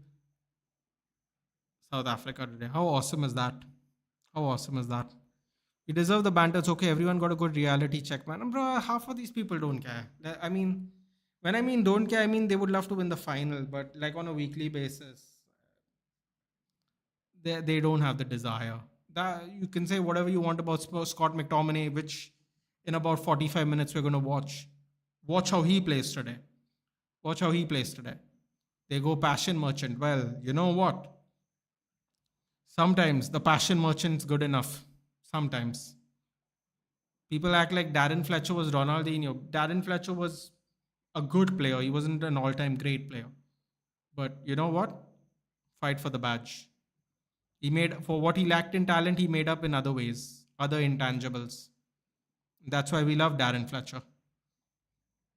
South Africa today. How awesome is that? How awesome is that? We deserve the banter. It's okay. Everyone got a good reality check, man. And bro, half of these people don't care. I mean, when I mean don't care, I mean they would love to win the final, but like on a weekly basis, they don't have the desire. That you can say whatever you want about Scott McTominay, which in about 45 minutes we're going to watch. Watch how he plays today. Watch how he plays today. They go passion merchant. Well, you know what? Sometimes the passion merchant's good enough. Sometimes. People act like Darren Fletcher was Ronaldinho. Darren Fletcher was a good player. He wasn't an all-time great player. But you know what? Fight for the badge. He made, for what he lacked in talent, he made up in other ways, other intangibles. That's why we love Darren Fletcher.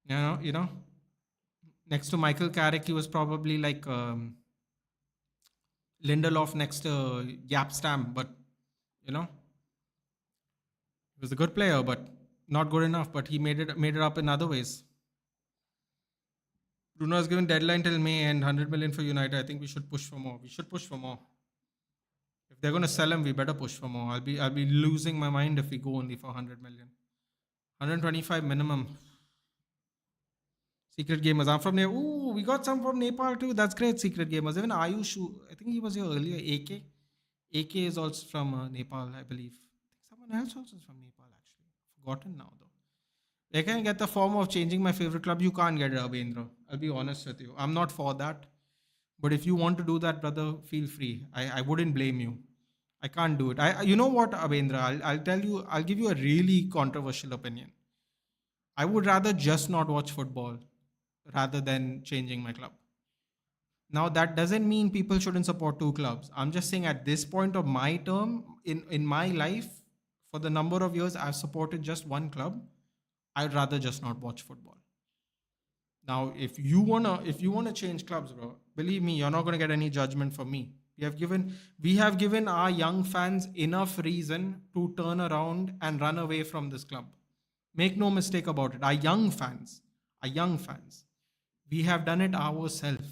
You know, next to Michael Carrick, he was probably like Lindelof next to Yapstam, but you know, he was a good player, but not good enough. But he made it up in other ways. Bruno has given deadline till May and 100 million for United. I think we should push for more. We should push for more. If they're going to sell him, we better push for more. I'll be losing my mind if we go only for 100 million. 125 minimum. Secret Gamers. I'm from Nepal. Ooh, we got some from Nepal too. That's great, Secret Gamers. Even Ayush, I think he was here earlier. AK. AK is also from Nepal, I believe. I think someone else also is from Nepal, actually. Forgotten now, though. They can get the form of changing my favorite club. You can't get it, Abhendra. I'll be honest with you. I'm not for that. But if you want to do that, brother, feel free. I wouldn't blame you. I can't do it. You know what, Abhendra? I'll tell you, I'll give you a really controversial opinion. I would rather just not watch football rather than changing my club. Now, that doesn't mean people shouldn't support two clubs. I'm just saying at this point of my term, in my life, for the number of years I've supported just one club, I'd rather just not watch football. Now, if you wanna change clubs, bro, believe me, you're not gonna get any judgment from me. We have given our young fans enough reason to turn around and run away from this club. Make no mistake about it. Our young fans, we have done it ourselves.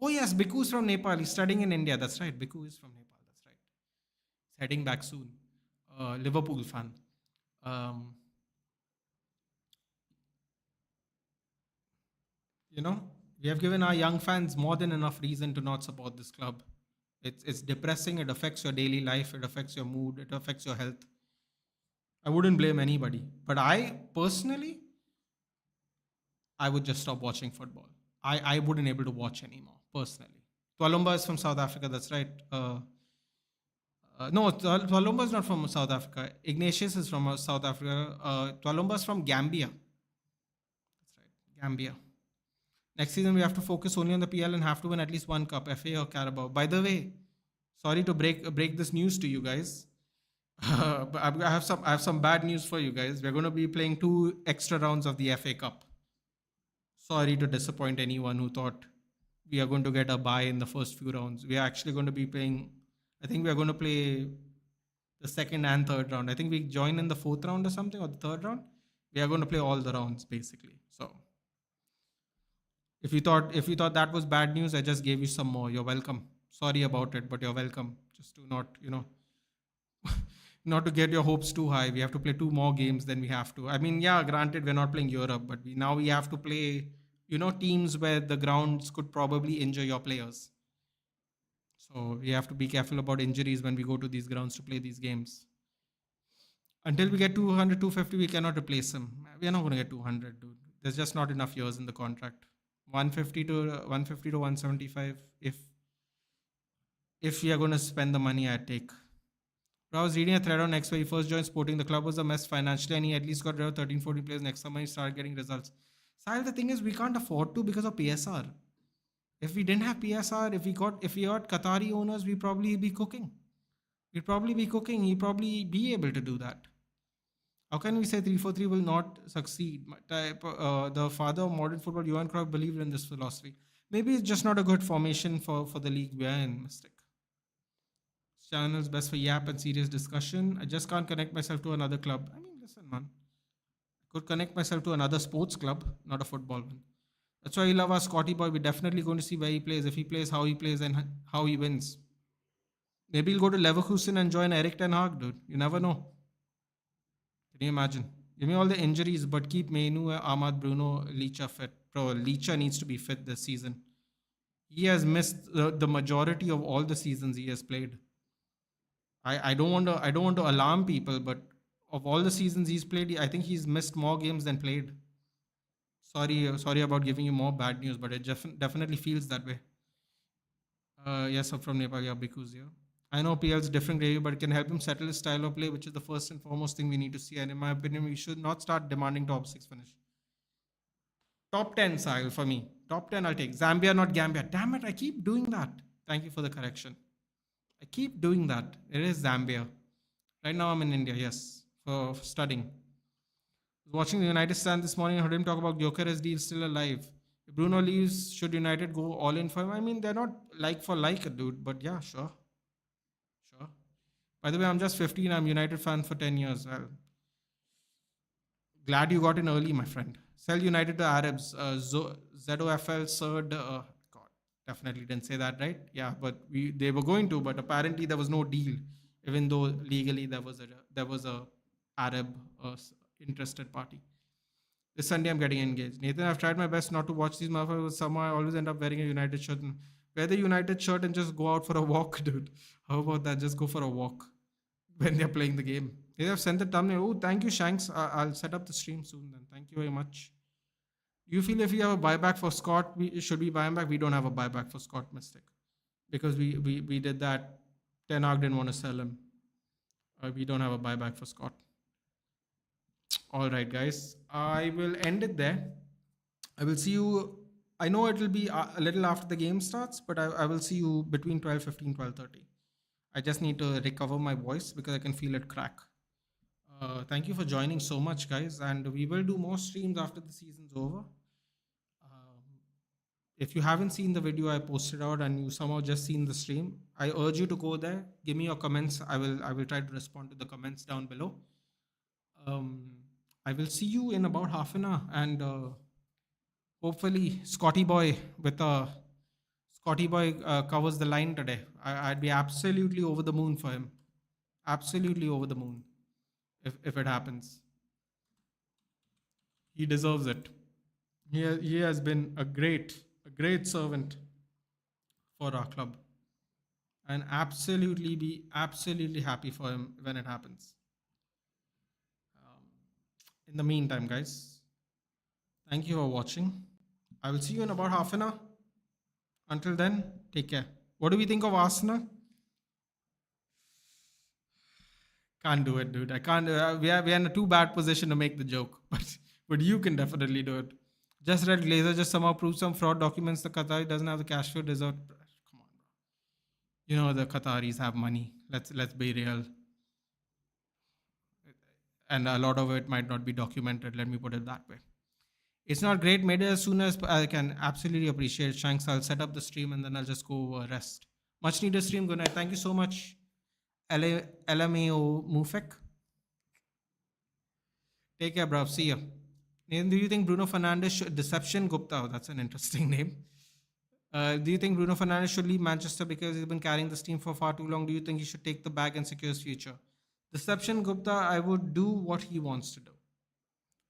Oh yes, Biku's from Nepal. He's studying in India. That's right. Biku is from Nepal. That's right. He's heading back soon. Liverpool fan. Um, you know, we have given our young fans more than enough reason to not support this club. It's depressing. It affects your daily life. It affects your mood. It affects your health. I wouldn't blame anybody, but I personally, I would just stop watching football. I wouldn't able to watch anymore personally. Tualumba is from South Africa. That's right. No, Tualumba is not from South Africa. Ignatius is from South Africa. Tualumba is from Gambia. That's right, Gambia. Next season, we have to focus only on the PL and have to win at least one cup, FA or Carabao. By the way, sorry to break this news to you guys. But I have some bad news for you guys. We're going to be playing two extra rounds of the FA Cup. Sorry to disappoint anyone who thought we are going to get a bye in the first few rounds. We are actually going to be playing. I think we are going to play the second and third round. I think we join in the fourth round or something, or the third round. We are going to play all the rounds basically. So if you thought that was bad news, I just gave you some more. You're welcome. Sorry about it, but you're welcome. Just to not not to get your hopes too high. We have to play two more games than we have to. I mean, yeah, granted, we're not playing Europe, but now we have to play, teams where the grounds could probably injure your players. So we have to be careful about injuries when we go to these grounds to play these games. Until we get 200, 250, we cannot replace him. We're not going to get 200, dude. There's just not enough years in the contract. 150 to 150 to 175. If we are going to spend the money, I take. I was reading a thread on X where he first joined Sporting. The club was a mess financially, and he at least got rid of 13, 14 players. Next summer, he started getting results. Sahil, the thing is, we can't afford to because of PSR. If we didn't have PSR, if we got Qatari owners, we'd probably be cooking. We'd probably be cooking. He'd probably be able to do that. How can we say 3-4-3 will not succeed? The father of modern football, Johan Cruyff, believed in this philosophy. Maybe it's just not a good formation for the league we are in, Mystic. Channel is best for yap and serious discussion. I just can't connect myself to another club. I mean, listen, man. I could connect myself to another sports club, not a football one. That's why we love our Scotty boy. We're definitely going to see where he plays, if he plays, how he plays, and how he wins. Maybe he'll go to Leverkusen and join Eric Ten Hag, dude. You never know. Can you imagine? Give me all the injuries, but keep Menu, Ahmad, Bruno, Licha fit. Bro, Licha needs to be fit this season. He has missed the majority of all the seasons he has played. I don't want to alarm people, but of all the seasons he's played, I think he's missed more games than played. Sorry about giving you more bad news, but it definitely feels that way. Yes, I'm from Nepal. Yeah, Biku's here. I know PL's different gravy, but it can help him settle his style of play, which is the first and foremost thing we need to see. And in my opinion, we should not start demanding top six finish. Top 10, Sahil, for me. Top 10, I'll take. Zambia, not Gambia. Damn it, I keep doing that. Thank you for the correction. I keep doing that. It is Zambia. Right now, I'm in India, yes, for studying. I was watching the United stand this morning. I heard him talk about Gyökeres deal still alive. If Bruno leaves, should United go all in for him? I mean, they're not like for like, dude, but yeah, sure. Sure. By the way, I'm just 15. I'm United fan for 10 years. Well, glad you got in early, my friend. Sell United to Arabs. ZOFL, Surd. God, definitely didn't say that, right? Yeah, but they were going to, but apparently there was no deal, even though legally there was a Arab interested party. This Sunday I'm getting engaged. Nathan, I've tried my best not to watch these motherfuckers. Somehow I always end up wearing a United shirt. And wear the United shirt and just go out for a walk, dude. How about that? Just go for a walk when they're playing the game. They have sent the thumbnail. Oh, thank you, Shanks. I'll set up the stream soon then. Thank you very much. Do you feel if we have a buyback for Scott, should we buy him back? We don't have a buyback for Scott, Mystic. Because we did that. Ten Hag didn't want to sell him. We don't have a buyback for Scott. All right, guys. I will end it there. I will see you. I know it will be a little after the game starts, but I will see you between 12:15, 12:30. I just need to recover my voice because I can feel it crack. Thank you for joining so much, guys. And we will do more streams after the season's over. If you haven't seen the video I posted out and you somehow just seen the stream, I urge you to go there. Give me your comments. I will try to respond to the comments down below. I will see you in about half an hour, and hopefully Scotty boy with a Scotty Boy covers the line today. I'd be absolutely over the moon for him. Absolutely over the moon if it happens. He deserves it. He has been a great servant for our club, and absolutely be absolutely happy for him when it happens. In the meantime, guys, thank you for watching. I will see you in about half an hour. Until then, take care. What do we think of Arsenal? Can't do it, dude. I can't. We are in a too bad position to make the joke, but you can definitely do it. Just read Glazer just somehow proved some fraud documents. The Qatari doesn't have the cash flow deserved. Come on, bro. You know the Qataris have money. Let's be real, and a lot of it might not be documented. Let me put it that way. It's not great. Made it as soon as I can. Absolutely appreciate it. Shanks. I'll set up the stream and then I'll just go rest. Much needed stream. Good night. Thank you so much, LMAO Mufek. Take care, bro. See ya. Nathan, do you think Bruno Fernandes should Deception Gupta? Oh, that's an interesting name. Do you think Bruno Fernandes should leave Manchester because he's been carrying this team for far too long? Do you think he should take the bag and secure his future? Deception Gupta, I would do what he wants to do.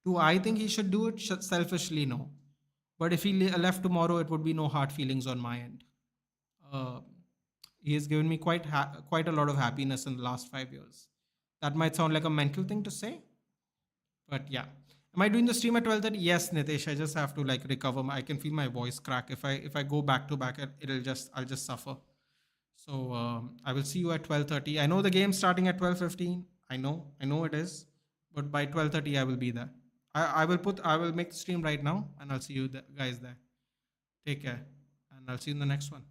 Do I think he should do it? Selfishly, no. But if he left tomorrow, it would be no hard feelings on my end. Uh, he has given me quite a lot of happiness in the last 5 years. That might sound like a mental thing to say, but yeah. Am I doing the stream at 12:30? Yes, Nitesh. I just have to like recover. I can feel my voice crack. If I go back to back, I'll just suffer. So I will see you at 12:30. I know the game's starting at 12:15. I know it is, but by 12:30 I will be there. I will make the stream right now, and I'll see you guys there. Take care, and I'll see you in the next one.